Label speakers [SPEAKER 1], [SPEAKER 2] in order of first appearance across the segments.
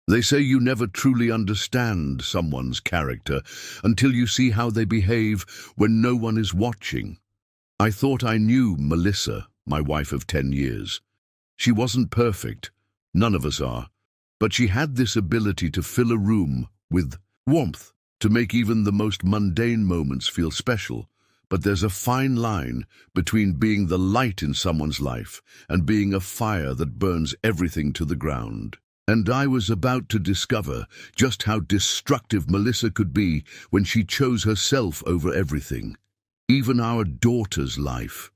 [SPEAKER 1] They say you never truly understand someone's character until you see how they behave when no one is watching. I thought I knew Melissa, my wife of 10 years. She wasn't perfect, none of us are, but she had this ability to fill a room with warmth, to make even the most mundane moments feel special. But there's a fine line between being the light in someone's life and being a fire that burns everything to the ground. And I was about to discover just how destructive Melissa could be when she chose herself over everything, even our daughter's life.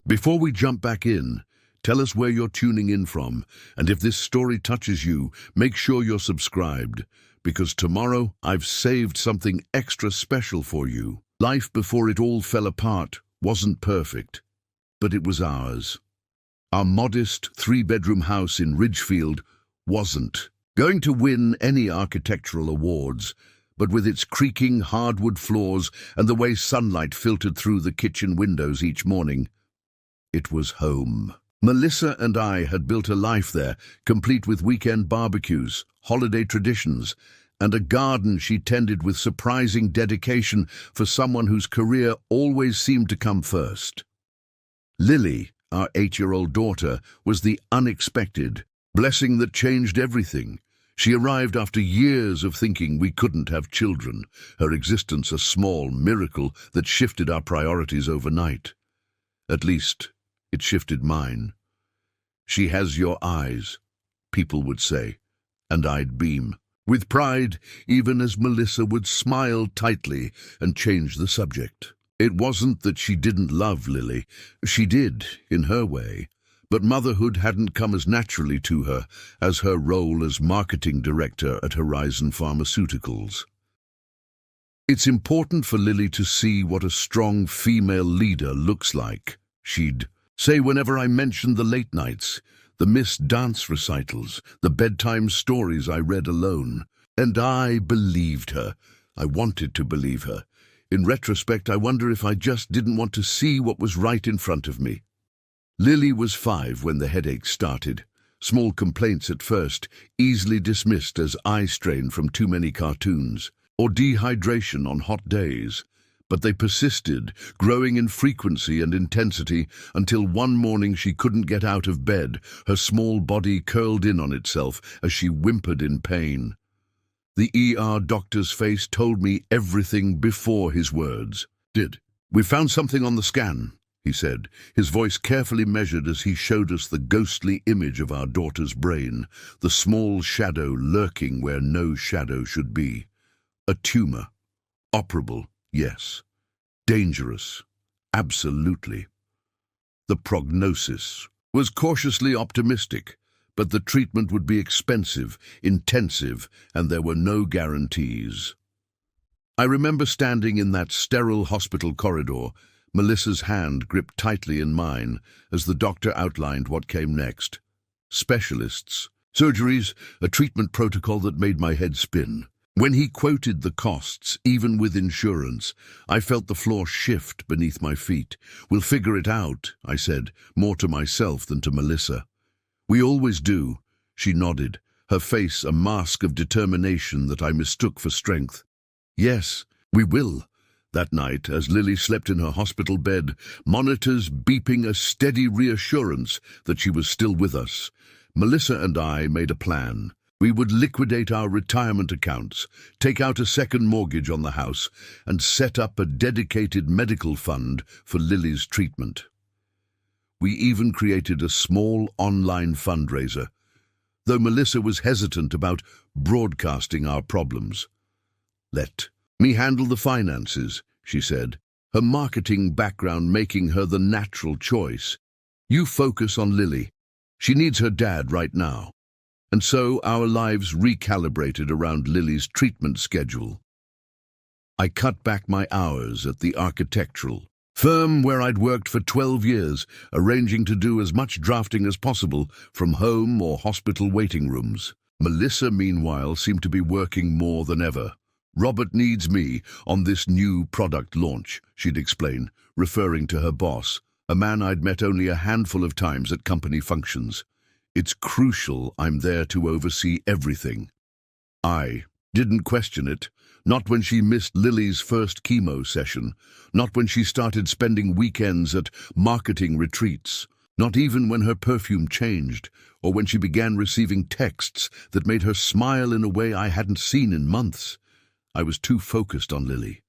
[SPEAKER 1] Before we jump back in, tell us where you're tuning in from, and if this story touches you, make sure you're subscribed, because tomorrow I've saved something extra special for you. Life before it all fell apart wasn't perfect, but it was ours. Our modest 3-bedroom house in Ridgefield wasn't going to win any architectural awards, but with its creaking hardwood floors and the way sunlight filtered through the kitchen windows each morning, it was home. Melissa and I had built a life there, complete with weekend barbecues, holiday traditions, and a garden she tended with surprising dedication for someone whose career always seemed to come first. Lily, our 8-year-old daughter, was the unexpected blessing that changed everything. She arrived after years of thinking we couldn't have children, her existence a small miracle that shifted our priorities overnight. At least, it shifted mine. She has your eyes, people would say, and I'd beam with pride, even as Melissa would smile tightly and change the subject. It wasn't that she didn't love Lily. She did, in her way, but motherhood hadn't come as naturally to her as her role as marketing director at Horizon Pharmaceuticals. It's important for Lily to see what a strong female leader looks like, she'd say whenever I mentioned the late nights, the missed dance recitals, the bedtime stories I read alone. And I believed her. I wanted to believe her. In retrospect, I wonder if I just didn't want to see what was right in front of me. Lily was 5 when the headaches started. Small complaints at first, easily dismissed as eye strain from too many cartoons, or dehydration on hot days. But they persisted, growing in frequency and intensity, until one morning she couldn't get out of bed, her small body curled in on itself as she whimpered in pain. The ER doctor's face told me everything before his words did. "We found something on the scan," he said, his voice carefully measured as he showed us the ghostly image of our daughter's brain, the small shadow lurking where no shadow should be. A tumor. Operable. Yes. Dangerous. Absolutely. The prognosis was cautiously optimistic, but the treatment would be expensive, intensive, and there were no guarantees. I remember standing in that sterile hospital corridor, Melissa's hand gripped tightly in mine as the doctor outlined what came next. Specialists, surgeries, a treatment protocol that made my head spin. When he quoted the costs, even with insurance, I felt the floor shift beneath my feet. "We'll figure it out," I said, more to myself than to Melissa. "We always do," she nodded, her face a mask of determination that I mistook for strength. "Yes, we will." That night, as Lily slept in her hospital bed, monitors beeping a steady reassurance that she was still with us, Melissa and I made a plan. We would liquidate our retirement accounts, take out a second mortgage on the house, and set up a dedicated medical fund for Lily's treatment. We even created a small online fundraiser, though Melissa was hesitant about broadcasting our problems. "Let me handle the finances," she said, her marketing background making her the natural choice. "You focus on Lily. She needs her dad right now." And so our lives recalibrated around Lily's treatment schedule. I cut back my hours at the architectural firm where I'd worked for 12 years, arranging to do as much drafting as possible from home or hospital waiting rooms. Melissa, meanwhile, seemed to be working more than ever. "Robert needs me on this new product launch," she'd explain, referring to her boss, a man I'd met only a handful of times at company functions. It's crucial I'm there to oversee everything. I didn't question it, not when she missed Lily's first chemo session, not when she started spending weekends at marketing retreats, not even when her perfume changed, or when she began receiving texts that made her smile in a way I hadn't seen in months. I was too focused on Lily,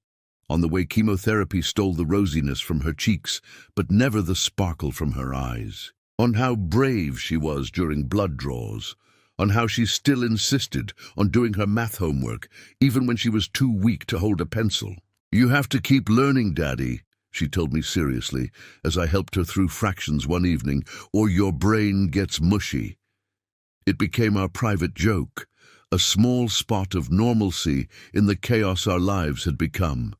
[SPEAKER 1] on the way chemotherapy stole the rosiness from her cheeks, but never the sparkle from her eyes, on how brave she was during blood draws, on how she still insisted on doing her math homework, even when she was too weak to hold a pencil. "You have to keep learning, Daddy," she told me seriously as I helped her through fractions one evening, "or your brain gets mushy." It became our private joke, a small spot of normalcy in the chaos our lives had become.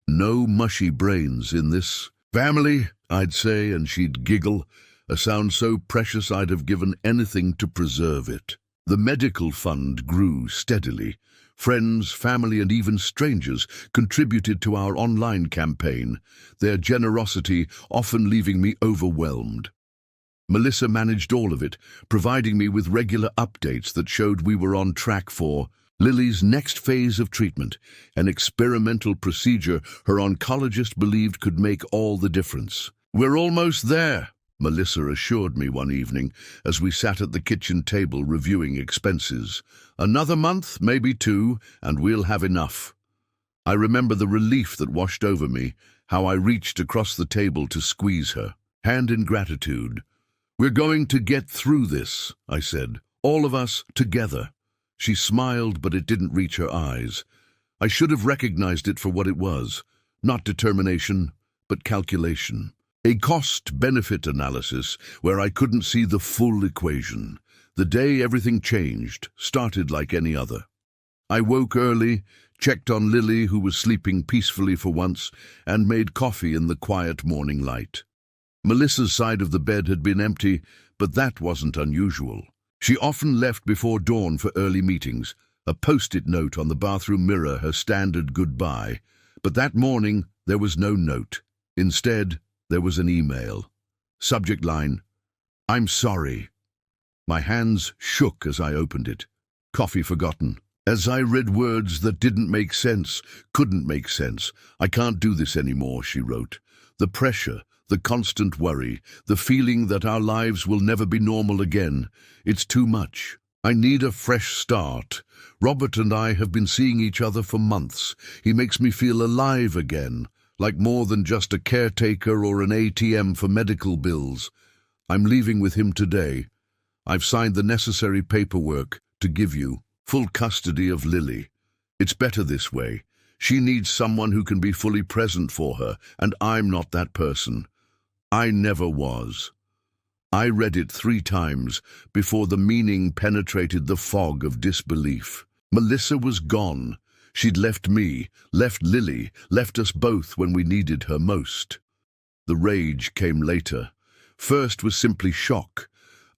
[SPEAKER 1] "No mushy brains in this family," I'd say, and she'd giggle, a sound so precious I'd have given anything to preserve it. The medical fund grew steadily. Friends, family, and even strangers contributed to our online campaign, their generosity often leaving me overwhelmed. Melissa managed all of it, providing me with regular updates that showed we were on track for Lily's next phase of treatment, an experimental procedure her oncologist believed could make all the difference. "We're almost there," Melissa assured me one evening as we sat at the kitchen table reviewing expenses. "Another month, maybe 2, and we'll have enough." I remember the relief that washed over me, how I reached across the table to squeeze her, hand in gratitude. "We're going to get through this," I said, "all of us together." She smiled, but it didn't reach her eyes. I should have recognized it for what it was, not determination, but calculation. A cost-benefit analysis where I couldn't see the full equation. The day everything changed started like any other. I woke early, checked on Lily, who was sleeping peacefully for once, and made coffee in the quiet morning light. Melissa's side of the bed had been empty, but that wasn't unusual. She often left before dawn for early meetings, a post-it note on the bathroom mirror her standard goodbye. But that morning there was no note. Instead, there was an email. Subject line, "I'm sorry." My hands shook as I opened it. Coffee forgotten. As I read words that didn't make sense, couldn't make sense. "I can't do this anymore," she wrote. "The pressure, the constant worry, the feeling that our lives will never be normal again. It's too much. I need a fresh start. Robert and I have been seeing each other for months. He makes me feel alive again, like more than just a caretaker or an ATM for medical bills. I'm leaving with him today. I've signed the necessary paperwork to give you full custody of Lily. It's better this way. She needs someone who can be fully present for her, and I'm not that person. I never was." I read it 3 times before the meaning penetrated the fog of disbelief. Melissa was gone. She'd left me, left Lily, left us both when we needed her most. The rage came later. First was simply shock,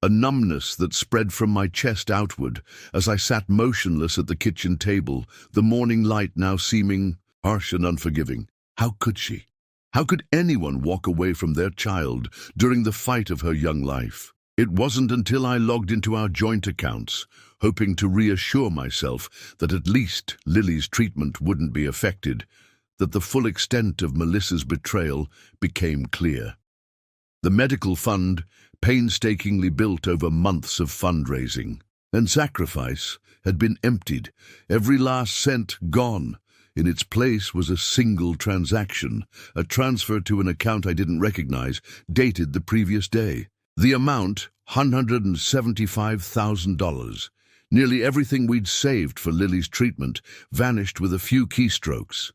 [SPEAKER 1] a numbness that spread from my chest outward as I sat motionless at the kitchen table, the morning light now seeming harsh and unforgiving. How could she? How could anyone walk away from their child during the fight of her young life? It wasn't until I logged into our joint accounts, hoping to reassure myself that at least Lily's treatment wouldn't be affected, that the full extent of Melissa's betrayal became clear. The medical fund, painstakingly built over months of fundraising and sacrifice, had been emptied, every last cent gone. In its place was a single transaction, a transfer to an account I didn't recognize, dated the previous day. The amount, $175,000. Nearly everything we'd saved for Lily's treatment vanished with a few keystrokes.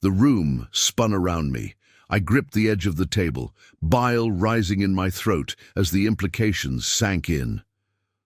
[SPEAKER 1] The room spun around me. I gripped the edge of the table, bile rising in my throat as the implications sank in.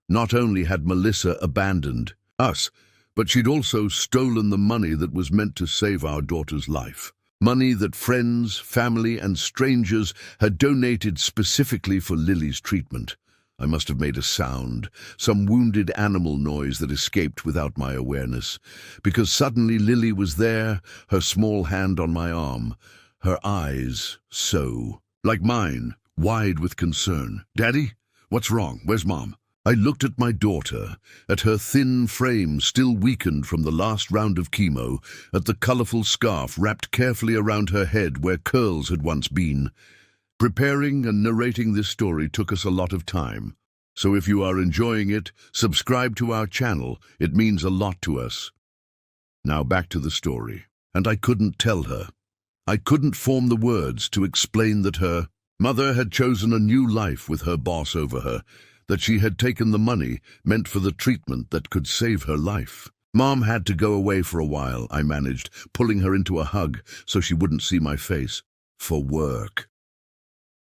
[SPEAKER 1] Not only had Melissa abandoned us, but she'd also stolen the money that was meant to save our daughter's life. Money that friends, family, and strangers had donated specifically for Lily's treatment. I must have made a sound, some wounded animal noise that escaped without my awareness, because suddenly Lily was there, her small hand on my arm, her eyes so, like mine, wide with concern. "Daddy, What's wrong? Where's Mom? I looked at my daughter, at her thin frame still weakened from the last round of chemo, at the colourful scarf wrapped carefully around her head where curls had once been. Preparing and narrating this story took us a lot of time. So if you are enjoying it, subscribe to our channel. It means a lot to us. Now back to the story. And I couldn't tell her. I couldn't form the words to explain that her mother had chosen a new life with her boss over her, that she had taken the money meant for the treatment that could save her life. Mom had to go away for a while, I managed, pulling her into a hug so she wouldn't see my face. For work.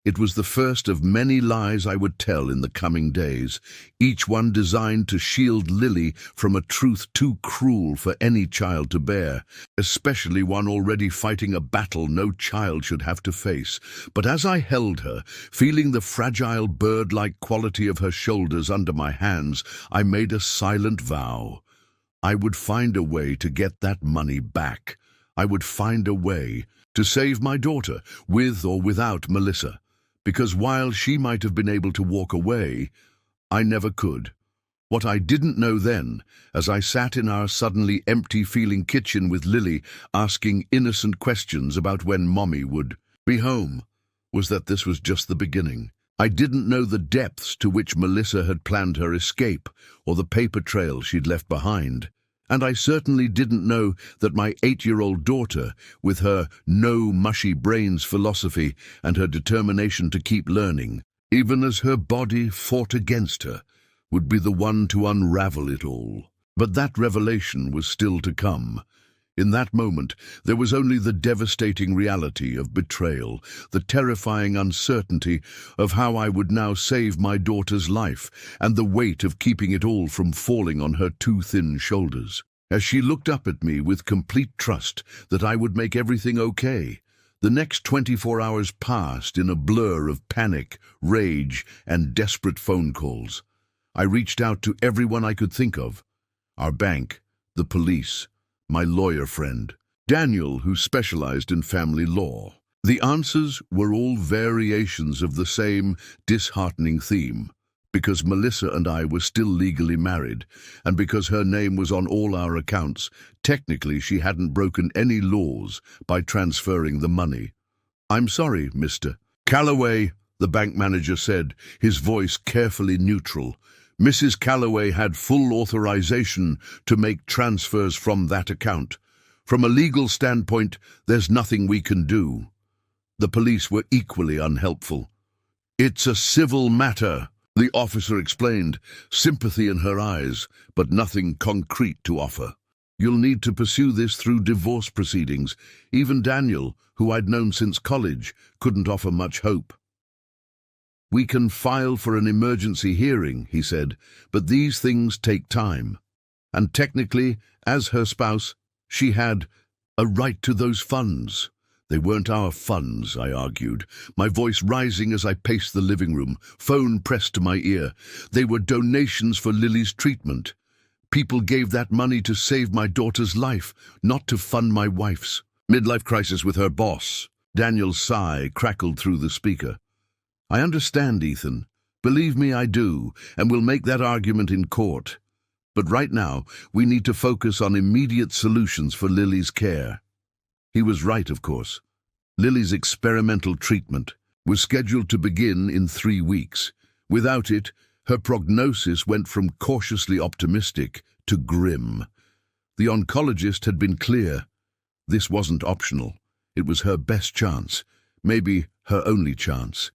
[SPEAKER 1] It was the first of many lies I would tell in the coming days, each one designed to shield Lily from a truth too cruel for any child to bear, especially one already fighting a battle no child should have to face. But as I held her, feeling the fragile bird-like quality of her shoulders under my hands, I made a silent vow. I would find a way to get that money back. I would find a way to save my daughter, with or without Melissa. Because while she might have been able to walk away, I never could. What I didn't know then, as I sat in our suddenly empty-feeling kitchen with Lily, asking innocent questions about when Mommy would be home, was that this was just the beginning. I didn't know the depths to which Melissa had planned her escape, or the paper trail she'd left behind. And I certainly didn't know that my 8-year-old daughter, with her no mushy brains philosophy and her determination to keep learning, even as her body fought against her, would be the one to unravel it all. But that revelation was still to come. In that moment, there was only the devastating reality of betrayal, the terrifying uncertainty of how I would now save my daughter's life, and the weight of keeping it all from falling on her too thin shoulders. As she looked up at me with complete trust that I would make everything okay, the next 24 hours passed in a blur of panic, rage, and desperate phone calls. I reached out to everyone I could think of: our bank, the police, my lawyer friend, Daniel, who specialized in family law. The answers were all variations of the same disheartening theme. Because Melissa and I were still legally married, and because her name was on all our accounts, technically she hadn't broken any laws by transferring the money. "I'm sorry, Mr. Calloway," the bank manager said, his voice carefully neutral. "Mrs. Calloway had full authorization to make transfers from that account. From a legal standpoint, there's nothing we can do." The police were equally unhelpful. "It's a civil matter," the officer explained, sympathy in her eyes, but nothing concrete to offer. "You'll need to pursue this through divorce proceedings." Even Daniel, who I'd known since college, couldn't offer much hope. "We can file for an emergency hearing," he said, "but these things take time. And technically, as her spouse, she had a right to those funds." "They weren't our funds," I argued, my voice rising as I paced the living room, phone pressed to my ear. "They were donations for Lily's treatment. People gave that money to save my daughter's life, not to fund my wife's midlife crisis with her boss." Daniel's sigh crackled through the speaker. "I understand, Ethan. Believe me, I do, and we'll make that argument in court. But right now, we need to focus on immediate solutions for Lily's care." He was right, of course. Lily's experimental treatment was scheduled to begin in 3 weeks. Without it, her prognosis went from cautiously optimistic to grim. The oncologist had been clear. This wasn't optional. It was her best chance, maybe her only chance.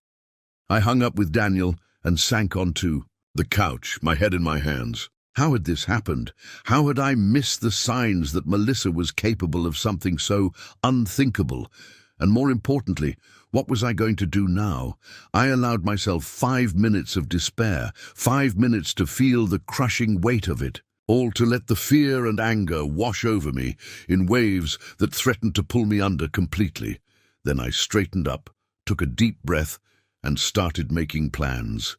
[SPEAKER 1] I hung up with Daniel and sank onto the couch, my head in my hands. How had this happened? How had I missed the signs that Melissa was capable of something so unthinkable? And more importantly, what was I going to do now? I allowed myself 5 minutes of despair, 5 minutes to feel the crushing weight of it, all to let the fear and anger wash over me in waves that threatened to pull me under completely. Then I straightened up, took a deep breath, and started making plans.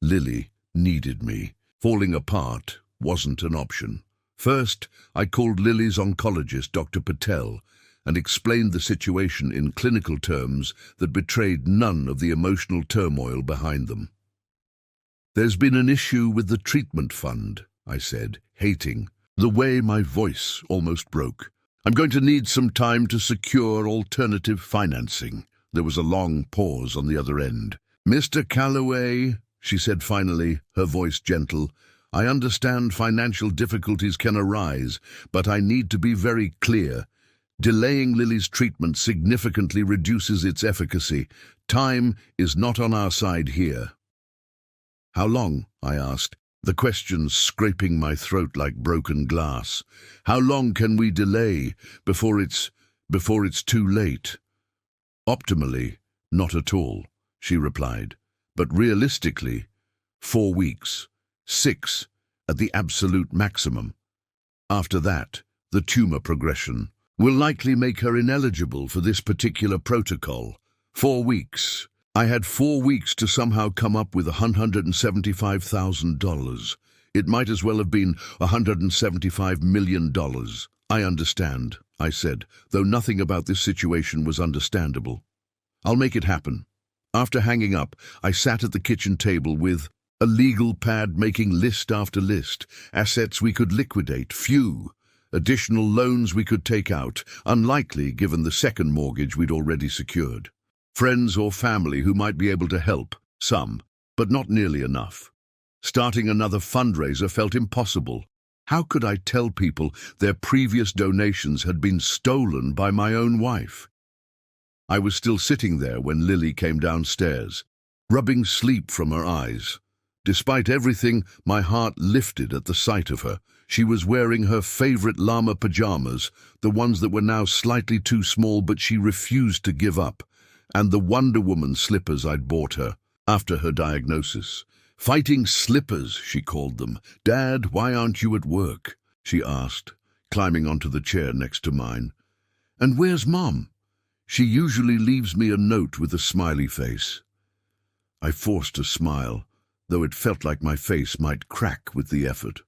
[SPEAKER 1] Lily needed me. Falling apart wasn't an option. First, I called Lily's oncologist, Dr. Patel, and explained the situation in clinical terms that betrayed none of the emotional turmoil behind them. "There's been an issue with the treatment fund," I said, hating the way my voice almost broke. "I'm going to need some time to secure alternative financing." There was a long pause on the other end. "Mr. Calloway," she said finally, her voice gentle, "I understand financial difficulties can arise, but I need to be very clear. Delaying Lily's treatment significantly reduces its efficacy. Time is not on our side here." "How long?" I asked, the question scraping my throat like broken glass. "How long can we delay before it's too late?" "Optimally, not at all," she replied. "But realistically, 4 weeks, 6 at the absolute maximum. After that, the tumor progression will likely make her ineligible for this particular protocol. 4 weeks. I had 4 weeks to somehow come up with $175,000. It might as well have been $175 million. "I understand," I said, though nothing about this situation was understandable. "I'll make it happen." After hanging up, I sat at the kitchen table with a legal pad making list after list, assets we could liquidate, few, additional loans we could take out, unlikely given the second mortgage we'd already secured. Friends or family who might be able to help, some, but not nearly enough. Starting another fundraiser felt impossible. How could I tell people their previous donations had been stolen by my own wife? I was still sitting there when Lily came downstairs, rubbing sleep from her eyes. Despite everything, my heart lifted at the sight of her. She was wearing her favorite llama pajamas, the ones that were now slightly too small but she refused to give up, and the Wonder Woman slippers I'd bought her after her diagnosis. "Fighting slippers," she called them. "Dad, why aren't you at work?" she asked, climbing onto the chair next to mine. "And where's Mom? She usually leaves me a note with a smiley face." I forced a smile, though it felt like my face might crack with the effort.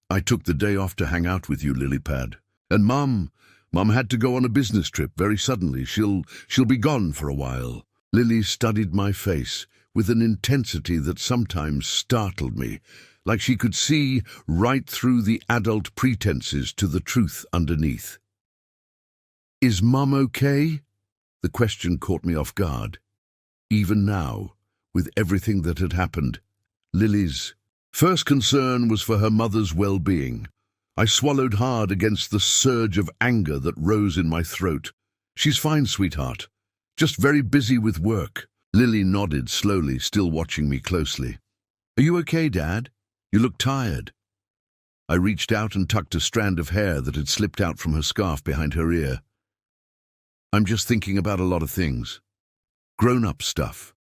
[SPEAKER 1] "I took the day off to hang out with you, Lilypad. And Mom had to go on a business trip very suddenly. She'll be gone for a while." Lily studied my face with an intensity that sometimes startled me, like she could see right through the adult pretenses to the truth underneath. "Is Mom okay?" The question caught me off guard. Even now, with everything that had happened, Lily's first concern was for her mother's well-being. I swallowed hard against the surge of anger that rose in my throat. "She's fine, sweetheart. Just very busy with work." Lily nodded slowly, still watching me closely. "Are you okay, Dad? You look tired." I reached out and tucked a strand of hair that had slipped out from her scarf behind her ear. "I'm just thinking about a lot of things. Grown-up stuff."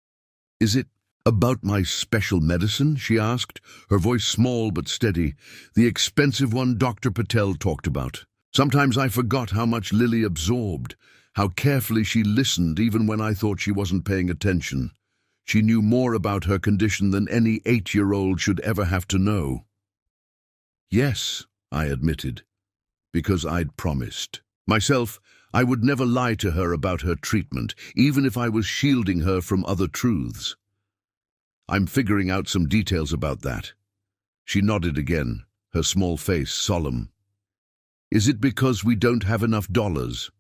[SPEAKER 1] "Is it about my special medicine?" she asked, her voice small but steady. "The expensive one Dr. Patel talked about." Sometimes I forgot how much Lily absorbed, how carefully she listened even when I thought she wasn't paying attention. She knew more about her condition than any 8-year-old should ever have to know. "Yes," I admitted, because I'd promised myself I would never lie to her about her treatment, even if I was shielding her from other truths. "I'm figuring out some details about that." She nodded again, her small face solemn. "Is it because we don't have enough dollars?"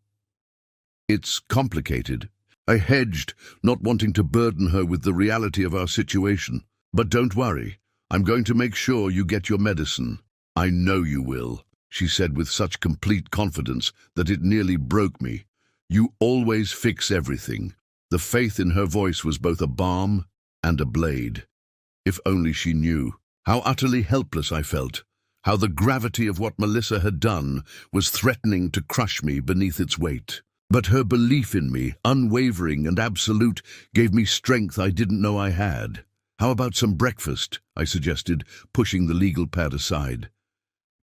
[SPEAKER 1] "It's complicated." I hedged, not wanting to burden her with the reality of our situation. "But don't worry, I'm going to make sure you get your medicine." "I know you will," she said with such complete confidence that it nearly broke me. "You always fix everything." The faith in her voice was both a balm and a blade. If only she knew how utterly helpless I felt, how the gravity of what Melissa had done was threatening to crush me beneath its weight. But her belief in me, unwavering and absolute, gave me strength I didn't know I had. "How about some breakfast?" I suggested, pushing the legal pad aside.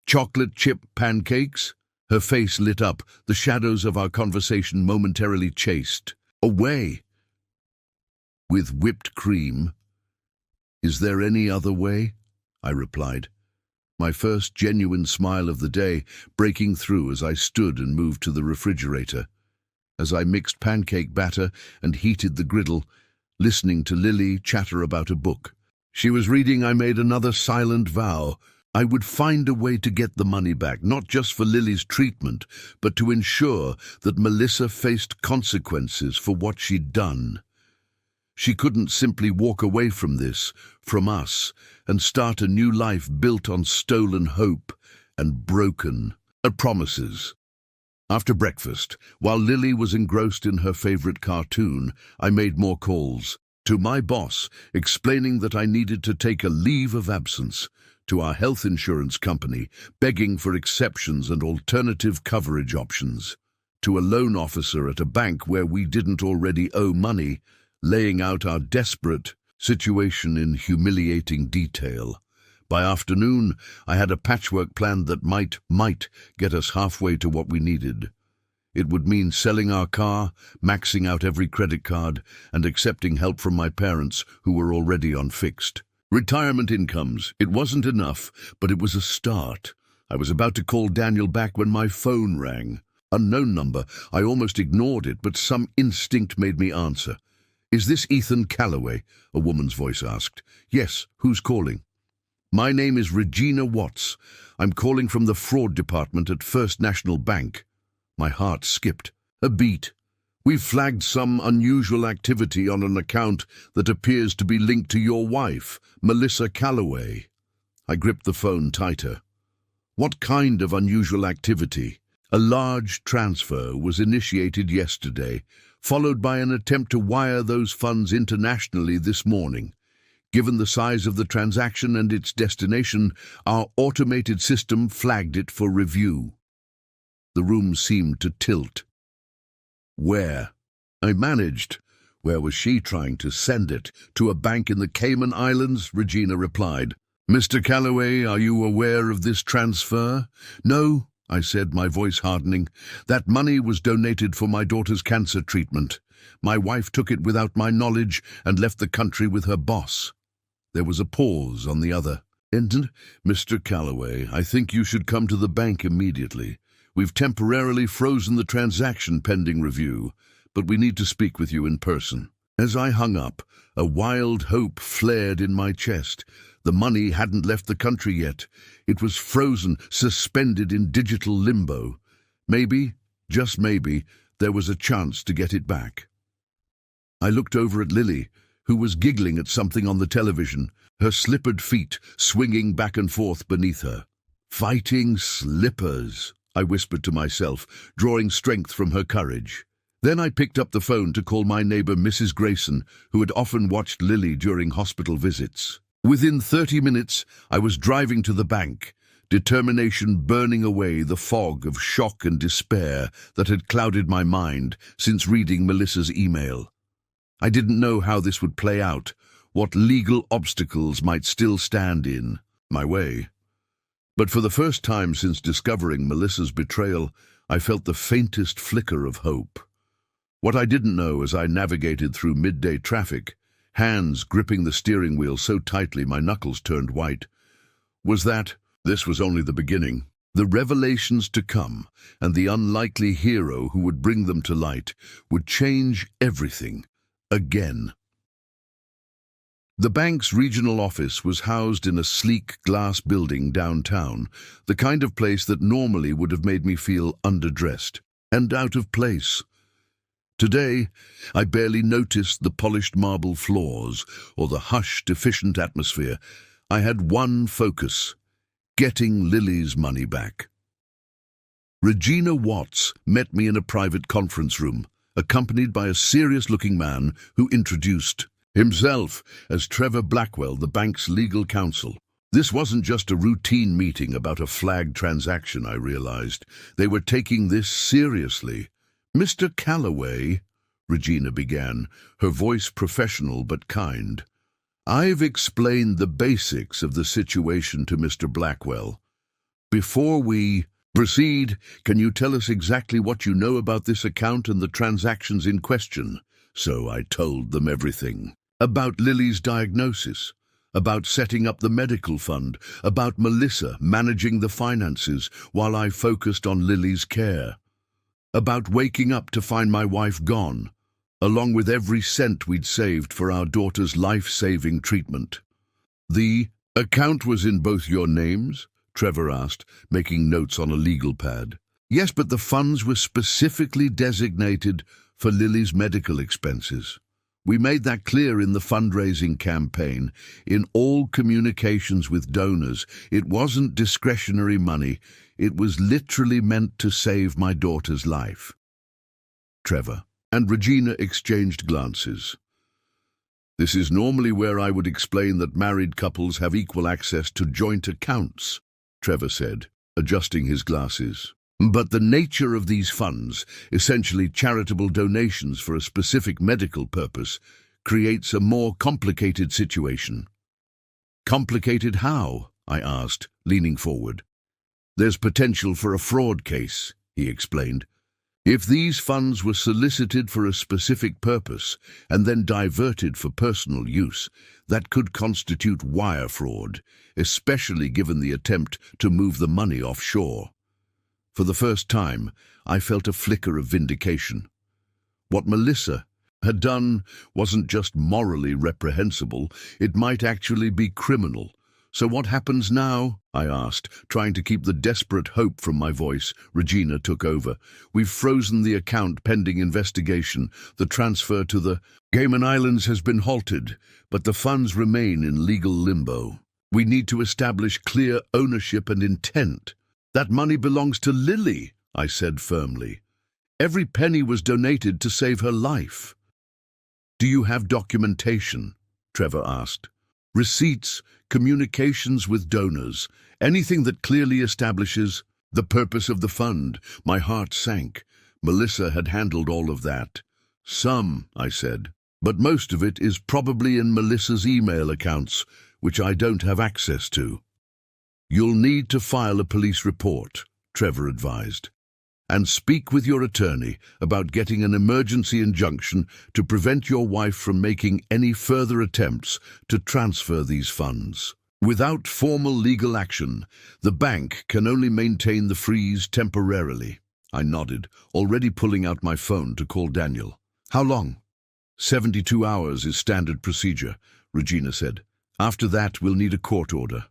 [SPEAKER 1] "Chocolate chip pancakes?" Her face lit up, the shadows of our conversation momentarily chased away. "With whipped cream?" "Is there any other way?" I replied, my first genuine smile of the day breaking through as I stood and moved to the refrigerator. As I mixed pancake batter and heated the griddle, listening to Lily chatter about a book, She was reading. I made another silent vow. I would find a way to get the money back, not just for Lily's treatment, but to ensure that Melissa faced consequences for what she'd done. She couldn't simply walk away from this, from us, and start a new life built on stolen hope and broken promises. After breakfast, while Lily was engrossed in her favorite cartoon, I made more calls. To my boss, explaining that I needed to take a leave of absence. To our health insurance company, begging for exceptions and alternative coverage options. To a loan officer at a bank where we didn't already owe money, laying out our desperate situation in humiliating detail. By afternoon, I had a patchwork plan that might get us halfway to what we needed. It would mean selling our car, maxing out every credit card, and accepting help from my parents, who were already on fixed retirement incomes. It wasn't enough, but it was a start. I was about to call Daniel back when my phone rang. Unknown number. I almost ignored it, but some instinct made me answer. "Is this Ethan Calloway?" a woman's voice asked. "Yes, who's calling?" "My name is Regina Watts. I'm calling from the fraud department at First National Bank." My heart skipped a beat. "We've flagged some unusual activity on an account that appears to be linked to your wife, Melissa Calloway." I gripped the phone tighter. "What kind of unusual activity?" "A large transfer was initiated yesterday, followed by an attempt to wire those funds internationally this morning. Given the size of the transaction and its destination, our automated system flagged it for review." The room seemed to tilt. "Where?" I managed. Where was she trying to send it? "To a bank in the Cayman Islands," Regina replied. "Mr. Calloway, are you aware of this transfer?" "No," I said, my voice hardening. "That money was donated for my daughter's cancer treatment. My wife took it without my knowledge and left the country with her boss." There was a pause on the other end. "Mr. Calloway, I think you should come to the bank immediately. We've temporarily frozen the transaction pending review, but we need to speak with you in person." As I hung up, a wild hope flared in my chest. The money hadn't left the country yet. It was frozen, suspended in digital limbo. Maybe, just maybe, there was a chance to get it back. I looked over at Lily, who was giggling at something on the television, her slippered feet swinging back and forth beneath her. "Fighting slippers," I whispered to myself, drawing strength from her courage. Then I picked up the phone to call my neighbor, Mrs. Grayson, who had often watched Lily during hospital visits. Within 30 minutes, I was driving to the bank, determination burning away the fog of shock and despair that had clouded my mind since reading Melissa's email. I didn't know how this would play out, what legal obstacles might still stand in my way. But for the first time since discovering Melissa's betrayal, I felt the faintest flicker of hope. What I didn't know as I navigated through midday traffic, hands gripping the steering wheel so tightly my knuckles turned white, was that this was only the beginning. The revelations to come, and the unlikely hero who would bring them to light, would change everything. Again. The bank's regional office was housed in a sleek glass building downtown, the kind of place that normally would have made me feel underdressed and out of place. Today, I barely noticed the polished marble floors or the hushed, efficient atmosphere. I had one focus: getting Lily's money back. Regina Watts met me in a private conference room, accompanied by a serious-looking man who introduced himself as Trevor Blackwell, the bank's legal counsel. This wasn't just a routine meeting about a flagged transaction, I realized. They were taking this seriously. "Mr. Calloway," Regina began, her voice professional but kind, "I've explained the basics of the situation to Mr. Blackwell. Before we proceed, can you tell us exactly what you know about this account and the transactions in question?" So I told them everything. About Lily's diagnosis, about setting up the medical fund, about Melissa managing the finances while I focused on Lily's care, about waking up to find my wife gone, along with every cent we'd saved for our daughter's life-saving treatment. The account was in both your names? Trevor asked, making notes on a legal pad. Yes, but the funds were specifically designated for Lily's medical expenses. We made that clear in the fundraising campaign. In all communications with donors, it wasn't discretionary money. It was literally meant to save my daughter's life. Trevor and Regina exchanged glances. This is normally where I would explain that married couples have equal access to joint accounts, Trevor said, adjusting his glasses. But the nature of these funds, essentially charitable donations for a specific medical purpose, creates a more complicated situation. Complicated how? I asked, leaning forward. There's potential for a fraud case, he explained. If these funds were solicited for a specific purpose and then diverted for personal use, that could constitute wire fraud, especially given the attempt to move the money offshore. For the first time, I felt a flicker of vindication. What Melissa had done wasn't just morally reprehensible, it might actually be criminal. So what happens now? I asked, trying to keep the desperate hope from my voice. Regina took over. We've frozen the account pending investigation. The transfer to the Cayman Islands has been halted, but the funds remain in legal limbo. We need to establish clear ownership and intent. That money belongs to Lily, I said firmly. Every penny was donated to save her life. Do you have documentation? Trevor asked. Receipts, communications with donors, anything that clearly establishes the purpose of the fund. My heart sank. Melissa had handled all of that. Some, I said, but most of it is probably in Melissa's email accounts, which I don't have access to. You'll need to file a police report, Trevor advised, and speak with your attorney about getting an emergency injunction to prevent your wife from making any further attempts to transfer these funds. Without formal legal action, the bank can only maintain the freeze temporarily. I nodded, already pulling out my phone to call Daniel. How long? 72 hours is standard procedure, Regina said. After that, we'll need a court order.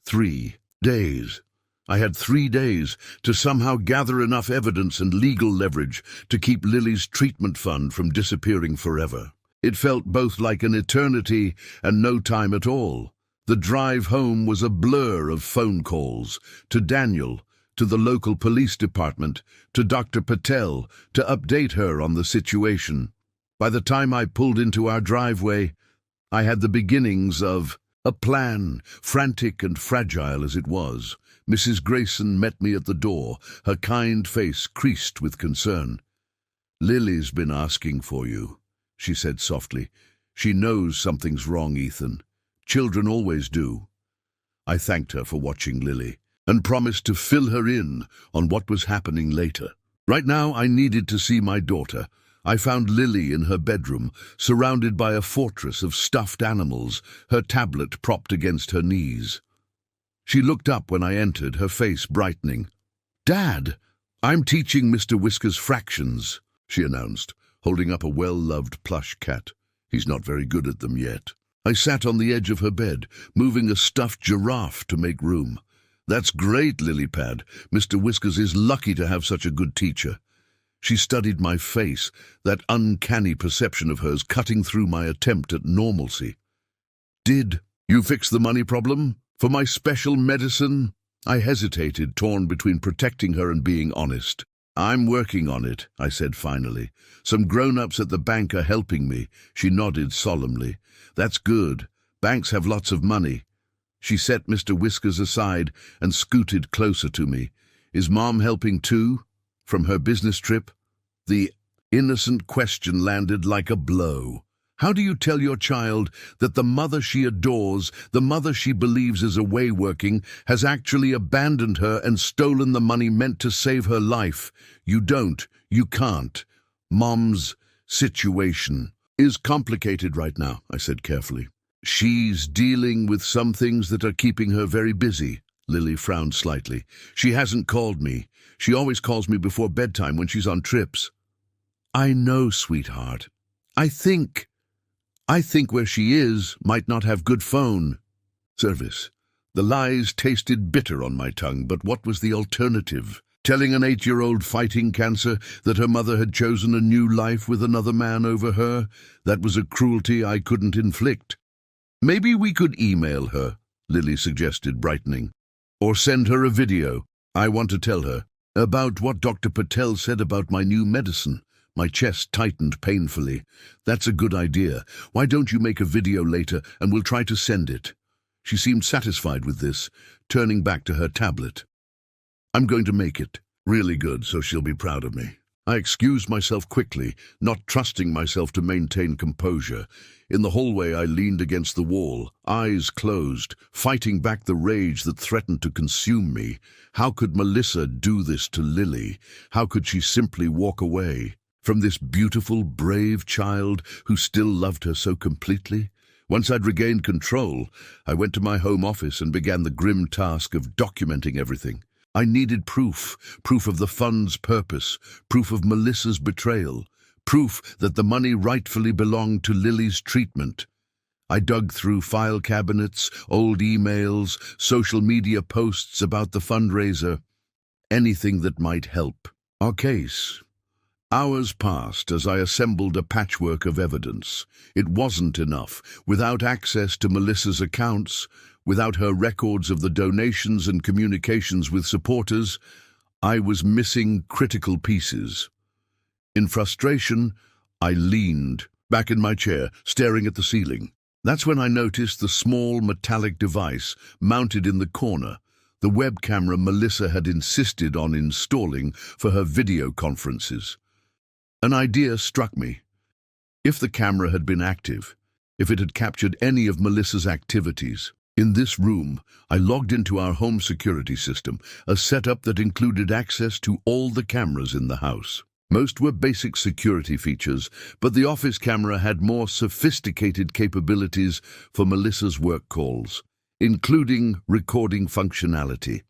[SPEAKER 1] 3 days. I had 3 days to somehow gather enough evidence and legal leverage to keep Lily's treatment fund from disappearing forever. It felt both like an eternity and no time at all. The drive home was a blur of phone calls to Daniel, to the local police department, to Dr. Patel, to update her on the situation. By the time I pulled into our driveway, I had the beginnings of a plan, frantic and fragile as it was. Mrs. Grayson met me at the door, her kind face creased with concern. Lily's been asking for you, she said softly. She knows something's wrong, Ethan. Children always do. I thanked her for watching Lily and promised to fill her in on what was happening later. Right now, I needed to see my daughter. I found Lily in her bedroom, surrounded by a fortress of stuffed animals, her tablet propped against her knees. She looked up when I entered, her face brightening. "Dad, I'm teaching Mr. Whiskers fractions," she announced, holding up a well-loved plush cat. He's not very good at them yet. I sat on the edge of her bed, moving a stuffed giraffe to make room. "That's great, Lilypad. Mr. Whiskers is lucky to have such a good teacher." She studied my face, that uncanny perception of hers cutting through my attempt at normalcy. "Did you fix the money problem? For my special medicine?" I hesitated, torn between protecting her and being honest. "I'm working on it," I said finally. "Some grown-ups at the bank are helping me." She nodded solemnly. "That's good. Banks have lots of money." She set Mr. Whiskers aside and scooted closer to me. "Is Mom helping too? From her business trip?" The innocent question landed like a blow. How do you tell your child that the mother she adores, the mother she believes is away working, has actually abandoned her and stolen the money meant to save her life? You don't. You can't. Mom's situation is complicated right now, I said carefully. She's dealing with some things that are keeping her very busy. Lily frowned slightly. She hasn't called me. She always calls me before bedtime when she's on trips. I know, sweetheart. I think where she is might not have good phone. Service. The lies tasted bitter on my tongue, but what was the alternative? Telling an 8-year-old fighting cancer that her mother had chosen a new life with another man over her? That was a cruelty I couldn't inflict. Maybe we could email her, Lily suggested, brightening. Or send her a video. I want to tell her about what Dr. Patel said about my new medicine. My chest tightened painfully. That's a good idea. Why don't you make a video later and we'll try to send it? She seemed satisfied with this, turning back to her tablet. I'm going to make it. Really good, so she'll be proud of me. I excused myself quickly, not trusting myself to maintain composure. In the hallway I leaned against the wall, eyes closed, fighting back the rage that threatened to consume me. How could Melissa do this to Lily? How could she simply walk away from this beautiful, brave child who still loved her so completely? Once I'd regained control, I went to my home office and began the grim task of documenting everything. I needed proof of the fund's purpose, proof of Melissa's betrayal, proof that the money rightfully belonged to Lily's treatment. I dug through file cabinets, old emails, social media posts about the fundraiser, anything that might help our case. Hours passed as I assembled a patchwork of evidence. It wasn't enough. Without access to Melissa's accounts, without her records of the donations and communications with supporters, I was missing critical pieces. In frustration, I leaned back in my chair, staring at the ceiling. That's when I noticed the small metallic device mounted in the corner, the web camera Melissa had insisted on installing for her video conferences. An idea struck me. If the camera had been active, if it had captured any of Melissa's activities. In this room, I logged into our home security system, a setup that included access to all the cameras in the house. Most were basic security features, but the office camera had more sophisticated capabilities for Melissa's work calls, including recording functionality.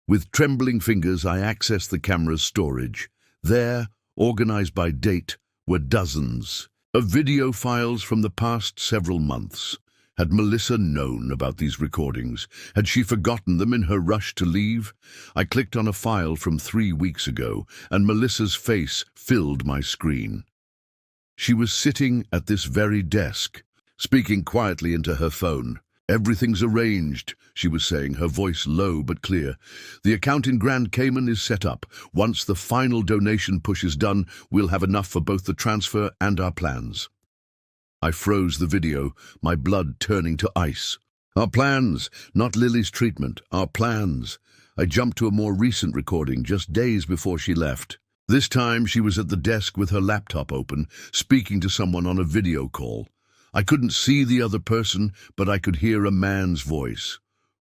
[SPEAKER 1] With trembling fingers, I accessed the camera's storage. There, organized by date, were dozens of video files from the past several months. Had Melissa known about these recordings? Had she forgotten them in her rush to leave? I clicked on a file from 3 weeks ago, and Melissa's face filled my screen. She was sitting at this very desk, speaking quietly into her phone. "Everything's arranged," she was saying, her voice low but clear. "The account in Grand Cayman is set up. Once the final donation push is done, we'll have enough for both the transfer and our plans." I froze the video, my blood turning to ice. Our plans, not Lily's treatment, our plans. I jumped to a more recent recording, just days before she left. This time she was at the desk with her laptop open, speaking to someone on a video call. I couldn't see the other person, but I could hear a man's voice.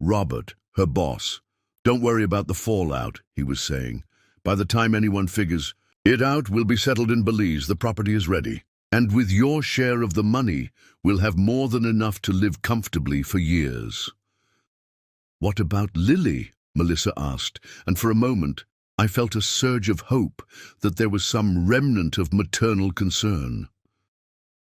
[SPEAKER 1] Robert, her boss. "Don't worry about the fallout," he was saying. "By the time anyone figures it out, we'll be settled in Belize. The property is ready. And with your share of the money, we'll have more than enough to live comfortably for years." "What about Lily?" Melissa asked, and for a moment I felt a surge of hope that there was some remnant of maternal concern.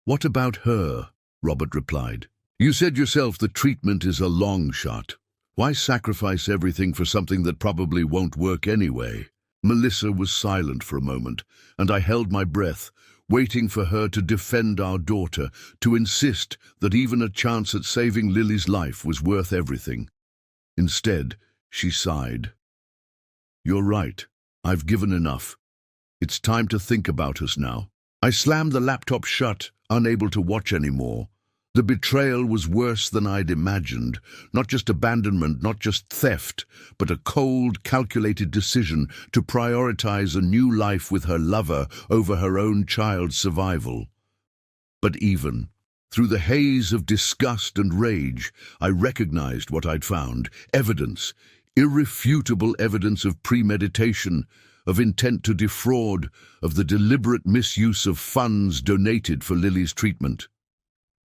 [SPEAKER 1] "What about her?" Robert replied. "You said yourself the treatment is a long shot. Why sacrifice everything for something that probably won't work anyway?" Melissa was silent for a moment, and I held my breath, waiting for her to defend our daughter, to insist that even a chance at saving Lily's life was worth everything. Instead, she sighed. "You're right. I've given enough. It's time to think about us now." I slammed the laptop shut, unable to watch anymore. The betrayal was worse than I'd imagined. Not just abandonment, not just theft, but a cold, calculated decision to prioritize a new life with her lover over her own child's survival. But even through the haze of disgust and rage, I recognized what I'd found. Evidence, irrefutable evidence of premeditation, of intent to defraud, of the deliberate misuse of funds donated for Lily's treatment.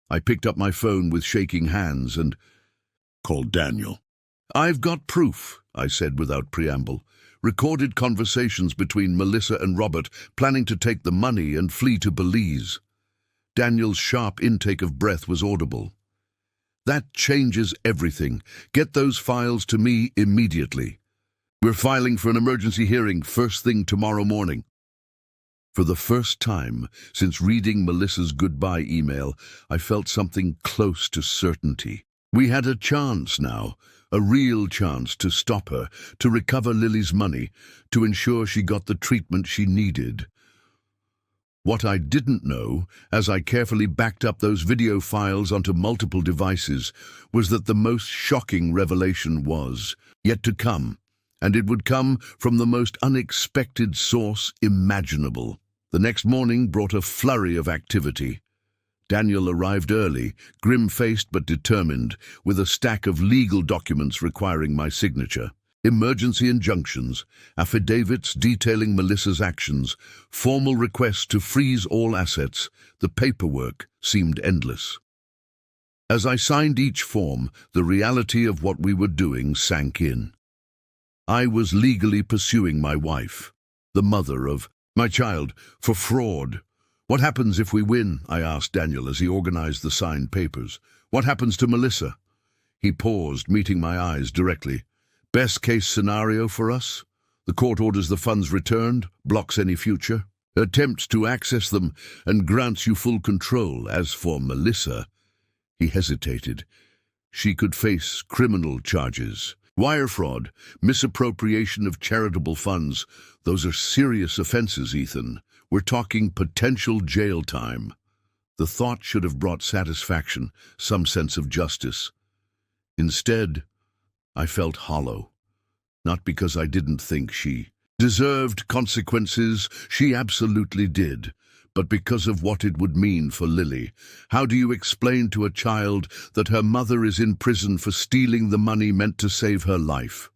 [SPEAKER 1] I picked up my phone with shaking hands and called Daniel. "I've got proof," I said without preamble. "Recorded conversations between Melissa and Robert, planning to take the money and flee to Belize." Daniel's sharp intake of breath was audible. That changes everything. Get those files to me immediately. We're filing for an emergency hearing first thing tomorrow morning. For the first time since reading Melissa's goodbye email, I felt something close to certainty. We had a chance now, a real chance to stop her, to recover Lily's money, to ensure she got the treatment she needed. What I didn't know, as I carefully backed up those video files onto multiple devices, was that the most shocking revelation was yet to come, and it would come from the most unexpected source imaginable. The next morning brought a flurry of activity. Daniel arrived early, grim-faced but determined, with a stack of legal documents requiring my signature. Emergency injunctions, affidavits detailing Melissa's actions, formal requests to freeze all assets. The paperwork seemed endless. As I signed each form, the reality of what we were doing sank in. I was legally pursuing my wife, the mother of my child, for fraud. What happens if we win? I asked Daniel as he organized the signed papers. What happens to Melissa? He paused, meeting my eyes directly. Best case scenario for us? The court orders the funds returned, blocks any future, attempts to access them, and grants you full control. As for Melissa, he hesitated. She could face criminal charges. Wire fraud, misappropriation of charitable funds. Those are serious offenses, Ethan. We're talking potential jail time. The thought should have brought satisfaction, some sense of justice. Instead, I felt hollow. Not because I didn't think she deserved consequences, she absolutely did, but because of what it would mean for Lily. How do you explain to a child that her mother is in prison for stealing the money meant to save her life?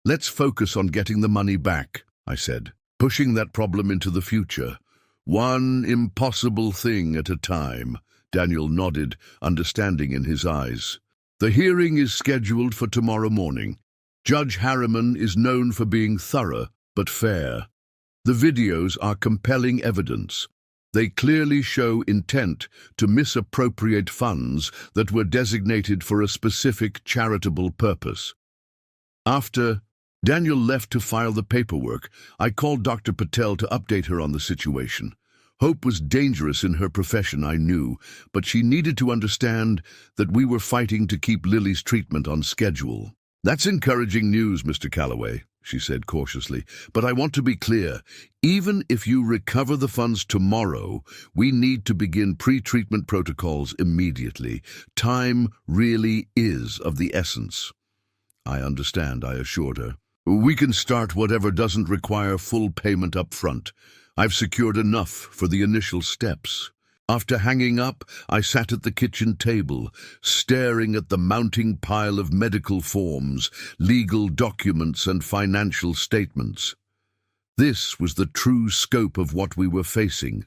[SPEAKER 1] Let's focus on getting the money back, I said, pushing that problem into the future. One impossible thing at a time. Daniel nodded, understanding in his eyes. The hearing is scheduled for tomorrow morning. Judge Harriman is known for being thorough but fair. The videos are compelling evidence. They clearly show intent to misappropriate funds that were designated for a specific charitable purpose. After Daniel left to file the paperwork, I called Dr. Patel to update her on the situation. Hope was dangerous in her profession, I knew, but she needed to understand that we were fighting to keep Lily's treatment on schedule. That's encouraging news, Mr. Calloway, she said cautiously, but I want to be clear. Even if you recover the funds tomorrow, we need to begin pre-treatment protocols immediately. Time really is of the essence. I understand, I assured her. We can start whatever doesn't require full payment up front. I've secured enough for the initial steps. After hanging up, I sat at the kitchen table, staring at the mounting pile of medical forms, legal documents, and financial statements. This was the true scope of what we were facing.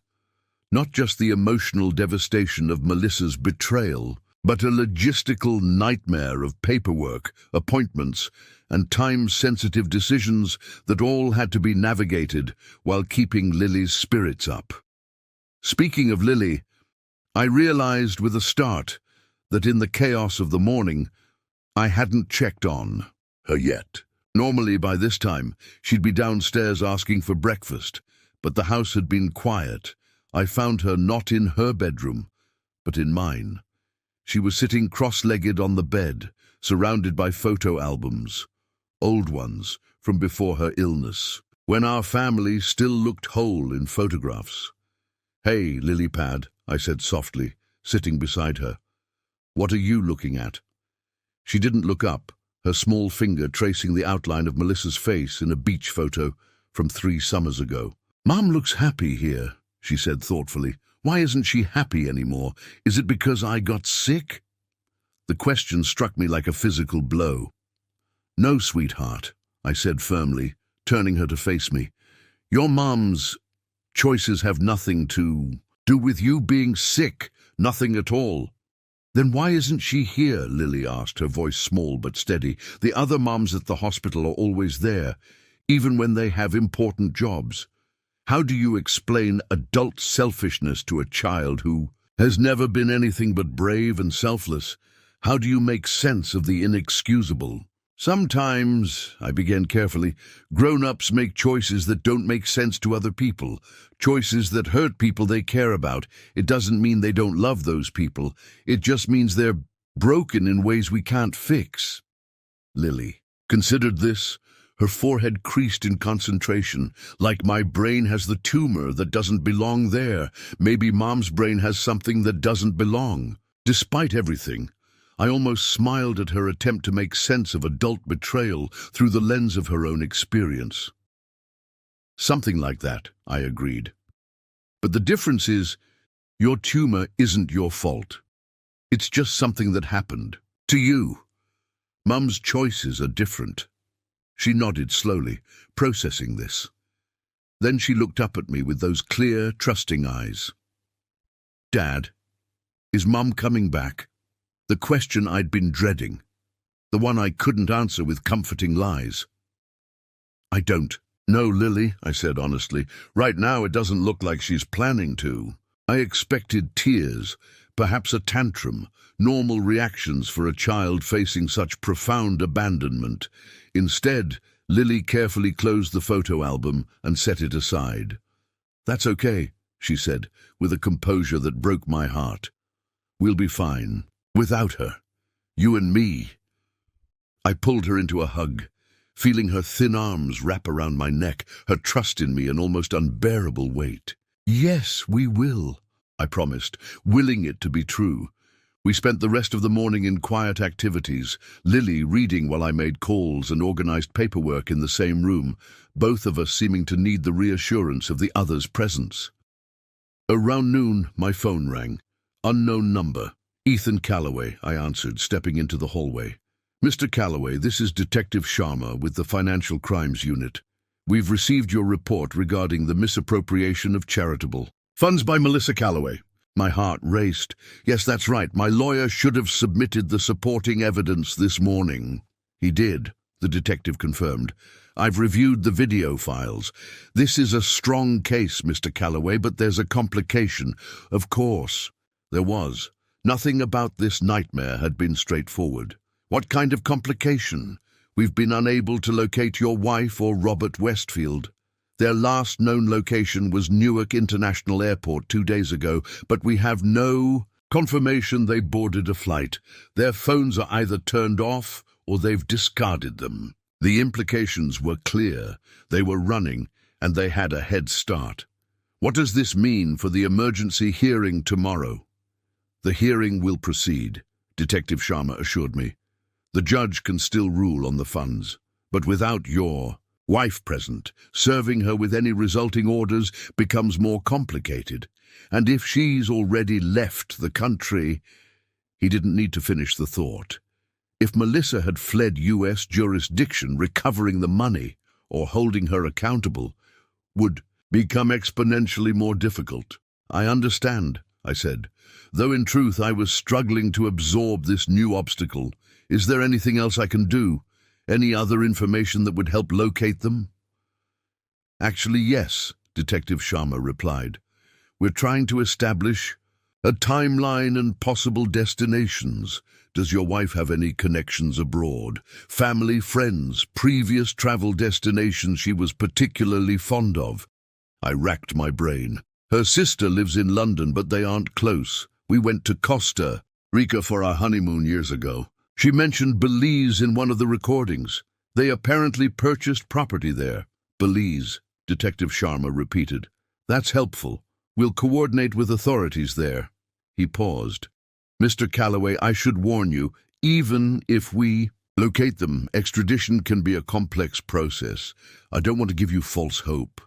[SPEAKER 1] Not just the emotional devastation of Melissa's betrayal, but a logistical nightmare of paperwork, appointments, and time-sensitive decisions that all had to be navigated while keeping Lily's spirits up. Speaking of Lily, I realized with a start that in the chaos of the morning, I hadn't checked on her yet. Normally by this time, she'd be downstairs asking for breakfast, but the house had been quiet. I found her not in her bedroom, but in mine. She was sitting cross-legged on the bed, surrounded by photo albums, old ones from before her illness, when our family still looked whole in photographs. "Hey, Lily Pad," I said softly, sitting beside her. "What are you looking at?" She didn't look up, her small finger tracing the outline of Melissa's face in a beach photo from 3 summers ago. "Mom looks happy here," she said thoughtfully. "Why isn't she happy anymore? Is it because I got sick?" The question struck me like a physical blow. "No, sweetheart," I said firmly, turning her to face me. "Your mom's choices have nothing to do with you being sick, nothing at all." "Then why isn't she here?" Lily asked, her voice small but steady. "The other moms at the hospital are always there, even when they have important jobs. How do you explain adult selfishness to a child who..." has never been anything but brave and selfless. How do you make sense of the inexcusable? Sometimes, I began carefully, grown-ups make choices that don't make sense to other people, choices that hurt people they care about. It doesn't mean they don't love those people. It just means they're broken in ways we can't fix. Lily considered this, her forehead creased in concentration, like my brain has the tumor that doesn't belong there. Maybe Mom's brain has something that doesn't belong. Despite everything, I almost smiled at her attempt to make sense of adult betrayal through the lens of her own experience. Something like that, I agreed. But the difference is, your tumor isn't your fault. It's just something that happened to you. Mum's choices are different. She nodded slowly, processing this. Then she looked up at me with those clear, trusting eyes. Dad, is Mum coming back? The question I'd been dreading. The one I couldn't answer with comforting lies. I don't know, Lily, I said honestly. Right now it doesn't look like she's planning to. I expected tears, perhaps a tantrum, normal reactions for a child facing such profound abandonment. Instead, Lily carefully closed the photo album and set it aside. That's okay, she said, with a composure that broke my heart. We'll be fine. Without her. You and me. I pulled her into a hug, feeling her thin arms wrap around my neck, her trust in me an almost unbearable weight. Yes, we will, I promised, willing it to be true. We spent the rest of the morning in quiet activities, Lily reading while I made calls and organized paperwork in the same room, both of us seeming to need the reassurance of the other's presence. Around noon, my phone rang. Unknown number. Ethan Calloway, I answered, stepping into the hallway. Mr. Calloway, this is Detective Sharma with the Financial Crimes Unit. We've received your report regarding the misappropriation of charitable funds by Melissa Calloway. My heart raced. Yes, that's right. My lawyer should have submitted the supporting evidence this morning. He did, the detective confirmed. I've reviewed the video files. This is a strong case, Mr. Calloway, but there's a complication. Of course, there was. Nothing about this nightmare had been straightforward. What kind of complication? We've been unable to locate your wife or Robert Westfield. Their last known location was Newark International Airport 2 days ago, but we have no confirmation they boarded a flight. Their phones are either turned off or they've discarded them. The implications were clear. They were running, and they had a head start. What does this mean for the emergency hearing tomorrow? The hearing will proceed, Detective Sharma assured me. The judge can still rule on the funds, but without your wife present, serving her with any resulting orders becomes more complicated. And if she's already left the country... He didn't need to finish the thought. If Melissa had fled U.S. jurisdiction, recovering the money or holding her accountable would become exponentially more difficult. I understand, I said, though in truth I was struggling to absorb this new obstacle. Is there anything else I can do? Any other information that would help locate them? Actually, yes, Detective Sharma replied. We're trying to establish a timeline and possible destinations. Does your wife have any connections abroad? Family, friends, previous travel destinations she was particularly fond of? I racked my brain. Her sister lives in London, but they aren't close. We went to Costa Rica for our honeymoon years ago. She mentioned Belize in one of the recordings. They apparently purchased property there. Belize, Detective Sharma repeated. That's helpful. We'll coordinate with authorities there. He paused. Mr. Calloway, I should warn you, even if we locate them, extradition can be a complex process. I don't want to give you false hope.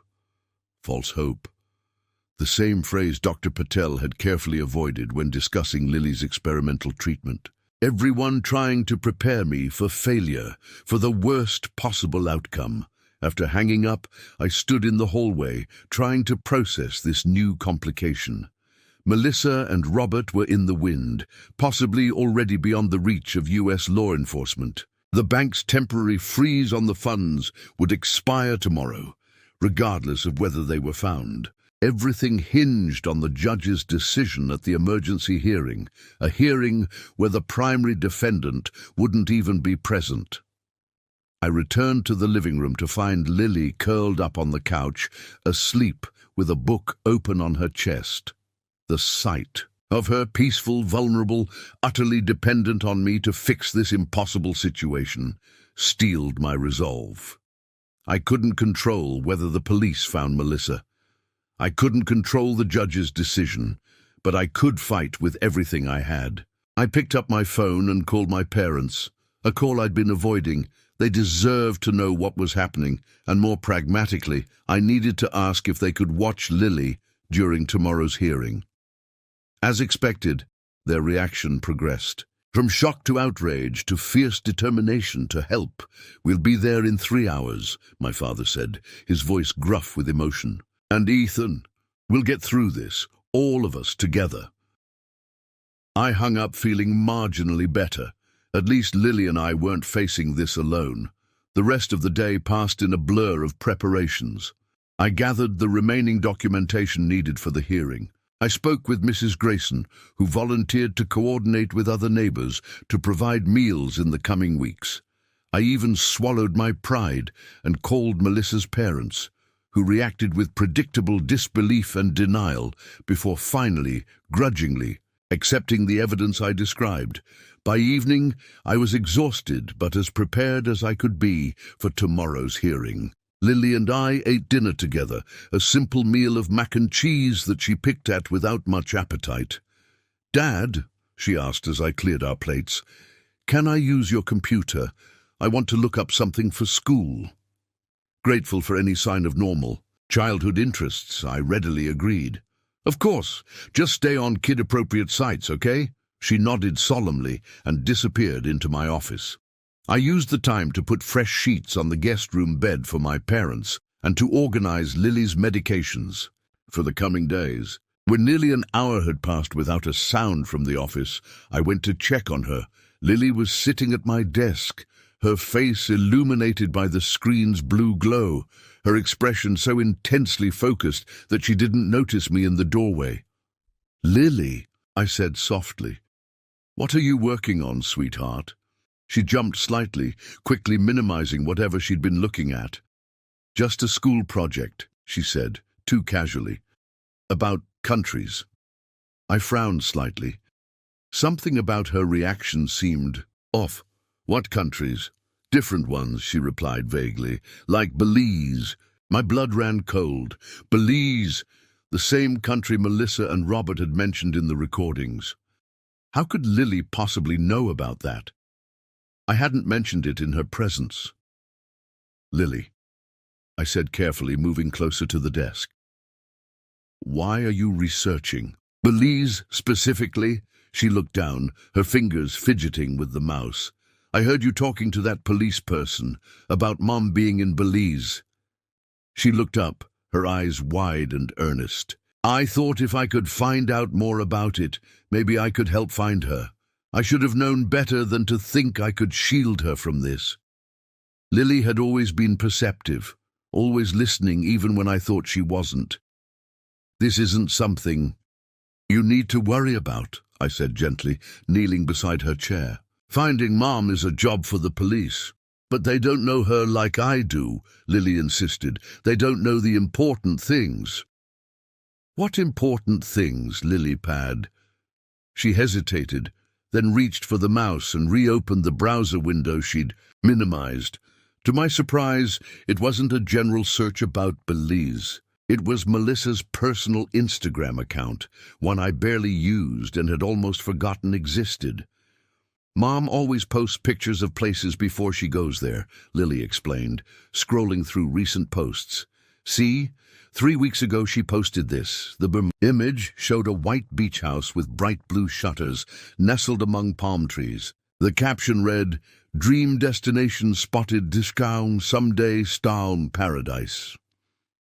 [SPEAKER 1] False hope. The same phrase Dr. Patel had carefully avoided when discussing Lily's experimental treatment. Everyone trying to prepare me for failure, for the worst possible outcome. After hanging up, I stood in the hallway, trying to process this new complication. Melissa and Robert were in the wind, possibly already beyond the reach of U.S. law enforcement. The bank's temporary freeze on the funds would expire tomorrow, regardless of whether they were found. Everything hinged on the judge's decision at the emergency hearing, a hearing where the primary defendant wouldn't even be present. I returned to the living room to find Lily curled up on the couch, asleep with a book open on her chest. The sight of her, peaceful, vulnerable, utterly dependent on me to fix this impossible situation, steeled my resolve. I couldn't control whether the police found Melissa. I couldn't control the judge's decision, but I could fight with everything I had. I picked up my phone and called my parents, a call I'd been avoiding. They deserved to know what was happening, and more pragmatically, I needed to ask if they could watch Lily during tomorrow's hearing. As expected, their reaction progressed. From shock to outrage to fierce determination to help. "We'll be there in 3 hours," my father said, his voice gruff with emotion. "And Ethan, we'll get through this, all of us together." I hung up feeling marginally better. At least Lily and I weren't facing this alone. The rest of the day passed in a blur of preparations. I gathered the remaining documentation needed for the hearing. I spoke with Mrs. Grayson, who volunteered to coordinate with other neighbors to provide meals in the coming weeks. I even swallowed my pride and called Melissa's parents, who reacted with predictable disbelief and denial before finally, grudgingly, accepting the evidence I described. By evening, I was exhausted but as prepared as I could be for tomorrow's hearing. Lily and I ate dinner together, a simple meal of mac and cheese that she picked at without much appetite. "Dad," she asked as I cleared our plates, "can I use your computer? I want to look up something for school." Grateful for any sign of normal childhood interests, I readily agreed. "Of course, just stay on kid-appropriate sites, okay?" She nodded solemnly and disappeared into my office. I used the time to put fresh sheets on the guest room bed for my parents and to organize Lily's medications for the coming days. When nearly an hour had passed without a sound from the office, I went to check on her. Lily was sitting at my desk, her face illuminated by the screen's blue glow, her expression so intensely focused that she didn't notice me in the doorway. "Lily," I said softly, "what are you working on, sweetheart?" She jumped slightly, quickly minimizing whatever she'd been looking at. "Just a school project," she said, too casually. "About countries." I frowned slightly. Something about her reaction seemed off. "What countries?" "Different ones," she replied vaguely. "Like Belize." My blood ran cold. Belize! The same country Melissa and Robert had mentioned in the recordings. How could Lily possibly know about that? I hadn't mentioned it in her presence. "Lily," I said carefully, moving closer to the desk. "Why are you researching?" "Belize, specifically?" She looked down, her fingers fidgeting with the mouse. "I heard you talking to that police person about Mom being in Belize." She looked up, her eyes wide and earnest. "I thought if I could find out more about it, maybe I could help find her. I should have known better than to think I could shield her from this." Lily had always been perceptive, always listening even when I thought she wasn't. "This isn't something you need to worry about," I said gently, kneeling beside her chair. "Finding Mom is a job for the police." "But they don't know her like I do," Lily insisted. "They don't know the important things." "What important things?" Lily pad. She hesitated, then reached for the mouse and reopened the browser window she'd minimized. To my surprise, it wasn't a general search about Belize. It was Melissa's personal Instagram account, one I barely used and had almost forgotten existed. "Mom always posts pictures of places before she goes there," Lily explained, scrolling through recent posts. "See? 3 weeks ago she posted this." The image showed a white beach house with bright blue shutters, nestled among palm trees. The caption read, "Dream destination spotted discount someday Staum paradise."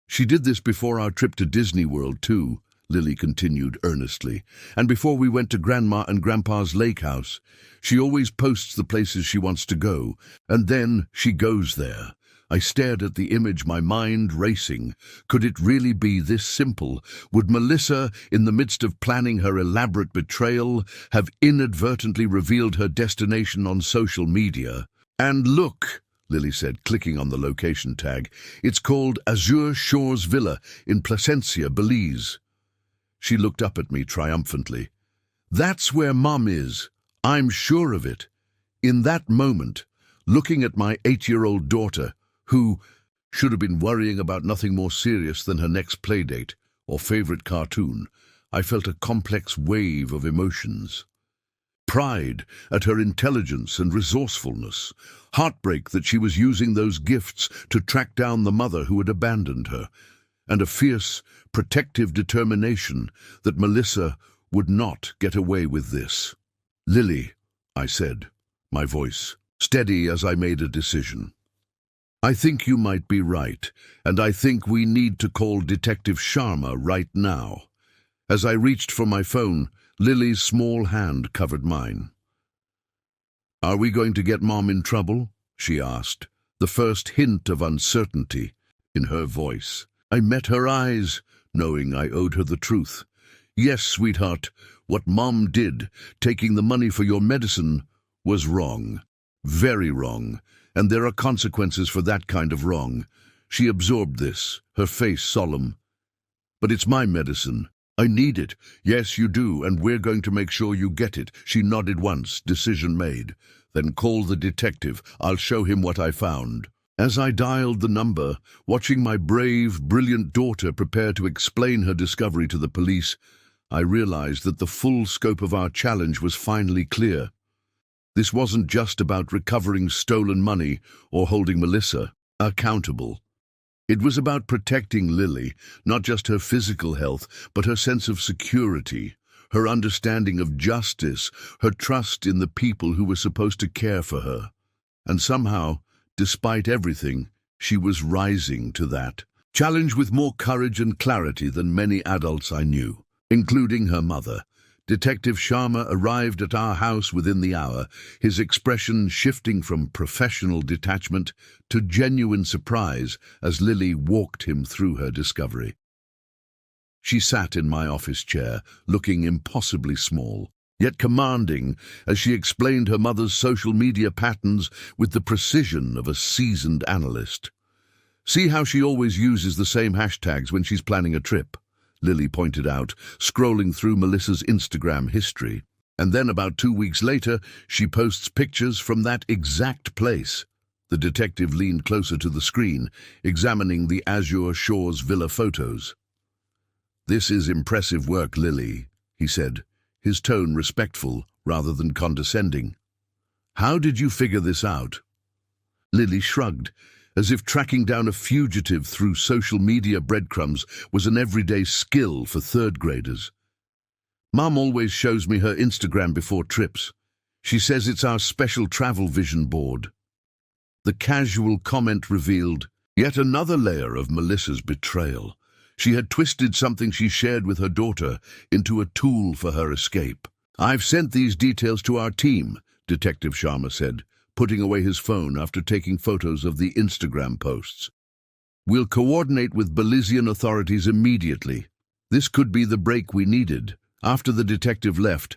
[SPEAKER 1] "She did this before our trip to Disney World too," Lily continued earnestly, "and before we went to Grandma and Grandpa's lake house. She always posts the places she wants to go, and then she goes there. I stared at the image, my mind racing. Could it really be this simple? Would Melissa, in the midst of planning her elaborate betrayal, have inadvertently revealed her destination on social media? "And look," Lily said, clicking on the location tag. "It's called Azure Shores Villa in Placencia, Belize." She looked up at me triumphantly. "That's where Mom is. I'm sure of it." In that moment, looking at my 8-year-old daughter, who should have been worrying about nothing more serious than her next playdate or favorite cartoon, I felt a complex wave of emotions. Pride at her intelligence and resourcefulness, heartbreak that she was using those gifts to track down the mother who had abandoned her, and a fierce, protective determination that Melissa would not get away with this. "Lily," I said, my voice steady as I made a decision. "I think you might be right, and I think we need to call Detective Sharma right now." As I reached for my phone, Lily's small hand covered mine. "Are we going to get Mom in trouble?" she asked, the first hint of uncertainty in her voice. I met her eyes, knowing I owed her the truth. "Yes, sweetheart, what Mom did, taking the money for your medicine, was wrong. Very wrong. And there are consequences for that kind of wrong." She absorbed this, her face solemn. "But it's my medicine. I need it." "Yes, you do, and we're going to make sure you get it." She nodded once, decision made. "Then call the detective. I'll show him what I found." As I dialed the number, watching my brave, brilliant daughter prepare to explain her discovery to the police, I realized that the full scope of our challenge was finally clear. This wasn't just about recovering stolen money or holding Melissa accountable. It was about protecting Lily, not just her physical health, but her sense of security, her understanding of justice, her trust in the people who were supposed to care for her. And somehow, despite everything, she was rising to that challenge with more courage and clarity than many adults I knew, including her mother. Detective Sharma arrived at our house within the hour, his expression shifting from professional detachment to genuine surprise as Lily walked him through her discovery. She sat in my office chair, looking impossibly small, yet commanding, as she explained her mother's social media patterns with the precision of a seasoned analyst. "See how she always uses the same hashtags when she's planning a trip," Lily pointed out, scrolling through Melissa's Instagram history. "And then about 2 weeks later, she posts pictures from that exact place." The detective leaned closer to the screen, examining the Azure Shores Villa photos. "This is impressive work, Lily," he said, his tone respectful rather than condescending. "How did you figure this out?" Lily shrugged, as if tracking down a fugitive through social media breadcrumbs was an everyday skill for third graders. "Mom always shows me her Instagram before trips. She says it's our special travel vision board." The casual comment revealed yet another layer of Melissa's betrayal. She had twisted something she shared with her daughter into a tool for her escape. "I've sent these details to our team," Detective Sharma said, putting away his phone after taking photos of the Instagram posts. "We'll coordinate with Belizean authorities immediately." This could be the break we needed. After the detective left,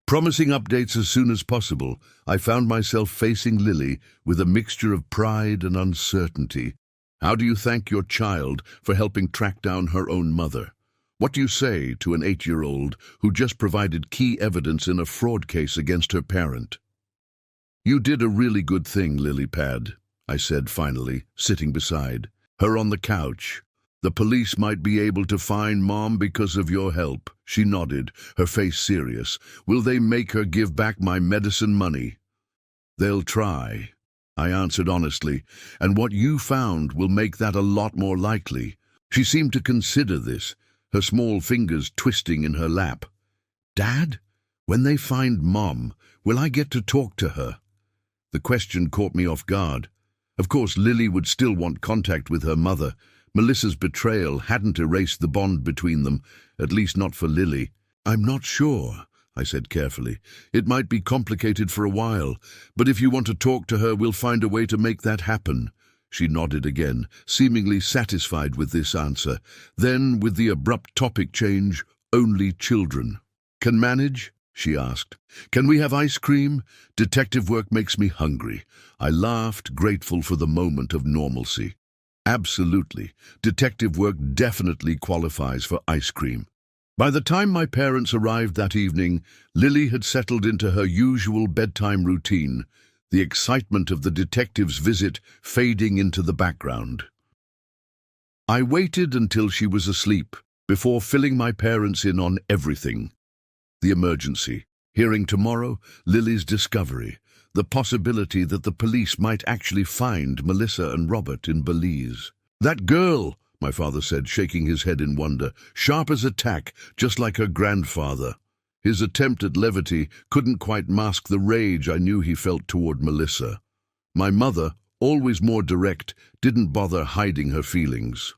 [SPEAKER 1] promising updates as soon as possible, I found myself facing Lily with a mixture of pride and uncertainty. How do you thank your child for helping track down her own mother? What do you say to an 8-year-old who just provided key evidence in a fraud case against her parent? "You did a really good thing, Lily Pad," I said finally, sitting beside her on the couch. "The police might be able to find Mom because of your help." She nodded, her face serious. "Will they make her give back my medicine money?" "They'll try," I answered honestly, "and what you found will make that a lot more likely." She seemed to consider this, her small fingers twisting in her lap. "Dad, when they find Mom, will I get to talk to her?" The question caught me off guard. Of course, Lily would still want contact with her mother. Melissa's betrayal hadn't erased the bond between them, at least not for Lily. "I'm not sure," I said carefully. "It might be complicated for a while, but if you want to talk to her, we'll find a way to make that happen." She nodded again, seemingly satisfied with this answer. Then, with the abrupt topic change, only children. Can manage? She asked. Can we have ice cream? Detective work makes me hungry. I laughed, grateful for the moment of normalcy. Absolutely. Detective work definitely qualifies for ice cream. By the time my parents arrived that evening, Lily had settled into her usual bedtime routine, the excitement of the detective's visit fading into the background. I waited until she was asleep before filling my parents in on everything. The emergency, hearing tomorrow, Lily's discovery, the possibility that the police might actually find Melissa and Robert in Belize. That girl, my father said, shaking his head in wonder, sharp as a tack, just like her grandfather. His attempt at levity couldn't quite mask the rage I knew he felt toward Melissa. My mother, always more direct, didn't bother hiding her feelings.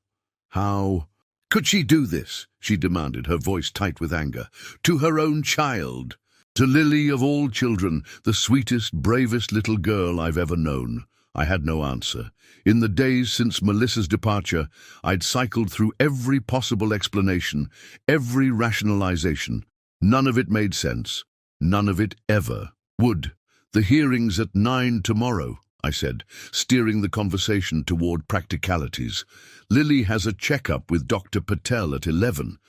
[SPEAKER 1] How could she do this? She demanded, her voice tight with anger. To her own child. To Lily of all children, the sweetest, bravest little girl I've ever known. I had no answer. In the days since Melissa's departure, I'd cycled through every possible explanation, every rationalization. None of it made sense. None of it ever would. The hearing's at 9 tomorrow, I said, steering the conversation toward practicalities. Lily has a checkup with Dr. Patel at 11.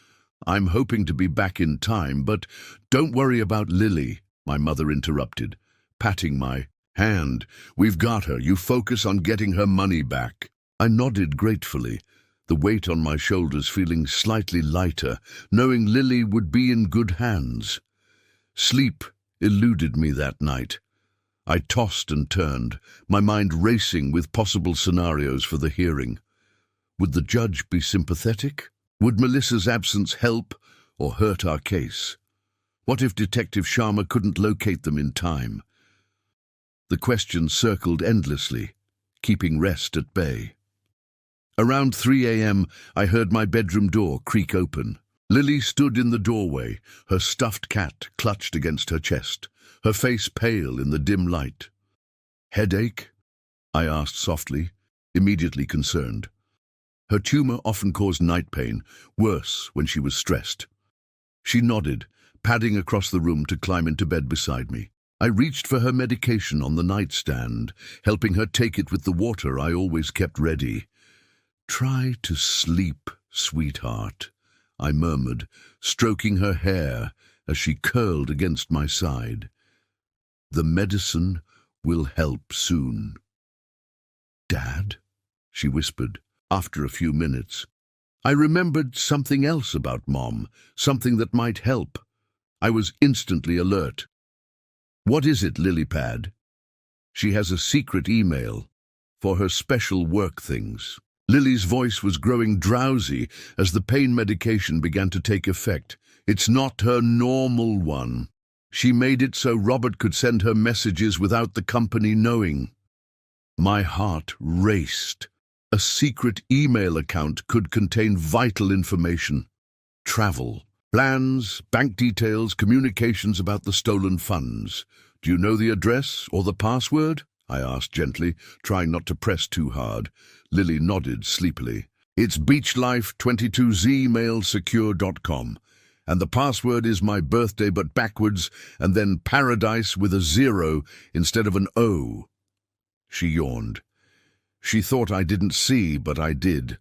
[SPEAKER 1] I'm hoping to be back in time, but don't worry about Lily, my mother interrupted, patting my hand. We've got her. You focus on getting her money back. I nodded gratefully, the weight on my shoulders feeling slightly lighter, knowing Lily would be in good hands. Sleep eluded me that night. I tossed and turned, my mind racing with possible scenarios for the hearing. Would the judge be sympathetic? Would Melissa's absence help or hurt our case? What if Detective Sharma couldn't locate them in time? The questions circled endlessly, keeping rest at bay. Around 3 a.m., I heard my bedroom door creak open. Lily stood in the doorway, her stuffed cat clutched against her chest, her face pale in the dim light. Headache? I asked softly, immediately concerned. Her tumor often caused night pain, worse when she was stressed. She nodded, padding across the room to climb into bed beside me. I reached for her medication on the nightstand, helping her take it with the water I always kept ready. Try to sleep, sweetheart, I murmured, stroking her hair as she curled against my side. The medicine will help soon. Dad, she whispered, after a few minutes. I remembered something else about Mom, something that might help. I was instantly alert. What is it, Lilypad? She has a secret email for her special work things. Lily's voice was growing drowsy as the pain medication began to take effect. It's not her normal one. She made it so Robert could send her messages without the company knowing. My heart raced. A secret email account could contain vital information. Travel, plans, bank details, communications about the stolen funds. Do you know the address or the password? I asked gently, trying not to press too hard. Lily nodded sleepily. It's beachlife22zmailsecure.com. And the password is my birthday but backwards, and then paradise with a 0 instead of an O. She yawned. She thought I didn't see, but I did.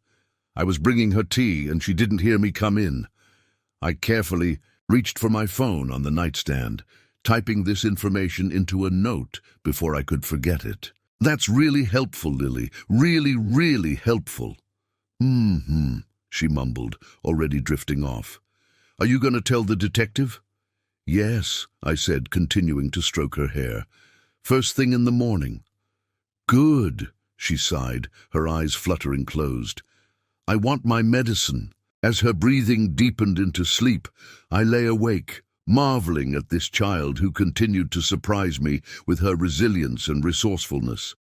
[SPEAKER 1] I was bringing her tea, and she didn't hear me come in. I carefully reached for my phone on the nightstand, typing this information into a note before I could forget it. That's really helpful, Lily. Really, really helpful. She mumbled, already drifting off. Are you going to tell the detective? Yes, I said, continuing to stroke her hair. First thing in the morning. Good, she sighed, her eyes fluttering closed. I want my medicine. As her breathing deepened into sleep, I lay awake, marveling at this child who continued to surprise me with her resilience and resourcefulness.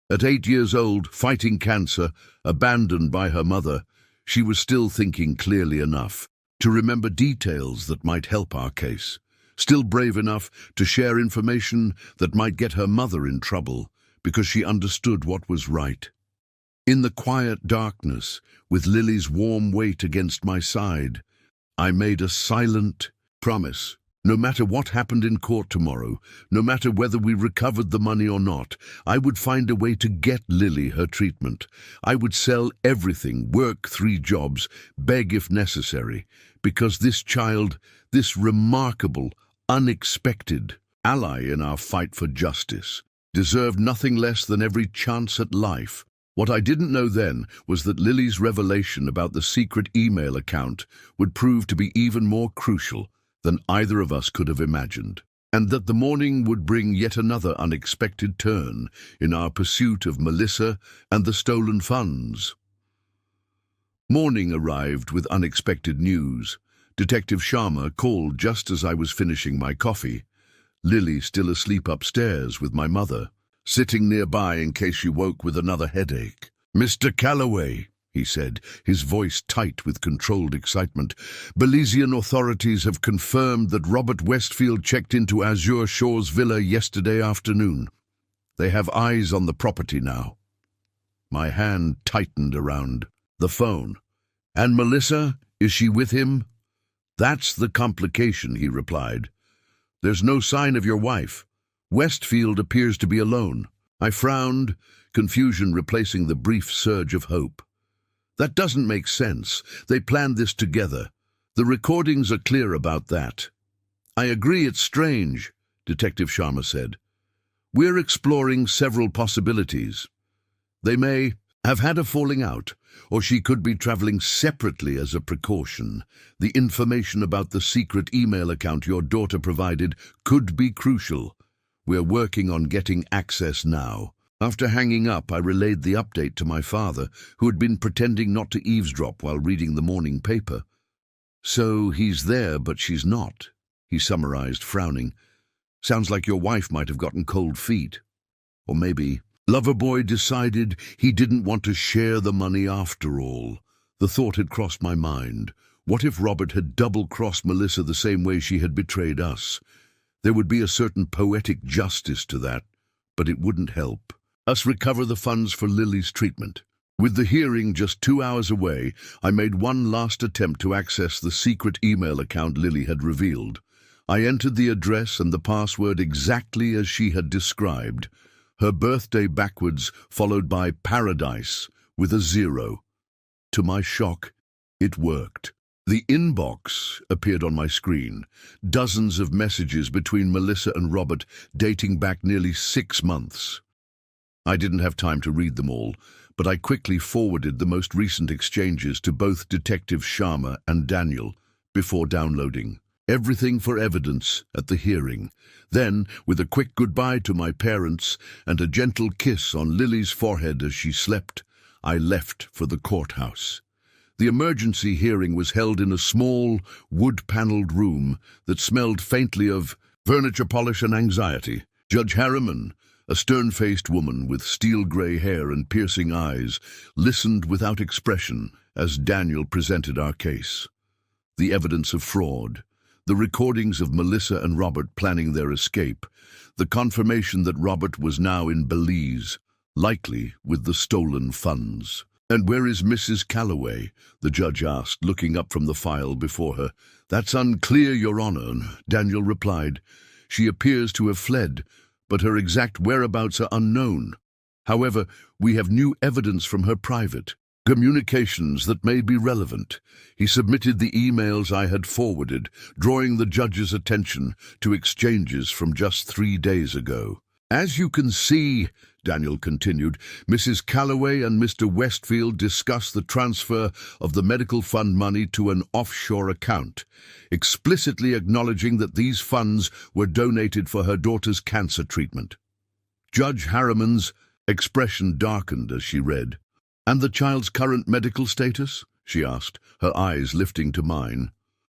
[SPEAKER 1] At 8 years old, fighting cancer, abandoned by her mother, she was still thinking clearly enough to remember details that might help our case, still brave enough to share information that might get her mother in trouble because she understood what was right. In the quiet darkness, with Lily's warm weight against my side, I made a silent promise. No matter what happened in court tomorrow, no matter whether we recovered the money or not, I would find a way to get Lily her treatment. I would sell everything, work 3 jobs, beg if necessary, because this child, this remarkable, unexpected ally in our fight for justice, deserved nothing less than every chance at life. What I didn't know then was that Lily's revelation about the secret email account would prove to be even more crucial than either of us could have imagined, and that the morning would bring yet another unexpected turn in our pursuit of Melissa and the stolen funds. Morning arrived with unexpected news. Detective Sharma called just as I was finishing my coffee. Lily still asleep upstairs with my mother, sitting nearby in case she woke with another headache. "Mr. Calloway," he said, his voice tight with controlled excitement, "Belizean authorities have confirmed that Robert Westfield checked into Azure Shores Villa yesterday afternoon. They have eyes on the property now." My hand tightened around the phone. "And Melissa, is she with him?" "That's the complication," he replied. "There's no sign of your wife. Westfield appears to be alone." I frowned, confusion replacing the brief surge of hope. "That doesn't make sense. They planned this together. The recordings are clear about that." "I agree it's strange," Detective Sharma said. "We're exploring several possibilities. They may have had a falling out, or she could be traveling separately as a precaution. The information about the secret email account your daughter provided could be crucial. We're working on getting access now." After hanging up, I relayed the update to my father, who had been pretending not to eavesdrop while reading the morning paper. "So he's there, but she's not," he summarized, frowning. "Sounds like your wife might have gotten cold feet. Or maybe Loverboy decided he didn't want to share the money after all." The thought had crossed my mind. What if Robert had double-crossed Melissa the same way she had betrayed us? There would be a certain poetic justice to that, but it wouldn't help us recover the funds for Lily's treatment. With the hearing just 2 hours away, I made one last attempt to access the secret email account Lily had revealed. I entered the address and the password exactly as she had described. Her birthday backwards, followed by paradise with a 0. To my shock, it worked. The inbox appeared on my screen. Dozens of messages between Melissa and Robert dating back nearly 6 months. I didn't have time to read them all, but I quickly forwarded the most recent exchanges to both Detective Sharma and Daniel before downloading. Everything for evidence at the hearing. Then, with a quick goodbye to my parents and a gentle kiss on Lily's forehead as she slept, I left for the courthouse. The emergency hearing was held in a small, wood-paneled room that smelled faintly of furniture polish and anxiety. Judge Harriman, a stern-faced woman with steel-gray hair and piercing eyes, listened without expression as Daniel presented our case. The evidence of fraud, the recordings of Melissa and Robert planning their escape, the confirmation that Robert was now in Belize, likely with the stolen funds. "And where is Mrs. Calloway?" the judge asked, looking up from the file before her. "That's unclear, Your Honor," Daniel replied. "She appears to have fled, but her exact whereabouts are unknown. However, we have new evidence from her private communications that may be relevant." He submitted the emails I had forwarded, drawing the judge's attention to exchanges from just 3 days ago. "As you can see," Daniel continued, "Mrs. Calloway and Mr. Westfield discussed the transfer of the medical fund money to an offshore account, explicitly acknowledging that these funds were donated for her daughter's cancer treatment." Judge Harriman's expression darkened as she read. "And the child's current medical status?" she asked, her eyes lifting to mine.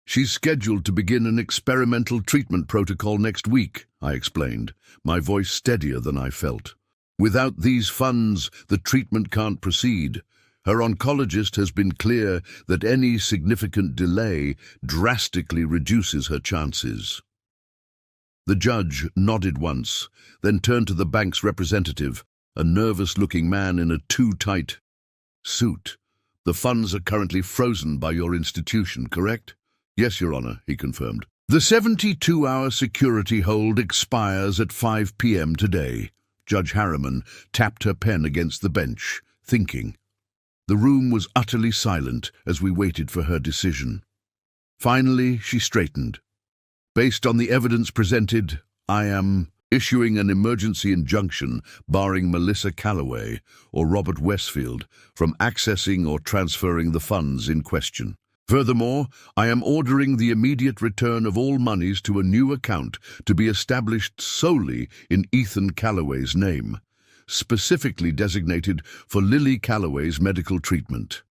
[SPEAKER 1] "She's scheduled to begin an experimental treatment protocol next week," I explained, my voice steadier than I felt. "Without these funds, the treatment can't proceed. Her oncologist has been clear that any significant delay drastically reduces her chances." The judge nodded once, then turned to the bank's representative, a nervous-looking man in a too-tight Suit. The funds are currently frozen by your institution, correct? Yes, Your Honor, he confirmed. The 72-hour security hold expires at 5 p.m. today. Judge Harriman tapped her pen against the bench, thinking. The room was utterly silent as we waited for her decision. Finally, she straightened. Based on the evidence presented, I am issuing an emergency injunction barring Melissa Calloway or Robert Westfield from accessing or transferring the funds in question. Furthermore, I am ordering the immediate return of all monies to a new account to be established solely in Ethan Calloway's name, specifically designated for Lily Calloway's medical treatment.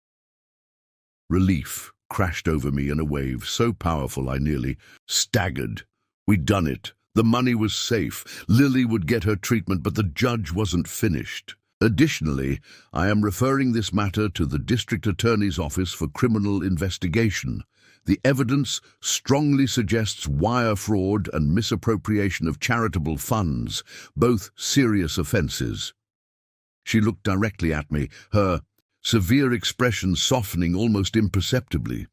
[SPEAKER 1] Relief crashed over me in a wave so powerful I nearly staggered. We'd done it. The money was safe. Lily would get her treatment, but the judge wasn't finished. Additionally, I am referring this matter to the District Attorney's Office for Criminal Investigation. The evidence strongly suggests wire fraud and misappropriation of charitable funds, both serious offenses. She looked directly at me, her severe expression softening almost imperceptibly.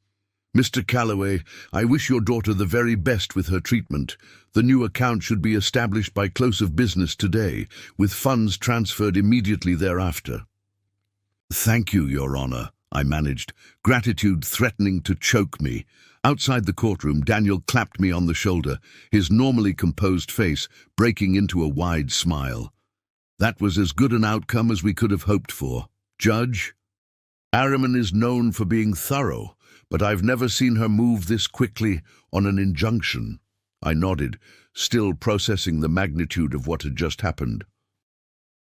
[SPEAKER 1] Mr. Calloway, I wish your daughter the very best with her treatment. The new account should be established by close of business today, with funds transferred immediately thereafter. Thank you, Your Honor, I managed, gratitude threatening to choke me. Outside the courtroom, Daniel clapped me on the shoulder, his normally composed face breaking into a wide smile. That was as good an outcome as we could have hoped for. Judge, Harriman is known for being thorough, but I've never seen her move this quickly on an injunction. I nodded, still processing the magnitude of what had just happened.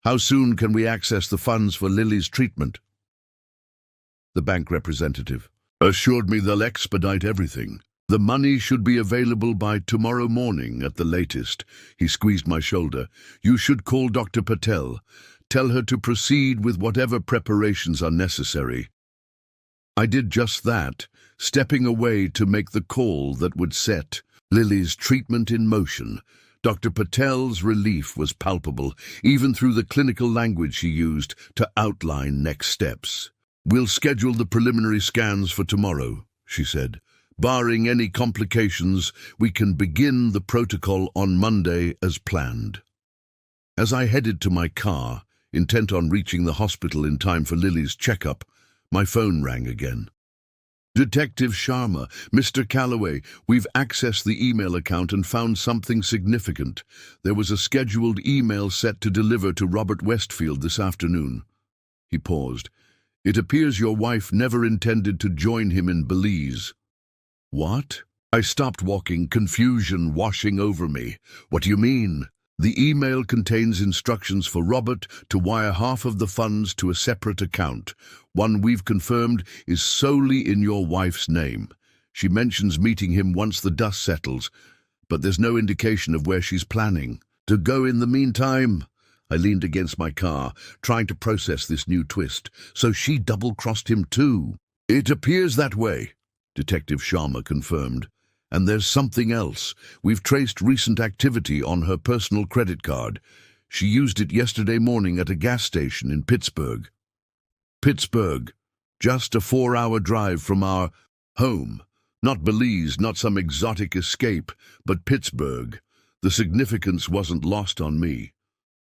[SPEAKER 1] How soon can we access the funds for Lily's treatment? The bank representative assured me they'll expedite everything. The money should be available by tomorrow morning at the latest. He squeezed my shoulder. You should call Dr. Patel. Tell her to proceed with whatever preparations are necessary. I did just that, stepping away to make the call that would set Lily's treatment in motion. Dr. Patel's relief was palpable, even through the clinical language she used to outline next steps. We'll schedule the preliminary scans for tomorrow, she said. Barring any complications, we can begin the protocol on Monday as planned. As I headed to my car, intent on reaching the hospital in time for Lily's checkup, my phone rang again. Detective Sharma, Mr. Calloway, we've accessed the email account and found something significant. There was a scheduled email set to deliver to Robert Westfield this afternoon. He paused. It appears your wife never intended to join him in Belize. What? I stopped walking, confusion washing over me. What do you mean? The email contains instructions for Robert to wire half of the funds to a separate account, one we've confirmed is solely in your wife's name. She mentions meeting him once the dust settles, but there's no indication of where she's planning to go in the meantime. I leaned against my car, trying to process this new twist. So she double-crossed him too. It appears that way, Detective Sharma confirmed. And there's something else. We've traced recent activity on her personal credit card. She used it yesterday morning at a gas station in Pittsburgh. Pittsburgh, just a 4-hour drive from our home. Not Belize, not some exotic escape, but Pittsburgh. The significance wasn't lost on me.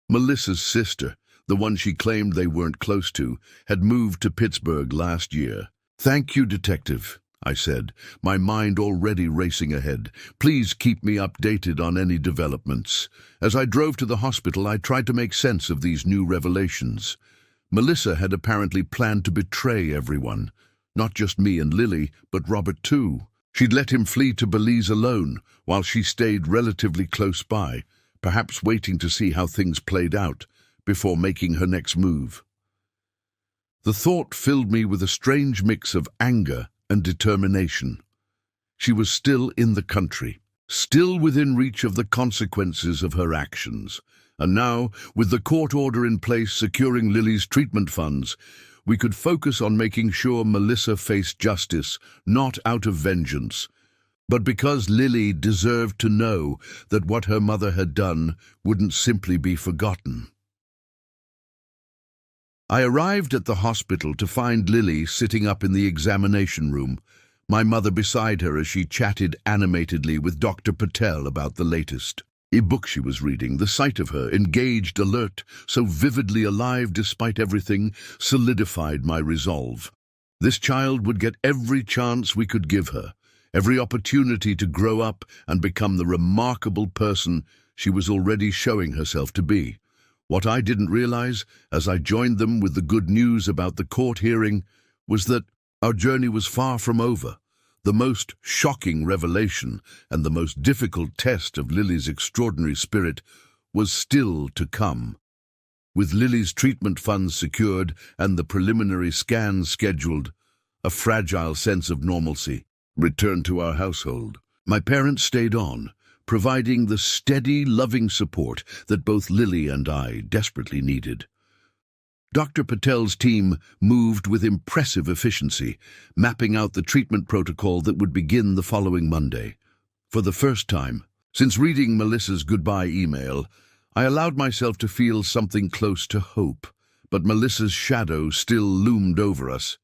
[SPEAKER 1] Melissa's sister, the one she claimed they weren't close to, had moved to Pittsburgh last year. Thank you, Detective, I said, my mind already racing ahead. Please keep me updated on any developments. As I drove to the hospital, I tried to make sense of these new revelations. Melissa had apparently planned to betray everyone. Not just me and Lily, but Robert too. She'd let him flee to Belize alone, while she stayed relatively close by, perhaps waiting to see how things played out before making her next move. The thought filled me with a strange mix of anger and determination. She was still in the country, still within reach of the consequences of her actions. And now, with the court order in place securing Lily's treatment funds, we could focus on making sure Melissa faced justice, not out of vengeance, but because Lily deserved to know that what her mother had done wouldn't simply be forgotten. I arrived at the hospital to find Lily sitting up in the examination room, my mother beside her as she chatted animatedly with Dr. Patel about the latest book she was reading. The sight of her, engaged, alert, so vividly alive despite everything, solidified my resolve. This child would get every chance we could give her, every opportunity to grow up and become the remarkable person she was already showing herself to be. What I didn't realize, as I joined them with the good news about the court hearing, was that our journey was far from over. The most shocking revelation and the most difficult test of Lily's extraordinary spirit was still to come. With Lily's treatment funds secured and the preliminary scans scheduled, a fragile sense of normalcy returned to our household. My parents stayed on, providing the steady, loving support that both Lily and I desperately needed. Dr. Patel's team moved with impressive efficiency, mapping out the treatment protocol that would begin the following Monday. For the first time, since reading Melissa's goodbye email, I allowed myself to feel something close to hope, but Melissa's shadow still loomed over us.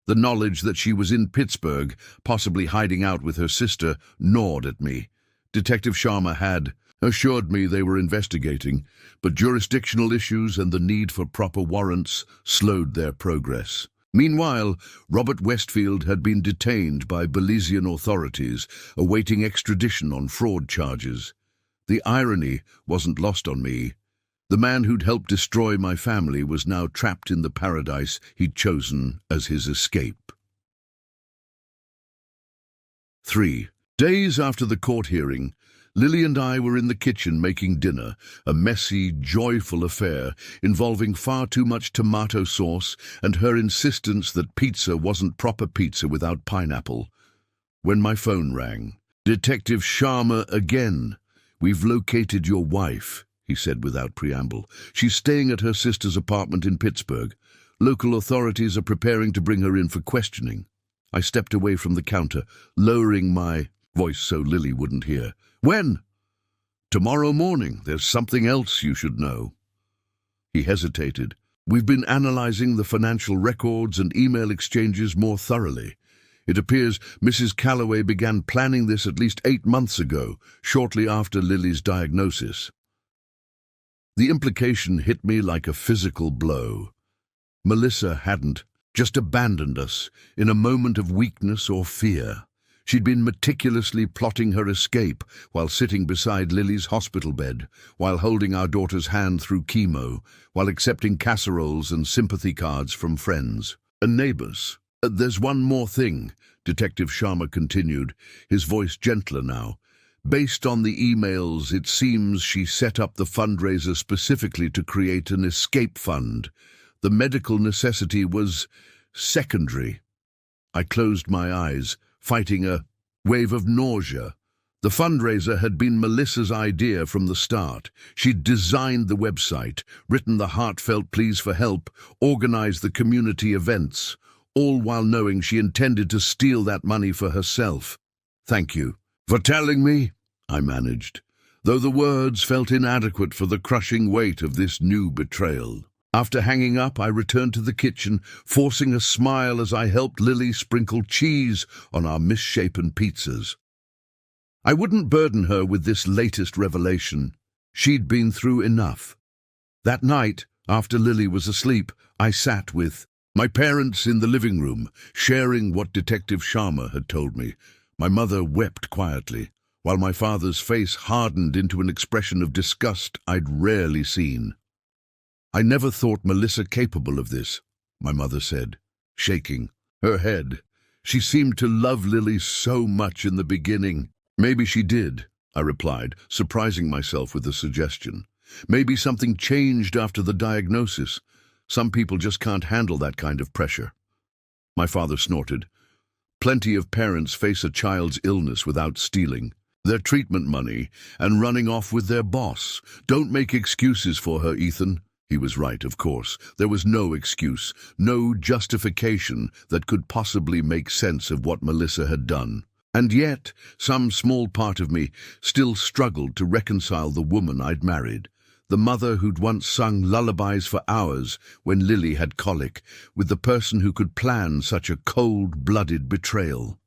[SPEAKER 1] The knowledge that she was in Pittsburgh, possibly hiding out with her sister, gnawed at me. Detective Sharma had assured me they were investigating, but jurisdictional issues and the need for proper warrants slowed their progress. Meanwhile, Robert Westfield had been detained by Belizean authorities, awaiting extradition on fraud charges. The irony wasn't lost on me. The man who'd helped destroy my family was now trapped in the paradise he'd chosen as his escape. 3. Days after the court hearing, Lily and I were in the kitchen making dinner, a messy, joyful affair involving far too much tomato sauce and her insistence that pizza wasn't proper pizza without pineapple. When my phone rang, "Detective Sharma again. We've located your wife," he said without preamble. "She's staying at her sister's apartment in Pittsburgh. Local authorities are preparing to bring her in for questioning." I stepped away from the counter, lowering my voice so Lily wouldn't hear. "When?" "Tomorrow morning. There's something else you should know." He hesitated. "We've been analyzing the financial records and email exchanges more thoroughly. It appears Mrs. Calloway began planning this at least 8 months ago, shortly after Lily's diagnosis." The implication hit me like a physical blow. Melissa hadn't just abandoned us in a moment of weakness or fear. She'd been meticulously plotting her escape while sitting beside Lily's hospital bed, while holding our daughter's hand through chemo, while accepting casseroles and sympathy cards from friends and neighbors. "There's one more thing," Detective Sharma continued, his voice gentler now. "Based on the emails, it seems she set up the fundraiser specifically to create an escape fund. The medical necessity was secondary." I closed my eyes, fighting a wave of nausea. The fundraiser had been Melissa's idea from the start. She'd designed the website, written the heartfelt pleas for help, organized the community events, all while knowing she intended to steal that money for herself. "Thank you for telling me," I managed, though the words felt inadequate for the crushing weight of this new betrayal. After hanging up, I returned to the kitchen, forcing a smile as I helped Lily sprinkle cheese on our misshapen pizzas. I wouldn't burden her with this latest revelation. She'd been through enough. That night, after Lily was asleep, I sat with my parents in the living room, sharing what Detective Sharma had told me. My mother wept quietly, while my father's face hardened into an expression of disgust I'd rarely seen. "I never thought Melissa capable of this," my mother said, shaking her head. "She seemed to love Lily so much in the beginning." "Maybe she did," I replied, surprising myself with the suggestion. "Maybe something changed after the diagnosis. Some people just can't handle that kind of pressure." My father snorted. "Plenty of parents face a child's illness without stealing their treatment money and running off with their boss. Don't make excuses for her, Ethan." He was right, of course. There was no excuse, no justification that could possibly make sense of what Melissa had done. And yet, some small part of me still struggled to reconcile the woman I'd married, The mother who'd once sung lullabies for hours when Lily had colic, with the person who could plan such a cold-blooded betrayal.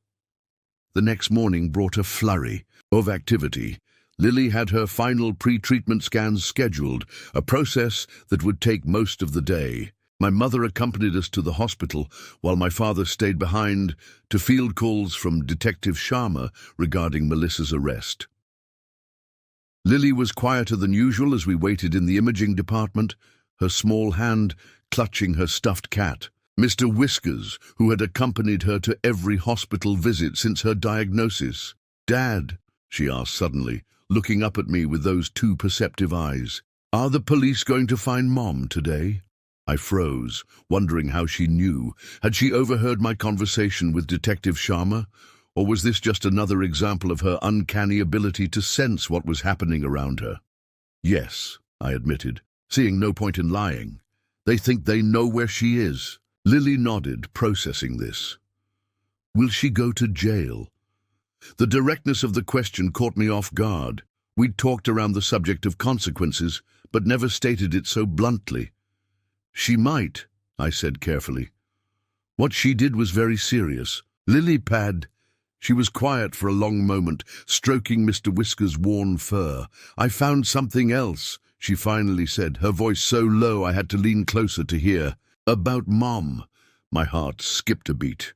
[SPEAKER 1] The next morning brought a flurry of activity. Lily had her final pre-treatment scans scheduled, a process that would take most of the day. My mother accompanied us to the hospital, while my father stayed behind to field calls from Detective Sharma regarding Melissa's arrest. Lily was quieter than usual as we waited in the imaging department, her small hand clutching her stuffed cat. Mr. Whiskers, who had accompanied her to every hospital visit since her diagnosis. "Dad," she asked suddenly, looking up at me with those two perceptive eyes, "are the police going to find Mom today?" I froze, wondering how she knew. Had she overheard my conversation with Detective Sharma? Or was this just another example of her uncanny ability to sense what was happening around her? "Yes," I admitted, seeing no point in lying. "They think they know where she is." Lily nodded, processing this. "Will she go to jail?" The directness of the question caught me off guard. We'd talked around the subject of consequences, but never stated it so bluntly. "She might," I said carefully. "What she did was very serious." "Lily Pad." She was quiet for a long moment, stroking Mr. Whisker's worn fur. "I found something else," she finally said, her voice so low I had to lean closer to hear. "About Mom." My heart skipped a beat.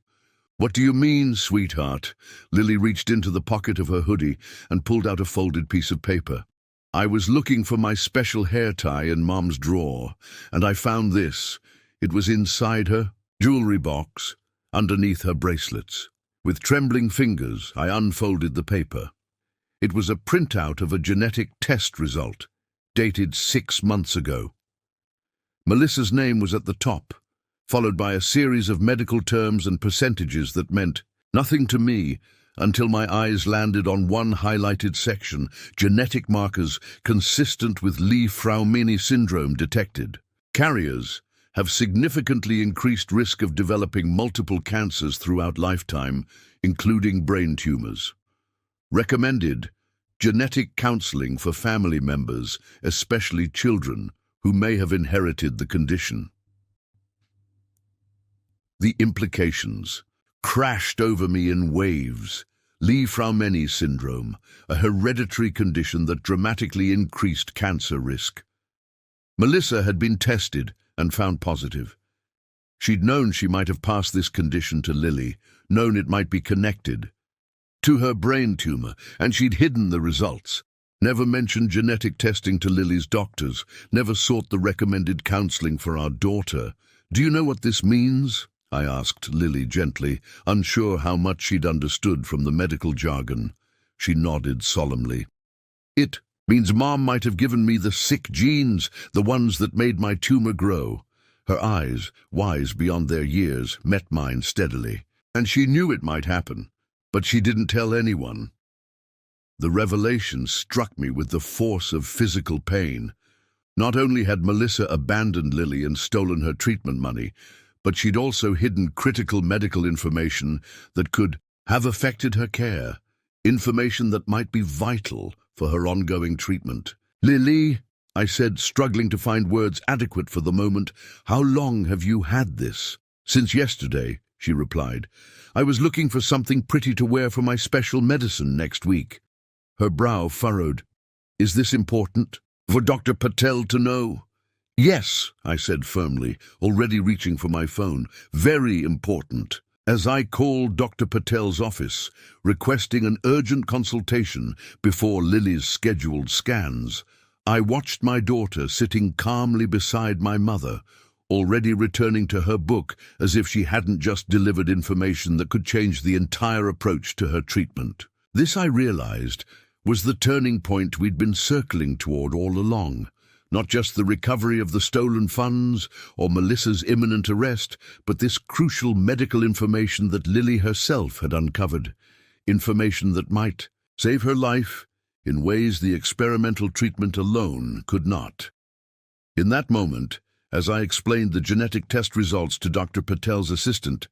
[SPEAKER 1] "What do you mean, sweetheart?" Lily reached into the pocket of her hoodie and pulled out a folded piece of paper. "I was looking for my special hair tie in Mom's drawer, and I found this. It was inside her jewelry box, underneath her bracelets." With trembling fingers, I unfolded the paper. It was a printout of a genetic test result, dated 6 months ago. Melissa's name was at the top, followed by a series of medical terms and percentages that meant nothing to me until my eyes landed on one highlighted section: genetic markers consistent with Li-Fraumeni syndrome detected. Carriers have significantly increased risk of developing multiple cancers throughout lifetime, including brain tumors. Recommended genetic counseling for family members, especially children, who may have inherited the condition. The implications crashed over me in waves. Li-Fraumeni syndrome, a hereditary condition that dramatically increased cancer risk. Melissa had been tested and found positive. She'd known she might have passed this condition to Lily, known it might be connected to her brain tumor, and she'd hidden the results. Never mentioned genetic testing to Lily's doctors, never sought the recommended counseling for our daughter. "Do you know what this means?" I asked Lily gently, unsure how much she'd understood from the medical jargon. She nodded solemnly. "It means Mom might have given me the sick genes, the ones that made my tumor grow." Her eyes, wise beyond their years, met mine steadily. "And she knew it might happen, but she didn't tell anyone." The revelation struck me with the force of physical pain. Not only had Melissa abandoned Lily and stolen her treatment money, but she'd also hidden critical medical information that could have affected her care, information that might be vital for her ongoing treatment. "Lily," I said, struggling to find words adequate for the moment, "how long have you had this?" "Since yesterday," she replied. "I was looking for something pretty to wear for my special medicine next week." Her brow furrowed. "Is this important? For Dr. Patel to know?" "Yes," I said firmly, already reaching for my phone. "Very important." As I called Dr. Patel's office, requesting an urgent consultation before Lily's scheduled scans, I watched my daughter sitting calmly beside my mother, already returning to her book as if she hadn't just delivered information that could change the entire approach to her treatment. This, I realized, was the turning point we'd been circling toward all along. Not just the recovery of the stolen funds or Melissa's imminent arrest, but this crucial medical information that Lily herself had uncovered. Information that might save her life in ways the experimental treatment alone could not. In that moment, as I explained the genetic test results to Dr. Patel's assistant,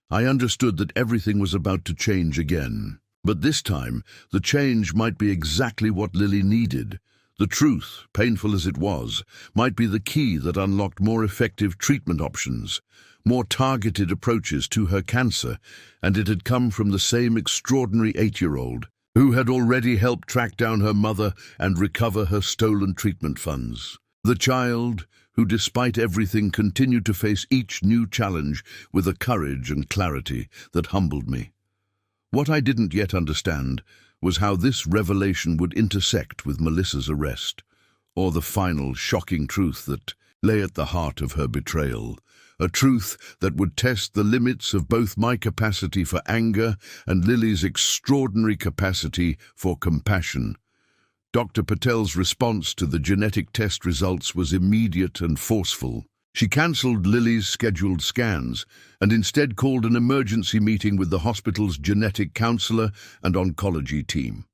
[SPEAKER 1] I understood that everything was about to change again. But this time, the change might be exactly what Lily needed. The truth, painful as it was, might be the key that unlocked more effective treatment options, more targeted approaches to her cancer, and it had come from the same extraordinary 8-year-old who had already helped track down her mother and recover her stolen treatment funds. The child who, despite everything, continued to face each new challenge with a courage and clarity that humbled me. What I didn't yet understand was how this revelation would intersect with Melissa's arrest, or the final shocking truth that lay at the heart of her betrayal, a truth that would test the limits of both my capacity for anger and Lily's extraordinary capacity for compassion. Dr. Patel's response to the genetic test results was immediate and forceful. She cancelled Lily's scheduled scans and instead called an emergency meeting with the hospital's genetic counselor and oncology team.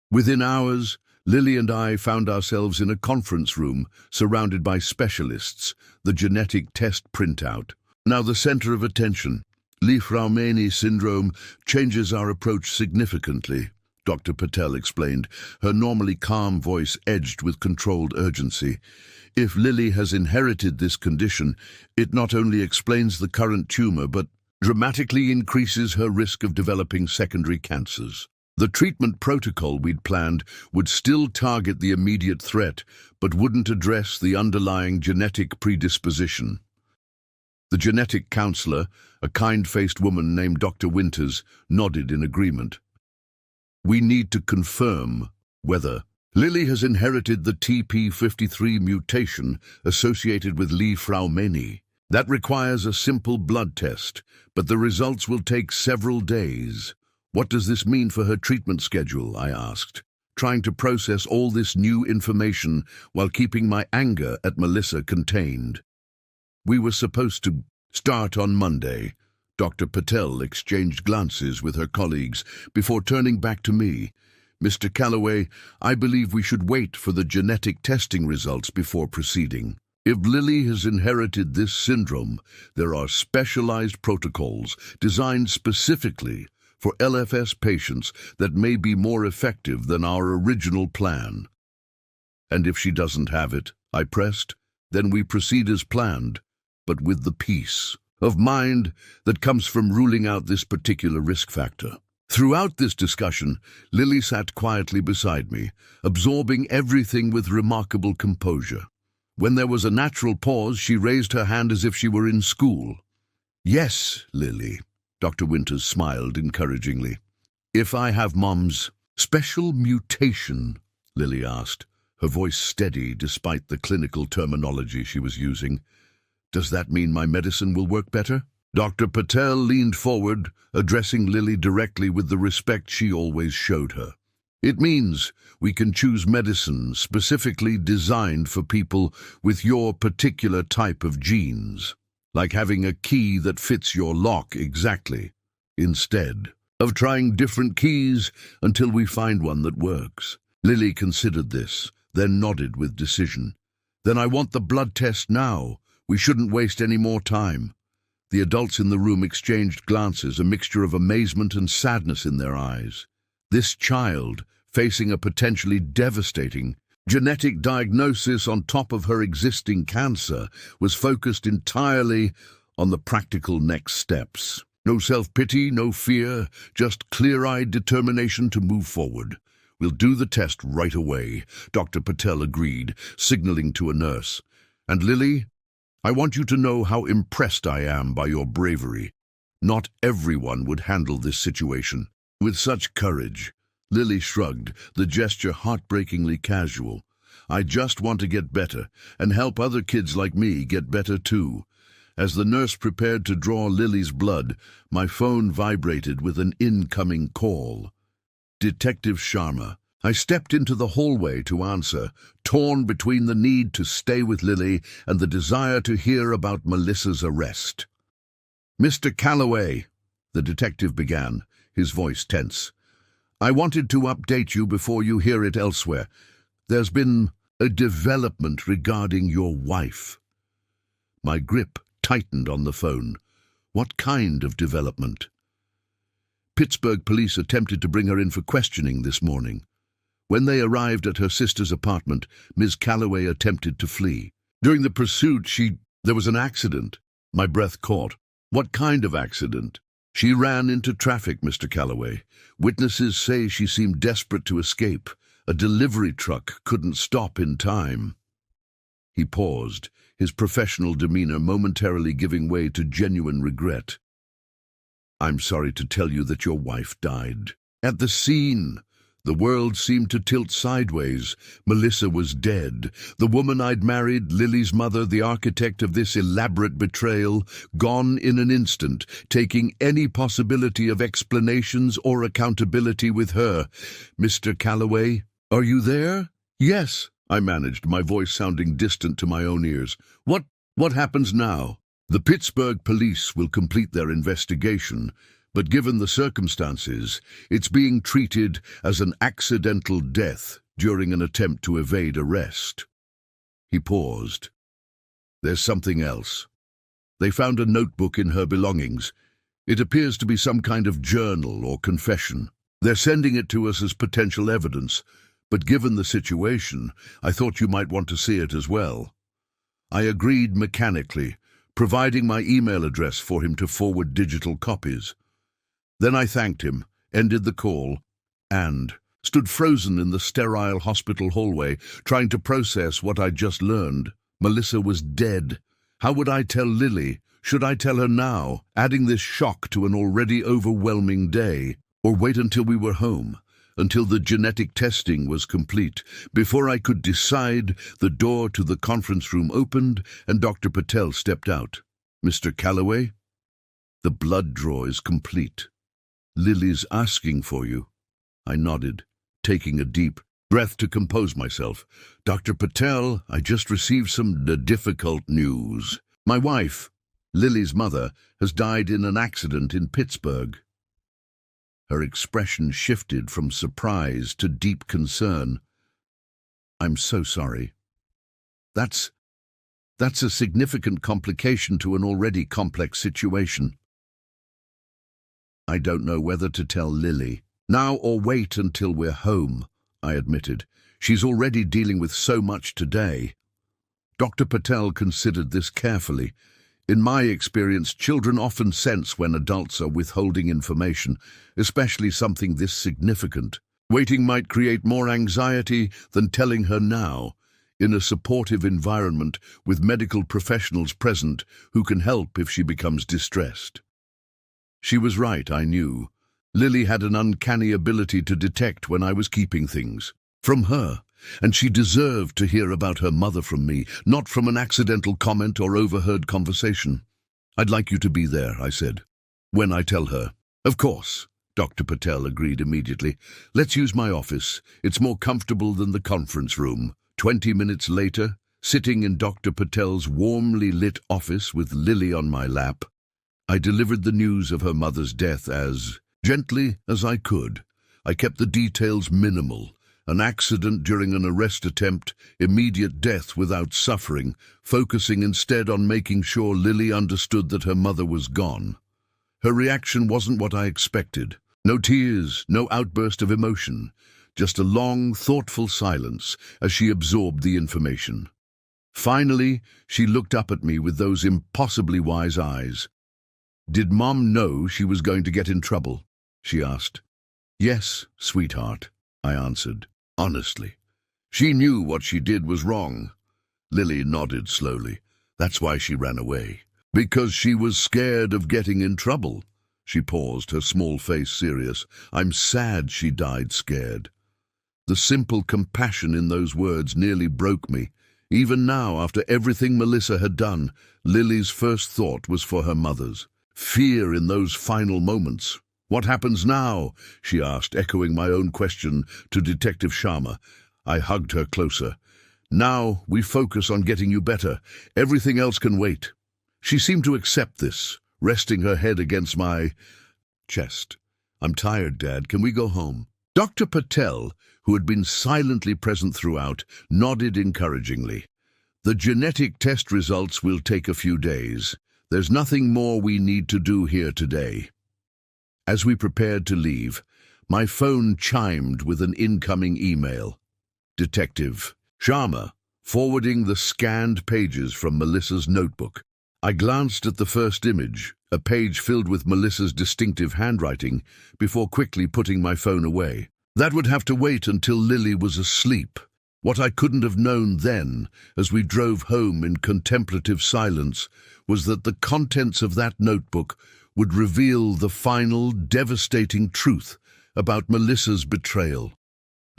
[SPEAKER 1] Within hours, Lily and I found ourselves in a conference room surrounded by specialists, the genetic test printout. Now the center of attention, Li-Fraumeni syndrome, changes our approach significantly, Dr. Patel explained, her normally calm voice edged with controlled urgency. If Lily has inherited this condition, it not only explains the current tumor, but dramatically increases her risk of developing secondary cancers. The treatment protocol we'd planned would still target the immediate threat, but wouldn't address the underlying genetic predisposition. The genetic counselor, a kind-faced woman named Dr. Winters, nodded in agreement. We need to confirm whether Lily has inherited the TP53 mutation associated with Li-Fraumeni. That requires a simple blood test, but the results will take several days. What does this mean for her treatment schedule? I asked, trying to process all this new information while keeping my anger at Melissa contained. We were supposed to start on Monday. Dr. Patel exchanged glances with her colleagues before turning back to me. Mr. Calloway, I believe we should wait for the genetic testing results before proceeding. If Lily has inherited this syndrome, there are specialized protocols designed specifically for LFS patients that may be more effective than our original plan. And if she doesn't have it, I pressed, then we proceed as planned, but with the peace of mind that comes from ruling out this particular risk factor. Throughout this discussion, Lily sat quietly beside me, absorbing everything with remarkable composure. When there was a natural pause, she raised her hand as if she were in school. Yes, Lily, Dr. Winters smiled encouragingly. If I have Mom's special mutation, Lily asked, her voice steady despite the clinical terminology she was using. Does that mean my medicine will work better? Dr. Patel leaned forward, addressing Lily directly with the respect she always showed her. It means we can choose medicine specifically designed for people with your particular type of genes, like having a key that fits your lock exactly, instead of trying different keys until we find one that works. Lily considered this, then nodded with decision. Then I want the blood test now. We shouldn't waste any more time. The adults in the room exchanged glances, a mixture of amazement and sadness in their eyes. This child, facing a potentially devastating genetic diagnosis on top of her existing cancer, was focused entirely on the practical next steps. No self-pity, no fear, just clear-eyed determination to move forward. We'll do the test right away, Dr. Patel agreed, signaling to a nurse. And Lily, I want you to know how impressed I am by your bravery. Not everyone would handle this situation with such courage. Lily shrugged, the gesture heartbreakingly casual. I just want to get better and help other kids like me get better too. As the nurse prepared to draw Lily's blood, my phone vibrated with an incoming call. Detective Sharma. I stepped into the hallway to answer, torn between the need to stay with Lily and the desire to hear about Melissa's arrest. Mr. Calloway, the detective began, his voice tense. I wanted to update you before you hear it elsewhere. There's been a development regarding your wife. My grip tightened on the phone. What kind of development? Pittsburgh police attempted to bring her in for questioning this morning. When they arrived at her sister's apartment, Ms. Calloway attempted to flee. During the pursuit, there was an accident. My breath caught. What kind of accident? She ran into traffic, Mr. Calloway. Witnesses say she seemed desperate to escape. A delivery truck couldn't stop in time. He paused, his professional demeanor momentarily giving way to genuine regret. I'm sorry to tell you that your wife died. At the scene, the world seemed to tilt sideways. Melissa was dead. The woman I'd married, Lily's mother, the architect of this elaborate betrayal, gone in an instant, taking any possibility of explanations or accountability with her. Mr. Calloway, are you there? Yes, I managed, my voice sounding distant to my own ears. What happens now? The Pittsburgh police will complete their investigation, but given the circumstances, it's being treated as an accidental death during an attempt to evade arrest. He paused. There's something else. They found a notebook in her belongings. It appears to be some kind of journal or confession. They're sending it to us as potential evidence, but given the situation, I thought you might want to see it as well. I agreed mechanically, providing my email address for him to forward digital copies. Then I thanked him, ended the call, and stood frozen in the sterile hospital hallway, trying to process what I'd just learned. Melissa was dead. How would I tell Lily? Should I tell her now, adding this shock to an already overwhelming day? Or wait until we were home? Until the genetic testing was complete. Before I could decide, the door to the conference room opened and Dr. Patel stepped out. Mr. Calloway? The blood draw is complete. Lily's asking for you. I nodded, taking a deep breath to compose myself. Dr. Patel, I just received some difficult news. My wife, Lily's mother, has died in an accident in Pittsburgh. Her expression shifted from surprise to deep concern. I'm so sorry. That's a significant complication to an already complex situation. I don't know whether to tell Lily now or wait until we're home, I admitted. She's already dealing with so much today. Dr. Patel considered this carefully. In my experience, children often sense when adults are withholding information, especially something this significant. Waiting might create more anxiety than telling her now, in a supportive environment with medical professionals present who can help if she becomes distressed. She was right, I knew. Lily had an uncanny ability to detect when I was keeping things from her, and she deserved to hear about her mother from me, not from an accidental comment or overheard conversation. I'd like you to be there, I said, when I tell her. Of course, Dr. Patel agreed immediately. Let's use my office. It's more comfortable than the conference room. 20 minutes later, sitting in Dr. Patel's warmly lit office with Lily on my lap, I delivered the news of her mother's death as gently as I could. I kept the details minimal. An accident during an arrest attempt, immediate death without suffering, focusing instead on making sure Lily understood that her mother was gone. Her reaction wasn't what I expected. No tears, no outburst of emotion, just a long, thoughtful silence as she absorbed the information. Finally, she looked up at me with those impossibly wise eyes. Did Mom know she was going to get in trouble? She asked. Yes, sweetheart, I answered. Honestly. She knew what she did was wrong. Lily nodded slowly. That's why she ran away. Because she was scared of getting in trouble. She paused, her small face serious. I'm sad she died scared. The simple compassion in those words nearly broke me. Even now, after everything Melissa had done, Lily's first thought was for her mother's. Fear in those final moments. What happens now? She asked, echoing my own question to Detective Sharma. I hugged her closer. Now we focus on getting you better. Everything else can wait. She seemed to accept this, resting her head against my chest. I'm tired, Dad. Can we go home? Dr. Patel, who had been silently present throughout, nodded encouragingly. The genetic test results will take a few days. There's nothing more we need to do here today. As we prepared to leave, My phone chimed with an incoming email. Detective Sharma, forwarding the scanned pages from Melissa's notebook. I glanced at the first image, a page filled with Melissa's distinctive handwriting, before quickly putting my phone away. That would have to wait until Lily was asleep. What I couldn't have known then, as we drove home in contemplative silence, was that the contents of that notebook would reveal the final, devastating truth about Melissa's betrayal.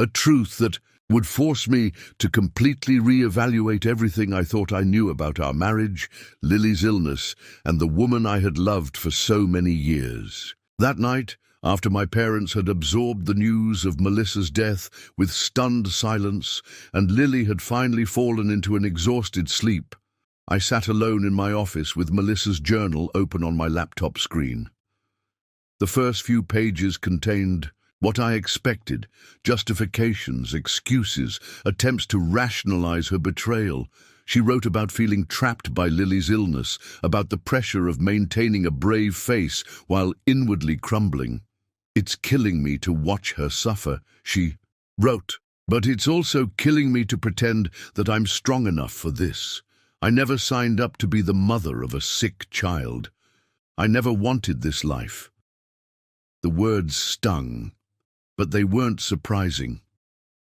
[SPEAKER 1] A truth that would force me to completely reevaluate everything I thought I knew about our marriage, Lily's illness, and the woman I had loved for so many years. That night, after my parents had absorbed the news of Melissa's death with stunned silence, and Lily had finally fallen into an exhausted sleep, I sat alone in my office with Melissa's journal open on my laptop screen. The first few pages contained what I expected: justifications, excuses, attempts to rationalize her betrayal. She wrote about feeling trapped by Lily's illness, about the pressure of maintaining a brave face while inwardly crumbling. "It's killing me to watch her suffer," she wrote, "but it's also killing me to pretend that I'm strong enough for this. I never signed up to be the mother of a sick child. I never wanted this life." The words stung, but they weren't surprising.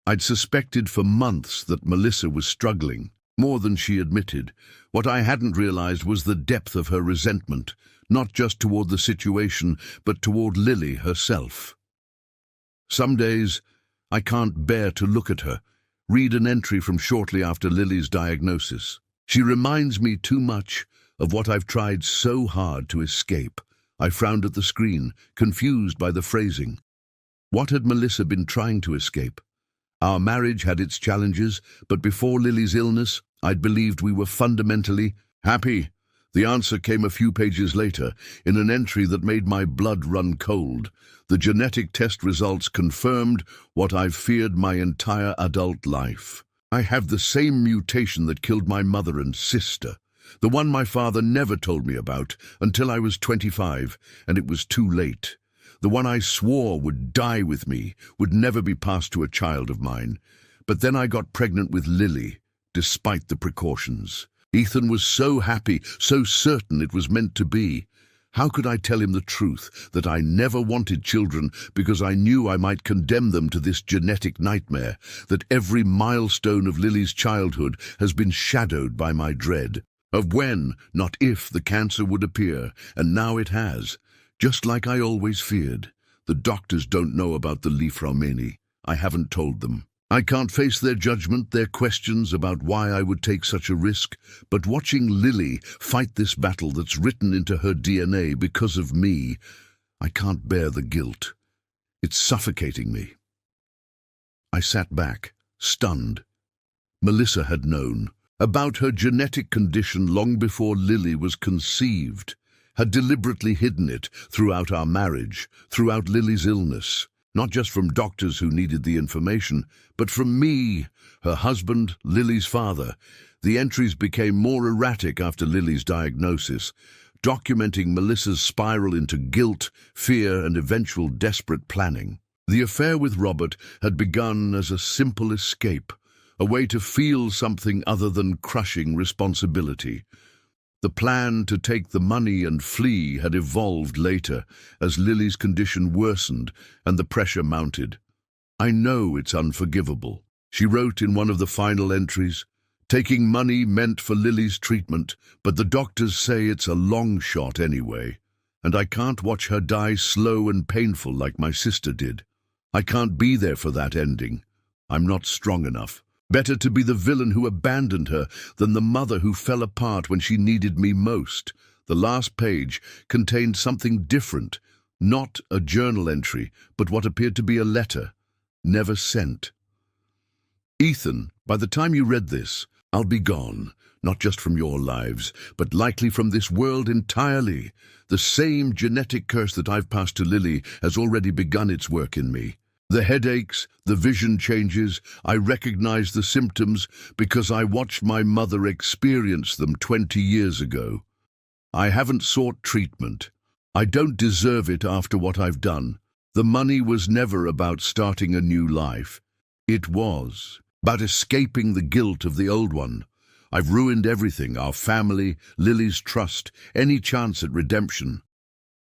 [SPEAKER 1] I'd suspected for months that Melissa was struggling, more than she admitted. What I hadn't realized was the depth of her resentment, not just toward the situation, but toward Lily herself. Some days, I can't bear to look at her, read an entry from shortly after Lily's diagnosis. She reminds me too much of what I've tried so hard to escape. I frowned at the screen, confused by the phrasing. What had Melissa been trying to escape? Our marriage had its challenges, but before Lily's illness, I'd believed we were fundamentally happy. The answer came a few pages later, in an entry that made my blood run cold. The genetic test results confirmed what I've feared my entire adult life. I have the same mutation that killed my mother and sister, the one my father never told me about until I was 25, and it was too late. The one I swore would die with me, would never be passed to a child of mine. But then I got pregnant with Lily, despite the precautions. Ethan was so happy, so certain it was meant to be. How could I tell him the truth, that I never wanted children because I knew I might condemn them to this genetic nightmare, that every milestone of Lily's childhood has been shadowed by my dread, of when, not if, the cancer would appear, and now it has. Just like I always feared. The doctors don't know about the leaf-Romani. I haven't told them. I can't face their judgment, their questions about why I would take such a risk, but watching Lily fight this battle that's written into her DNA because of me, I can't bear the guilt. It's suffocating me. I sat back, stunned. Melissa had known about her genetic condition long before Lily was conceived, had deliberately hidden it throughout our marriage, throughout Lily's illness, not just from doctors who needed the information, but from me, her husband, Lily's father. The entries became more erratic after Lily's diagnosis, documenting Melissa's spiral into guilt, fear, and eventual desperate planning. The affair with Robert had begun as a simple escape, a way to feel something other than crushing responsibility. The plan to take the money and flee had evolved later as Lily's condition worsened and the pressure mounted. "I know it's unforgivable," she wrote in one of the final entries. "Taking money meant for Lily's treatment, but the doctors say it's a long shot anyway, and I can't watch her die slow and painful like my sister did. I can't be there for that ending. I'm not strong enough. Better to be the villain who abandoned her than the mother who fell apart when she needed me most." The last page contained something different, not a journal entry, but what appeared to be a letter, never sent. "Ethan, by the time you read this, I'll be gone, not just from your lives, but likely from this world entirely. The same genetic curse that I've passed to Lily has already begun its work in me. The headaches, the vision changes, I recognize the symptoms because I watched my mother experience them 20 years ago. I haven't sought treatment. I don't deserve it after what I've done. The money was never about starting a new life. It was about escaping the guilt of the old one. I've ruined everything, our family, Lily's trust, any chance at redemption.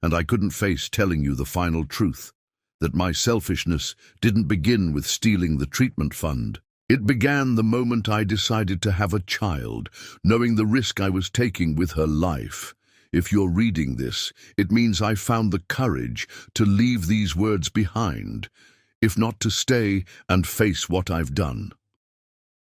[SPEAKER 1] And I couldn't face telling you the final truth, that my selfishness didn't begin with stealing the treatment fund. It began the moment I decided to have a child, knowing the risk I was taking with her life. If you're reading this, it means I found the courage to leave these words behind, if not to stay and face what I've done.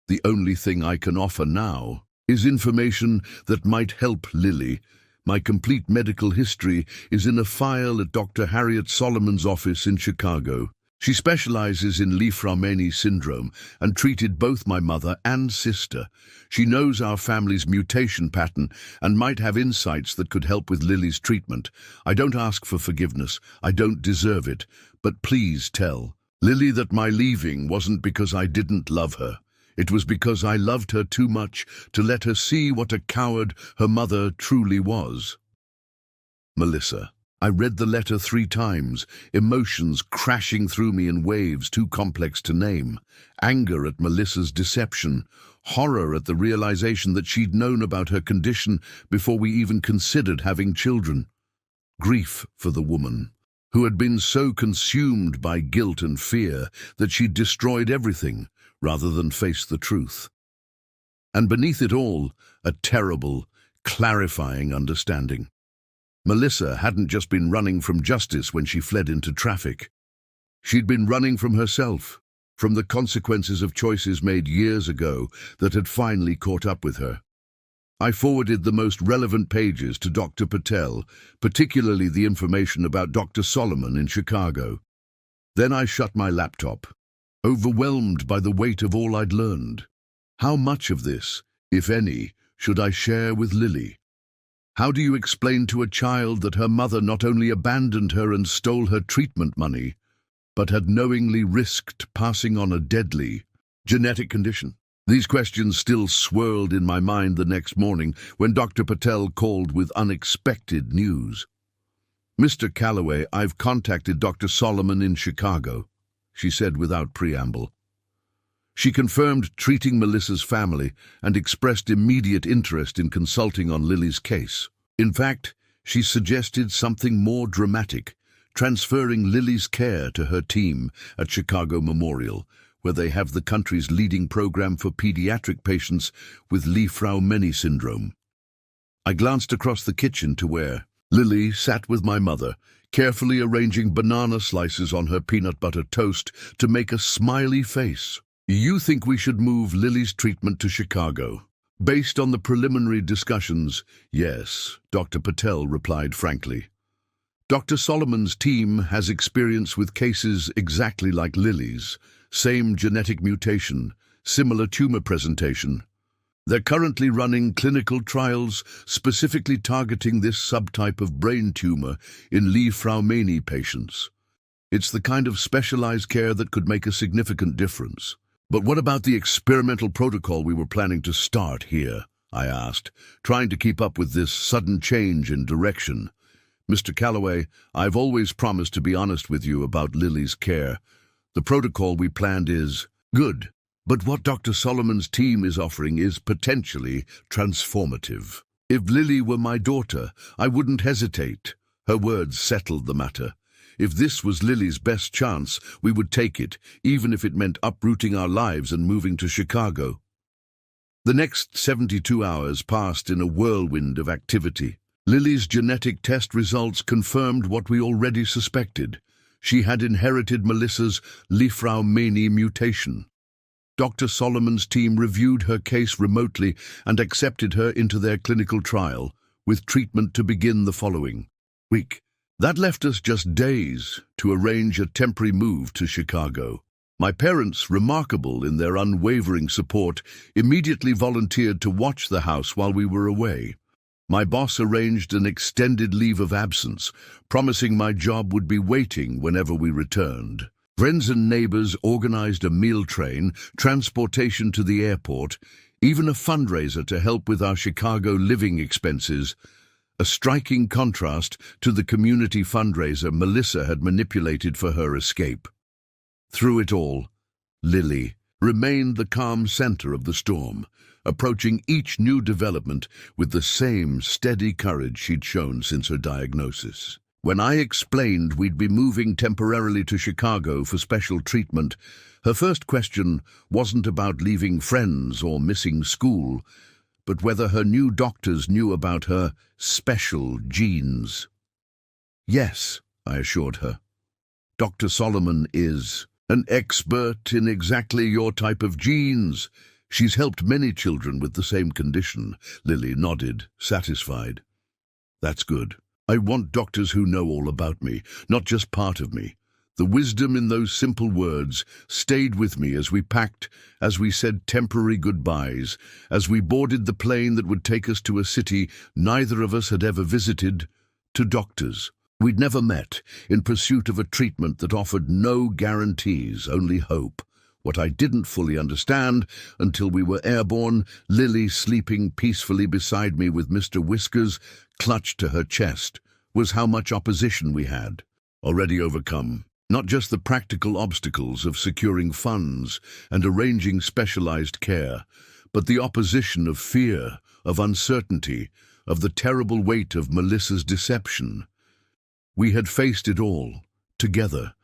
[SPEAKER 1] The only thing I can offer now is information that might help Lily. My complete medical history is in a file at Dr. Harriet Solomon's office in Chicago. She specializes in Li-Fraumeni syndrome and treated both my mother and sister. She knows our family's mutation pattern and might have insights that could help with Lily's treatment. I don't ask for forgiveness. I don't deserve it. But please tell Lily that my leaving wasn't because I didn't love her. It was because I loved her too much to let her see what a coward her mother truly was. Melissa. I read the letter 3 times, emotions crashing through me in waves too complex to name. Anger at Melissa's deception, horror at the realization that she'd known about her condition before we even considered having children. Grief for the woman, who had been so consumed by guilt and fear that she'd destroyed everything rather than face the truth. And beneath it all, a terrible, clarifying understanding. Melissa hadn't just been running from justice when she fled into traffic. She'd been running from herself, from the consequences of choices made years ago that had finally caught up with her. I forwarded the most relevant pages to Dr. Patel, particularly the information about Dr. Solomon in Chicago. Then I shut my laptop, overwhelmed by the weight of all I'd learned. How much of this, if any, should I share with Lily? How do you explain to a child that her mother not only abandoned her and stole her treatment money, but had knowingly risked passing on a deadly genetic condition? These questions still swirled in my mind the next morning when Dr. Patel called with unexpected news. "Mr. Calloway, I've contacted Dr. Solomon in Chicago," she said without preamble. She confirmed treating Melissa's family and expressed immediate interest in consulting on Lily's case. In fact, she suggested something more dramatic, transferring Lily's care to her team at Chicago Memorial, where they have the country's leading program for pediatric patients with Li-Fraumeni syndrome. I glanced across the kitchen to where Lily sat with my mother, carefully arranging banana slices on her peanut butter toast to make a smiley face. "You think we should move Lily's treatment to Chicago?" "Based on the preliminary discussions, yes," Dr. Patel replied frankly. "Dr. Solomon's team has experience with cases exactly like Lily's, same genetic mutation, similar tumor presentation. They're currently running clinical trials specifically targeting this subtype of brain tumor in Li-Fraumeni patients. It's the kind of specialized care that could make a significant difference." "But what about the experimental protocol we were planning to start here?" I asked, trying to keep up with this sudden change in direction. "Mr. Calloway, I've always promised to be honest with you about Lily's care. The protocol we planned is good, but what Dr. Solomon's team is offering is potentially transformative. If Lily were my daughter, I wouldn't hesitate." Her words settled the matter. If this was Lily's best chance, we would take it, even if it meant uprooting our lives and moving to Chicago. The next 72 hours passed in a whirlwind of activity. Lily's genetic test results confirmed what we already suspected. She had inherited Melissa's Li-Fraumeni mutation. Dr. Solomon's team reviewed her case remotely and accepted her into their clinical trial, with treatment to begin the following week. That left us just days to arrange a temporary move to Chicago. My parents, remarkable in their unwavering support, immediately volunteered to watch the house while we were away. My boss arranged an extended leave of absence, promising my job would be waiting whenever we returned. Friends and neighbors organized a meal train, transportation to the airport, even a fundraiser to help with our Chicago living expenses. a striking contrast to the community fundraiser Melissa had manipulated for her escape. Through it all, Lily remained the calm center of the storm, approaching each new development with the same steady courage she'd shown since her diagnosis. When I explained we'd be moving temporarily to Chicago for special treatment, her first question wasn't about leaving friends or missing school, but whether her new doctors knew about her special genes. Yes, I assured her. Dr. Solomon is an expert in exactly your type of genes. She's helped many children with the same condition. Lily nodded, satisfied. That's good. I want doctors who know all about me, not just part of me. The wisdom in those simple words stayed with me as we packed, as we said temporary goodbyes, as we boarded the plane that would take us to a city neither of us had ever visited, to doctors we'd never met, in pursuit of a treatment that offered no guarantees, only hope. What I didn't fully understand until we were airborne, Lily sleeping peacefully beside me with Mr. Whiskers clutched to her chest, was how much opposition we had already overcome. Not just the practical obstacles of securing funds and arranging specialized care, but the opposition of fear, of uncertainty, of the terrible weight of Melissa's deception. We had faced it all, together,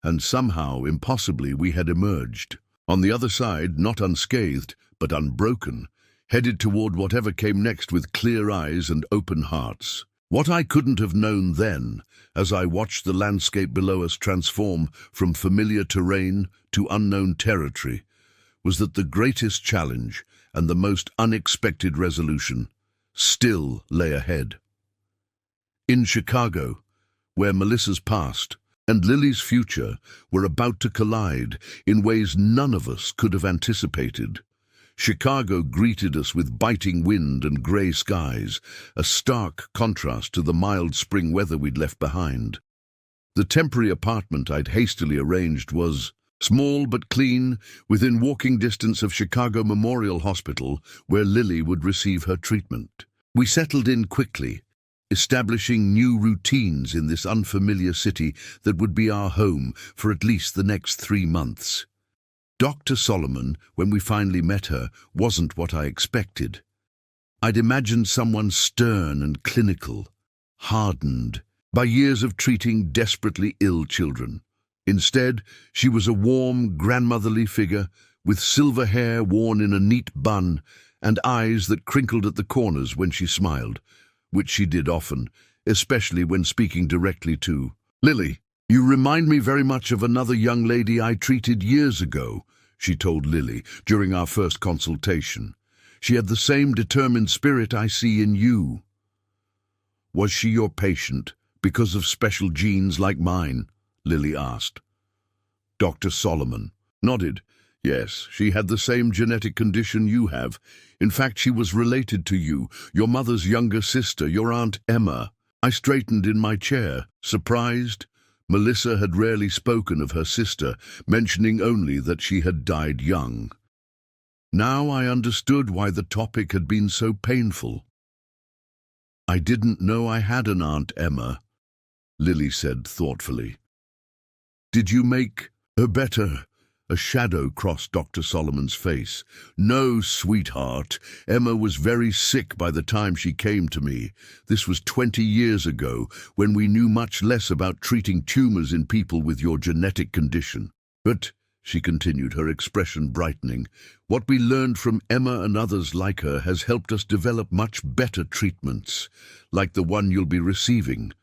[SPEAKER 1] and somehow, impossibly, we had emerged. On the other side, not unscathed, but unbroken, headed toward whatever came next with clear eyes and open hearts. What I couldn't have known then, as I watched the landscape below us transform from familiar terrain to unknown territory, was that the greatest challenge and the most unexpected resolution still lay ahead. In Chicago, where Melissa's past and Lily's future were about to collide in ways none of us could have anticipated. Chicago greeted us with biting wind and grey skies, a stark contrast to the mild spring weather we'd left behind. The temporary apartment I'd hastily arranged was small but clean, within walking distance of Chicago Memorial Hospital, where Lily would receive her treatment. We settled in quickly, establishing new routines in this unfamiliar city that would be our home for at least the next 3 months. Dr. Solomon, when we finally met her, wasn't what I expected. I'd imagined someone stern and clinical, hardened by years of treating desperately ill children. Instead, she was a warm, grandmotherly figure with silver hair worn in a neat bun and eyes that crinkled at the corners when she smiled, which she did often, especially when speaking directly to Lily. "You remind me very much of another young lady I treated years ago," she told Lily during our first consultation. "She had the same determined spirit I see in you." "Was she your patient because of special genes like mine?" Lily asked. Dr. Solomon nodded. "Yes, she had the same genetic condition you have. In fact, she was related to you, your mother's younger sister, your Aunt Emma." I straightened in my chair, surprised. Melissa had rarely spoken of her sister, mentioning only that she had died young. Now I understood why the topic had been so painful. "I didn't know I had an Aunt Emma," Lily said thoughtfully. "Did you make her better?" A shadow crossed Dr. Solomon's face. "No, sweetheart. Emma was very sick by the time she came to me. This was 20 years ago, when we knew much less about treating tumors in people with your genetic condition. But," she continued, her expression brightening, "what we learned from Emma and others like her has helped us develop much better treatments, like the one you'll be receiving.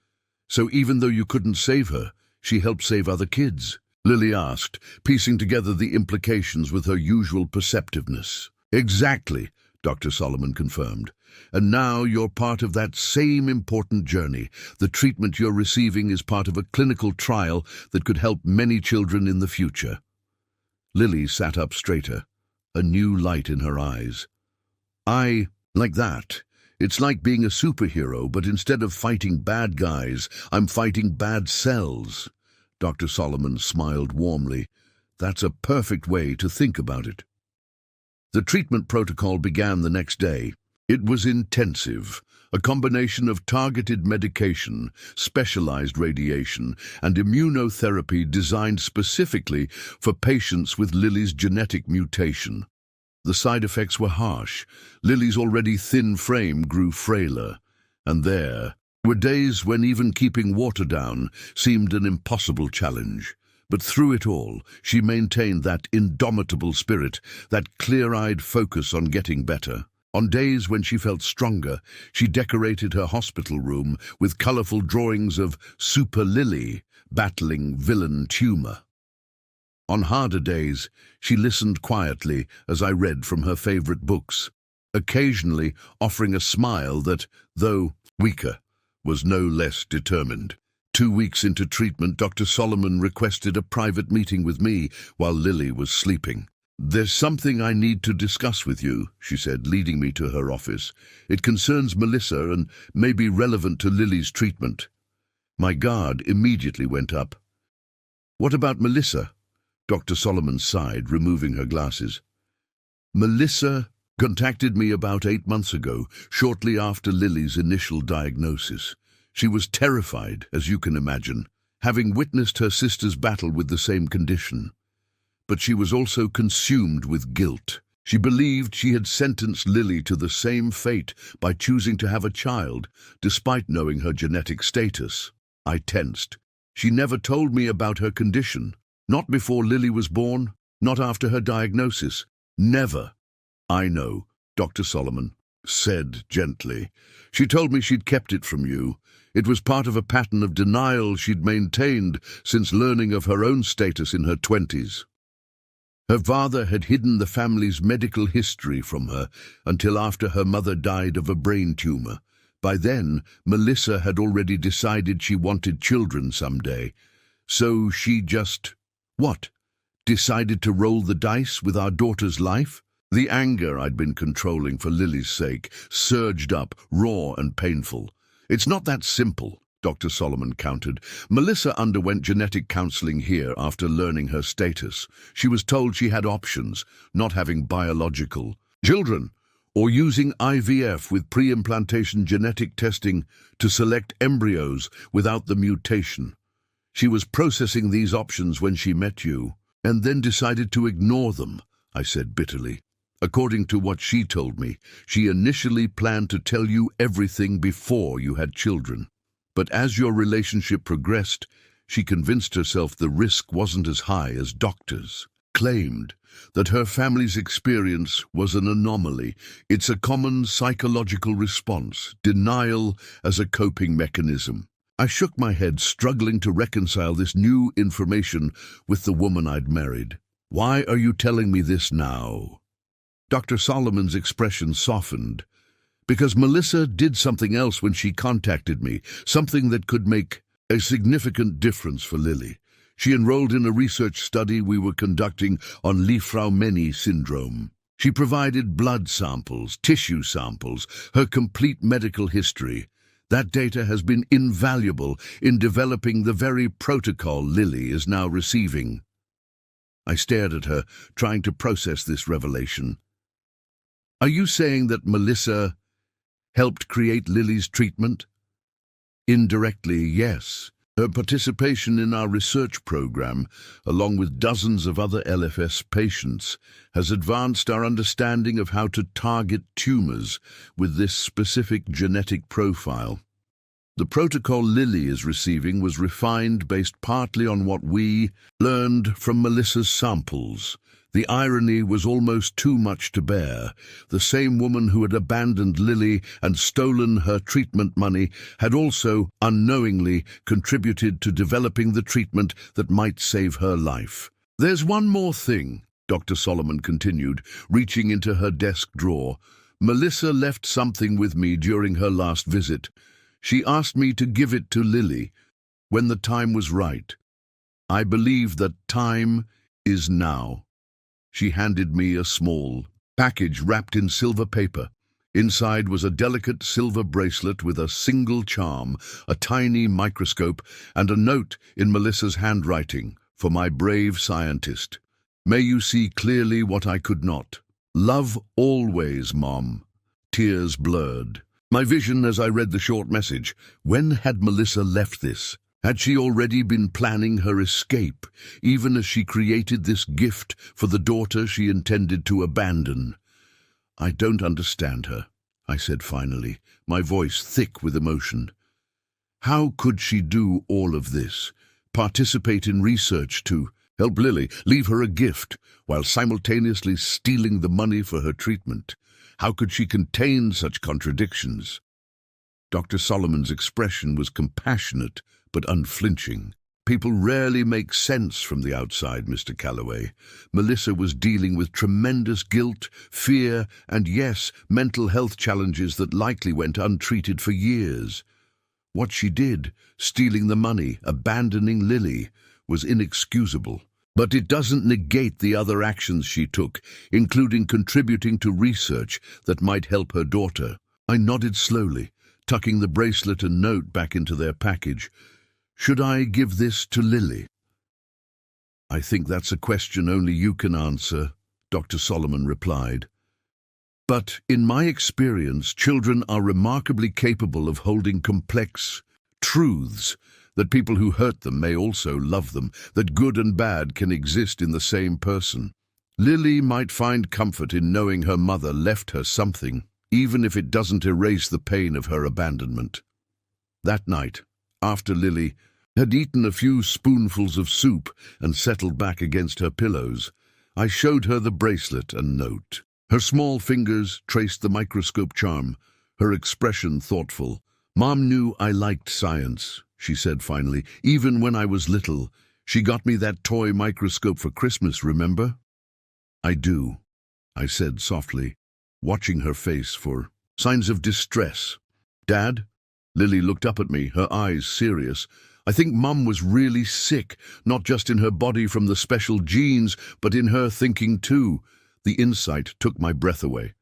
[SPEAKER 1] So even though you couldn't save her, she helped save other kids?" Lily asked, piecing together the implications with her usual perceptiveness. "Exactly," Dr. Solomon confirmed. "And now you're part of that same important journey. The treatment you're receiving is part of a clinical trial that could help many children in the future." Lily sat up straighter, a new light in her eyes. "I like that. It's like being a superhero, but instead of fighting bad guys, I'm fighting bad cells." Dr. Solomon smiled warmly. "That's a perfect way to think about it." The treatment protocol began the next day. It was intensive, a combination of targeted medication, specialized radiation, and immunotherapy designed specifically for patients with Lily's genetic mutation. The side effects were harsh. Lily's already thin frame grew frailer, and there were days when even keeping water down seemed an impossible challenge. But through it all, she maintained that indomitable spirit, that clear-eyed focus on getting better. On days when she felt stronger, she decorated her hospital room with colorful drawings of Super Lily battling villain tumor. On harder days, she listened quietly as I read from her favorite books, occasionally offering a smile that, though weaker, was no less determined. 2 weeks into treatment, Dr. Solomon requested a private meeting with me while Lily was sleeping. "There's something I need to discuss with you," she said, leading me to her office. "It concerns Melissa and may be relevant to Lily's treatment." My guard immediately went up. "What about Melissa?" Dr. Solomon sighed, removing her glasses. "Melissa contacted me about 8 months ago, shortly after Lily's initial diagnosis. She was terrified, as you can imagine, having witnessed her sister's battle with the same condition. But she was also consumed with guilt. She believed she had sentenced Lily to the same fate by choosing to have a child, despite knowing her genetic status. I tensed. She never told me about her condition. Not before Lily was born, not after her diagnosis. Never. "I know," Dr. Solomon said gently. "She told me she'd kept it from you. It was part of a pattern of denial she'd maintained since learning of her own status in her 20s. Her father had hidden the family's medical history from her until after her mother died of a brain tumor. By then, Melissa had already decided she wanted children someday. So she just, decided to roll the dice with our daughter's life? The anger I'd been controlling for Lily's sake surged up, raw and painful. "It's not that simple," Dr. Solomon countered. "Melissa underwent genetic counseling here after learning her status. She was told she had options, not having biological children, or using IVF with pre-implantation genetic testing to select embryos without the mutation. She was processing these options when she met you, and then decided to ignore them," I said bitterly. "According to what she told me, she initially planned to tell you everything before you had children. But as your relationship progressed, she convinced herself the risk wasn't as high as doctors claimed, that her family's experience was an anomaly. It's a common psychological response, denial as a coping mechanism." I shook my head, struggling to reconcile this new information with the woman I'd married. "Why are you telling me this now?" Dr. Solomon's expression softened. "Because Melissa did something else when she contacted me, something that could make a significant difference for Lily. She enrolled in a research study we were conducting on Li-Fraumeni syndrome. She provided blood samples, tissue samples, her complete medical history. That data has been invaluable in developing the very protocol Lily is now receiving." I stared at her, trying to process this revelation. "Are you saying that Melissa helped create Lily's treatment?" "Indirectly, yes. Her participation in our research program, along with dozens of other LFS patients, has advanced our understanding of how to target tumors with this specific genetic profile. The protocol Lily is receiving was refined based partly on what we learned from Melissa's samples. The irony was almost too much to bear. The same woman who had abandoned Lily and stolen her treatment money had also, unknowingly, contributed to developing the treatment that might save her life. "There's one more thing," Dr. Solomon continued, reaching into her desk drawer. "Melissa left something with me during her last visit. She asked me to give it to Lily when the time was right. I believe that time is now." She handed me a small package wrapped in silver paper. Inside was a delicate silver bracelet with a single charm, a tiny microscope, and a note in Melissa's handwriting, "For my brave scientist. May you see clearly what I could not. Love always, Mom. Tears blurred my vision as I read the short message. When had Melissa left this? Had she already been planning her escape, even as she created this gift for the daughter she intended to abandon? "I don't understand her," I said finally, my voice thick with emotion. How could she do all of this? Participate in research to help Lily, leave her a gift, while simultaneously stealing the money for her treatment? How could she contain such contradictions? Dr. Solomon's expression was compassionate but unflinching. "People rarely make sense from the outside, Mr. Calloway. Melissa was dealing with tremendous guilt, fear, and yes, mental health challenges that likely went untreated for years. What she did, stealing the money, abandoning Lily, was inexcusable. But it doesn't negate the other actions she took, including contributing to research that might help her daughter." I nodded slowly, tucking the bracelet and note back into their package. "Should I give this to Lily?" "I think that's a question only you can answer," Dr. Solomon replied. "But in my experience, children are remarkably capable of holding complex truths, that people who hurt them may also love them, that good and bad can exist in the same person. Lily might find comfort in knowing her mother left her something, even if it doesn't erase the pain of her abandonment." That night, after Lily had eaten a few spoonfuls of soup and settled back against her pillows, I showed her the bracelet and note. Her small fingers traced the microscope charm, her expression thoughtful. "Mom knew I liked science," she said finally. "Even when I was little, she got me that toy microscope for Christmas, remember?" "I do," I said softly, watching her face for signs of distress. "Dad?" Lily looked up at me, her eyes serious. "I think Mum was really sick, not just in her body from the special genes, but in her thinking too." The insight took my breath away.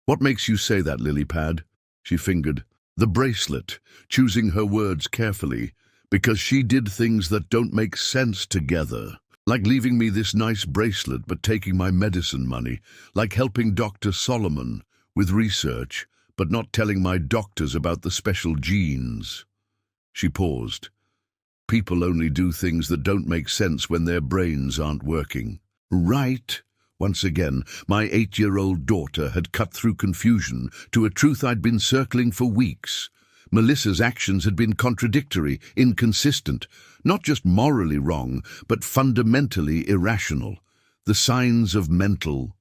[SPEAKER 1] "What makes you say that, Lily Pad?" She fingered the bracelet, choosing her words carefully. "Because she did things that don't make sense together. Like leaving me this nice bracelet but taking my medicine money. Like helping Dr. Solomon with research, but not telling my doctors about the special genes." She paused. "People only do things that don't make sense when their brains aren't working." "Right." Once again, my 8-year-old daughter had cut through confusion to a truth I'd been circling for weeks. Melissa's actions had been contradictory, inconsistent, not just morally wrong, but fundamentally irrational. The signs of mental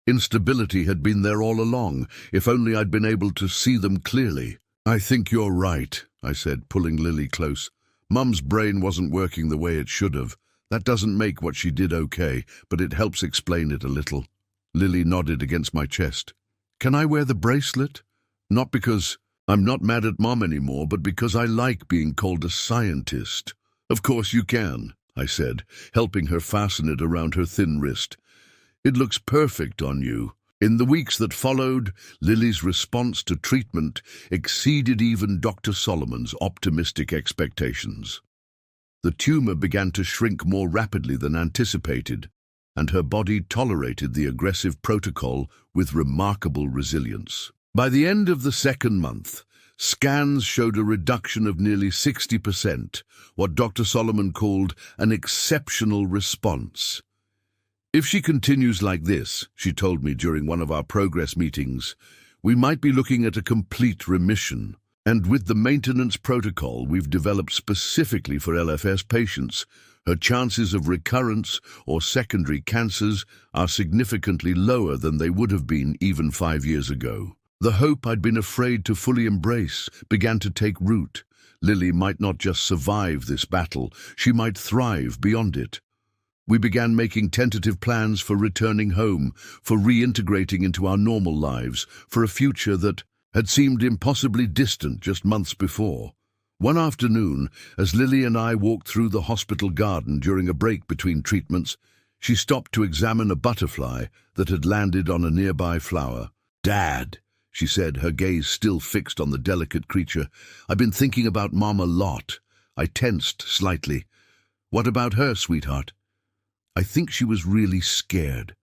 [SPEAKER 1] instability had been there all along, if only I'd been able to see them clearly. "I think you're right," I said, pulling Lily close. "Mum's brain wasn't working the way it should have. That doesn't make what she did okay, but it helps explain it a little." Lily nodded against my chest. "Can I wear the bracelet? Not because I'm not mad at Mom anymore, but because I like being called a scientist." "Of course you can," I said, helping her fasten it around her thin wrist. "It looks perfect on you." In the weeks that followed, Lily's response to treatment exceeded even Dr. Solomon's optimistic expectations. The tumor began to shrink more rapidly than anticipated, and her body tolerated the aggressive protocol with remarkable resilience. By the end of the second month, scans showed a reduction of nearly 60%, what Dr. Solomon called an exceptional response. "If she continues like this," she told me during one of our progress meetings, "we might be looking at a complete remission. And with the maintenance protocol we've developed specifically for LFS patients, her chances of recurrence or secondary cancers are significantly lower than they would have been even 5 years ago." The hope I'd been afraid to fully embrace began to take root. Lily might not just survive this battle, she might thrive beyond it. We began making tentative plans for returning home, for reintegrating into our normal lives, for a future that had seemed impossibly distant just months before. One afternoon, as Lily and I walked through the hospital garden during a break between treatments, she stopped to examine a butterfly that had landed on a nearby flower. "Dad," she said, her gaze still fixed on the delicate creature, "I've been thinking about Mom a lot." I tensed slightly. "What about her, sweetheart?" "I think she was really scared."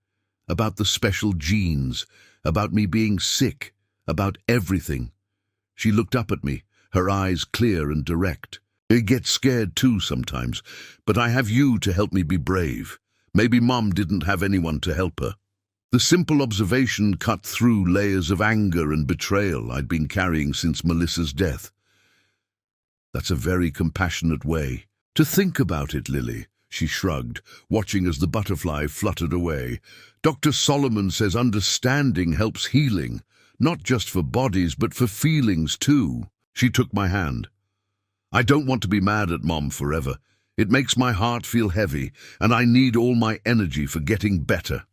[SPEAKER 1] about the special genes, about me being sick, about everything. She looked up at me, her eyes clear and direct. I get scared too sometimes, but I have you to help me be brave. Maybe Mum didn't have anyone to help her. The simple observation cut through layers of anger and betrayal I'd been carrying since Melissa's death. That's a very compassionate way to think about it, Lily, she shrugged, watching as the butterfly fluttered away. Dr. Solomon says understanding helps healing, not just for bodies, but for feelings too. She took my hand. I don't want to be mad at Mom forever. It makes my heart feel heavy, and I need all my energy for getting better.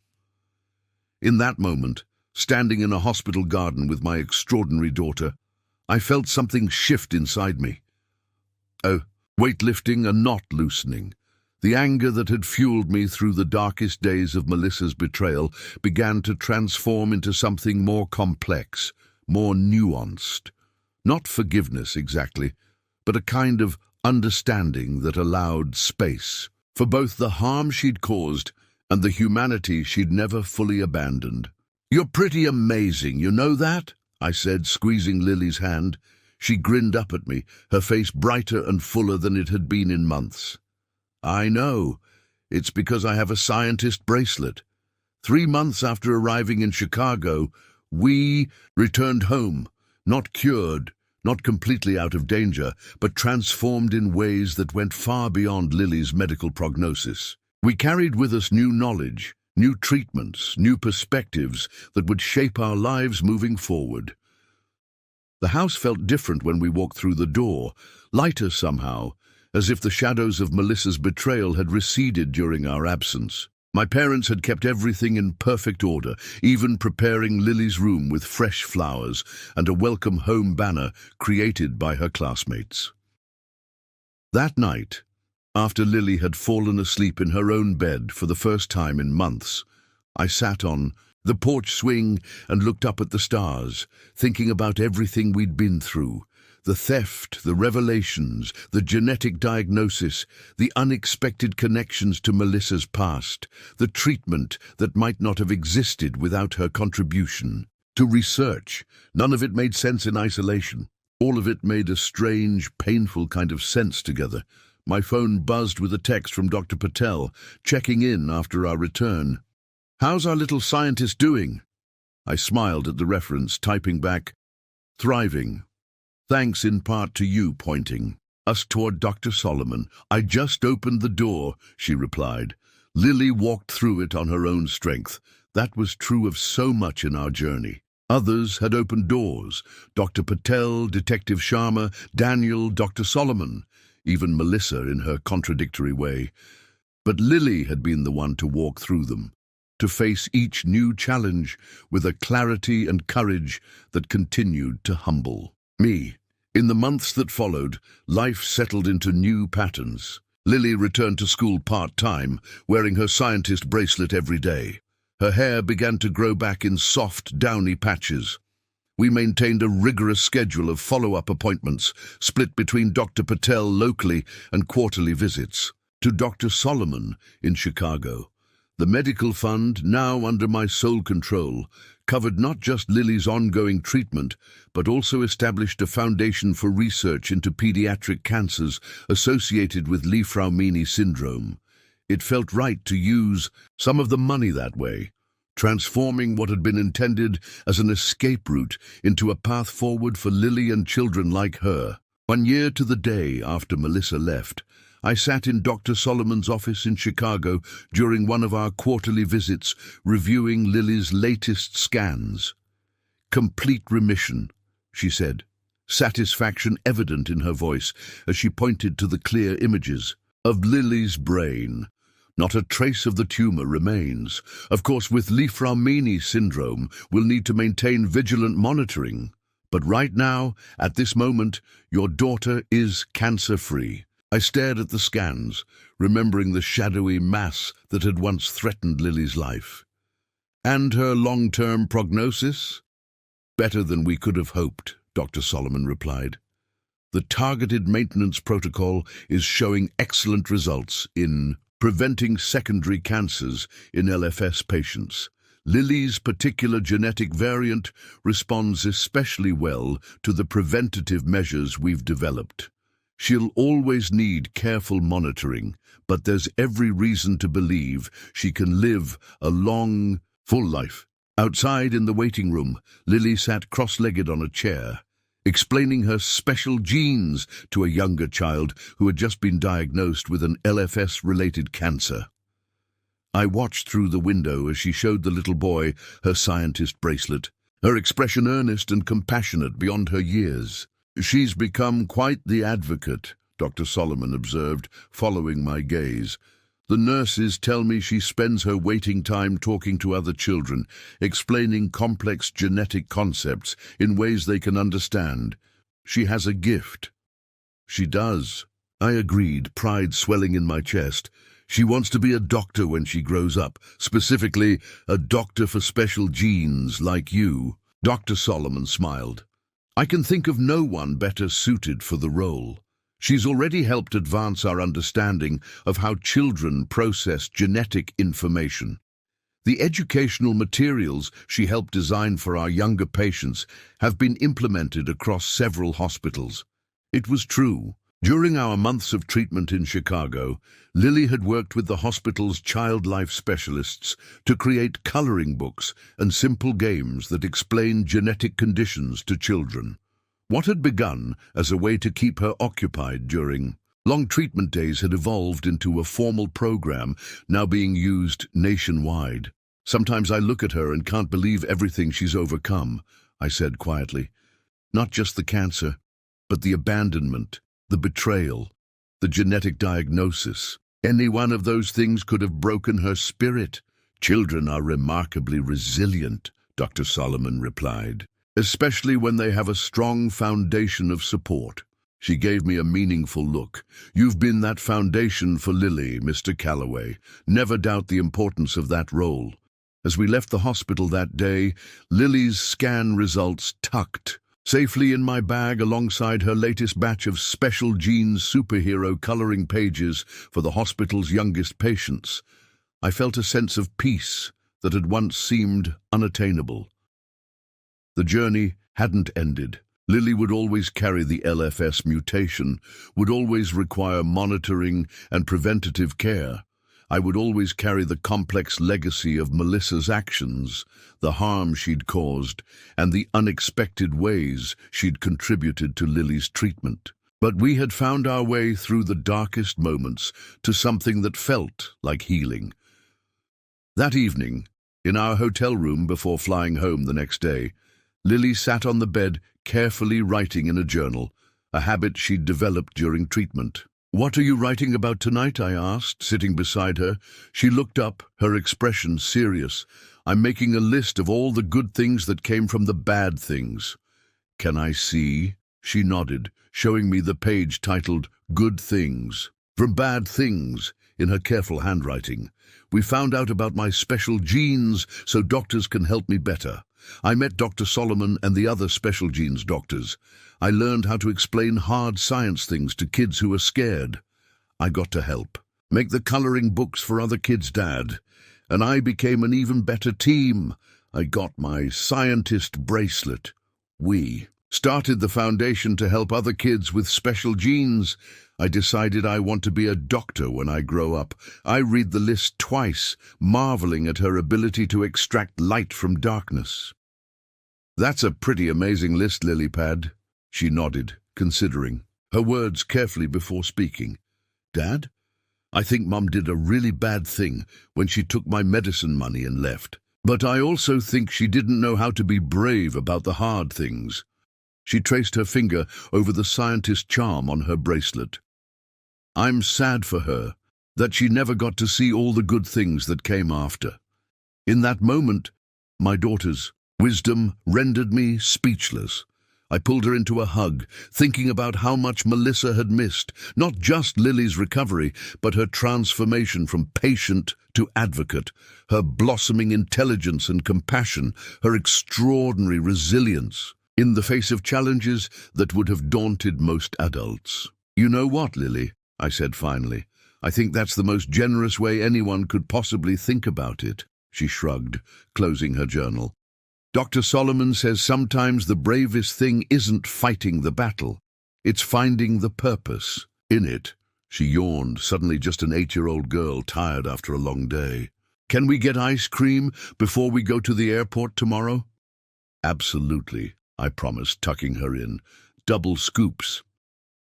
[SPEAKER 1] In that moment, standing in a hospital garden with my extraordinary daughter, I felt something shift inside me. A weight lifting and knot loosening. The anger that had fueled me through the darkest days of Melissa's betrayal began to transform into something more complex, more nuanced. Not forgiveness exactly, but a kind of understanding that allowed space for both the harm she'd caused and the humanity she'd never fully abandoned. "You're pretty amazing, you know that?" I said, squeezing Lily's hand. She grinned up at me, her face brighter and fuller than it had been in months. "I know. It's because I have a scientist bracelet. 3 months after arriving in Chicago, we returned home, not cured, not completely out of danger, but transformed in ways that went far beyond Lily's medical prognosis. We carried with us new knowledge, new treatments, new perspectives that would shape our lives moving forward." The house felt different when we walked through the door, lighter somehow, as if the shadows of Melissa's betrayal had receded during our absence. My parents had kept everything in perfect order, even preparing Lily's room with fresh flowers and a welcome home banner created by her classmates. That night, after Lily had fallen asleep in her own bed for the first time in months, I sat on the porch swing and looked up at the stars, thinking about everything we'd been through. The theft, the revelations, the genetic diagnosis, the unexpected connections to Melissa's past, the treatment that might not have existed without her contribution. To research, none of it made sense in isolation. All of it made a strange, painful kind of sense together. My phone buzzed with a text from Dr. Patel, checking in after our return. "How's our little scientist doing?" I smiled at the reference, typing back, "Thriving. Thanks in part to you," pointing us toward Dr. Solomon. "I just opened the door," she replied. Lily walked through it on her own strength. That was true of so much in our journey. Others had opened doors. Dr. Patel, Detective Sharma, Daniel, Dr. Solomon, even Melissa in her contradictory way. But Lily had been the one to walk through them, to face each new challenge with a clarity and courage that continued to humble me. In the months that followed, life settled into new patterns. Lily returned to school part-time, wearing her scientist bracelet every day. Her hair began to grow back in soft, downy patches. We maintained a rigorous schedule of follow-up appointments, split between Dr. Patel locally and quarterly visits. To Dr. Solomon in Chicago. The medical fund, now under my sole control, covered not just Lily's ongoing treatment, but also established a foundation for research into pediatric cancers associated with Li-Fraumeni syndrome. It felt right to use some of the money that way, transforming what had been intended as an escape route into a path forward for Lily and children like her. 1 year to the day after Melissa left, I sat in Dr. Solomon's office in Chicago during one of our quarterly visits, reviewing Lily's latest scans. "Complete remission," she said, satisfaction evident in her voice as she pointed to the clear images of Lily's brain. Not a trace of the tumor remains. Of course, with Li-Fraumeni syndrome, we'll need to maintain vigilant monitoring. But right now, at this moment, your daughter is cancer-free. I stared at the scans, remembering the shadowy mass that had once threatened Lily's life. "And her long-term prognosis?" "Better than we could have hoped," Dr. Solomon replied. "The targeted maintenance protocol is showing excellent results in preventing secondary cancers in LFS patients. Lily's particular genetic variant responds especially well to the preventative measures we've developed. She'll always need careful monitoring, but there's every reason to believe she can live a long, full life. Outside in the waiting room, Lily sat cross-legged on a chair, explaining her special genes to a younger child who had just been diagnosed with an LFS-related cancer. I watched through the window as she showed the little boy her scientist bracelet, her expression earnest and compassionate beyond her years. "She's become quite the advocate," Dr. Solomon observed, following my gaze. "The nurses tell me she spends her waiting time talking to other children, explaining complex genetic concepts in ways they can understand. She has a gift." "She does," I agreed, pride swelling in my chest. "She wants to be a doctor when she grows up, specifically a doctor for special genes like you." Dr. Solomon smiled. "I can think of no one better suited for the role. She's already helped advance our understanding of how children process genetic information. The educational materials she helped design for our younger patients have been implemented across several hospitals." It was true. During our months of treatment in Chicago, Lily had worked with the hospital's child life specialists to create coloring books and simple games that explained genetic conditions to children. What had begun as a way to keep her occupied during long treatment days had evolved into a formal program now being used nationwide. "Sometimes I look at her and can't believe everything she's overcome," I said quietly. "Not just the cancer, but the abandonment, the betrayal, the genetic diagnosis. Any one of those things could have broken her spirit." "Children are remarkably resilient," Dr. Solomon replied, "especially when they have a strong foundation of support." She gave me a meaningful look. "You've been that foundation for Lily, Mr. Calloway. Never doubt the importance of that role." As we left the hospital that day, Lily's scan results tucked safely in my bag alongside her latest batch of special genes superhero coloring pages for the hospital's youngest patients. I felt a sense of peace that had once seemed unattainable. The journey hadn't ended. Lily would always carry the LFS mutation, would always require monitoring and preventative care. I would always carry the complex legacy of Melissa's actions, the harm she'd caused, and the unexpected ways she'd contributed to Lily's treatment. But we had found our way through the darkest moments to something that felt like healing. That evening, in our hotel room before flying home the next day, Lily sat on the bed, carefully writing in a journal, a habit she'd developed during treatment. "What are you writing about tonight?" I asked, sitting beside her. She looked up, her expression serious. "I'm making a list of all the good things that came from the bad things." "Can I see?" She nodded, showing me the page titled "Good Things." "From bad things," in her careful handwriting. "We found out about my special genes so doctors can help me better. I met Dr. Solomon and the other special genes doctors. I learned how to explain hard science things to kids who are scared. I got to help. Make the coloring books for other kids, Dad. And I became an even better team. I got my scientist bracelet. We started the foundation to help other kids with special genes. I decided I want to be a doctor when I grow up. I read the list twice, marveling at her ability to extract light from darkness." "That's a pretty amazing list, Lilypad." She nodded, considering her words carefully before speaking. "Dad, I think Mum did a really bad thing when she took my medicine money and left. But I also think she didn't know how to be brave about the hard things." She traced her finger over the scientist charm on her bracelet. "I'm sad for her, that she never got to see all the good things that came after." In that moment, my daughter's wisdom rendered me speechless. I pulled her into a hug, thinking about how much Melissa had missed, not just Lily's recovery, but her transformation from patient to advocate, her blossoming intelligence and compassion, her extraordinary resilience in the face of challenges that would have daunted most adults. "You know what, Lily?" I said finally. "I think that's the most generous way anyone could possibly think about it." she shrugged, closing her journal. Dr. Solomon says sometimes the bravest thing isn't fighting the battle, it's finding the purpose in it. She yawned, suddenly just an 8-year-old girl tired after a long day. Can we get ice cream before we go to the airport tomorrow? Absolutely, I promised, tucking her in. Double scoops.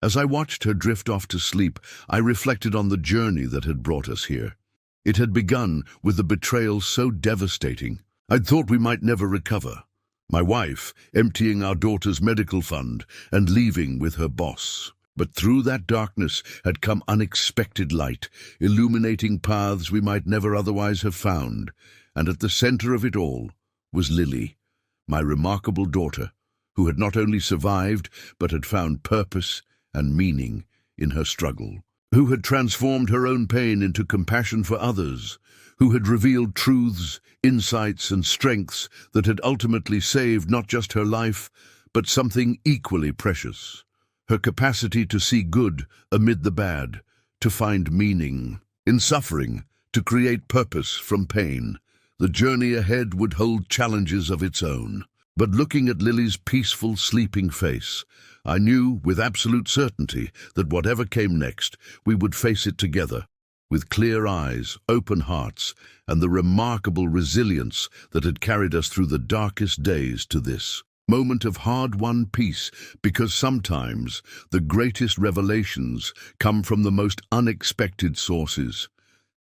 [SPEAKER 1] As I watched her drift off to sleep, I reflected on the journey that had brought us here. It had begun with a betrayal so devastating, I'd thought we might never recover. My wife emptying our daughter's medical fund and leaving with her boss. But through that darkness had come unexpected light, illuminating paths we might never otherwise have found. And at the center of it all was Lily, my remarkable daughter, who had not only survived, but had found purpose and meaning in her struggle, who had transformed her own pain into compassion for others, who had revealed truths, insights, and strengths that had ultimately saved not just her life, but something equally precious. Her capacity to see good amid the bad, to find meaning in suffering, to create purpose from pain. The journey ahead would hold challenges of its own. But looking at Lily's peaceful, sleeping face, I knew with absolute certainty that whatever came next, we would face it together, with clear eyes, open hearts, and the remarkable resilience that had carried us through the darkest days to this moment of hard-won peace, because sometimes the greatest revelations come from the most unexpected sources.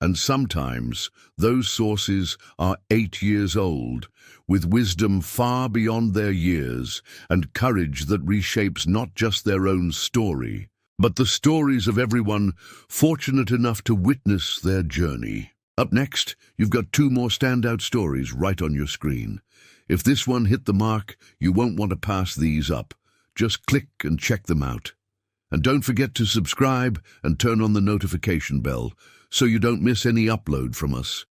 [SPEAKER 1] And sometimes those sources are 8 years old, with wisdom far beyond their years, and courage that reshapes not just their own story, but the stories of everyone fortunate enough to witness their journey. Up next, you've got 2 more standout stories right on your screen. If this one hit the mark, you won't want to pass these up. Just click and check them out. And don't forget to subscribe and turn on the notification bell so you don't miss any upload from us.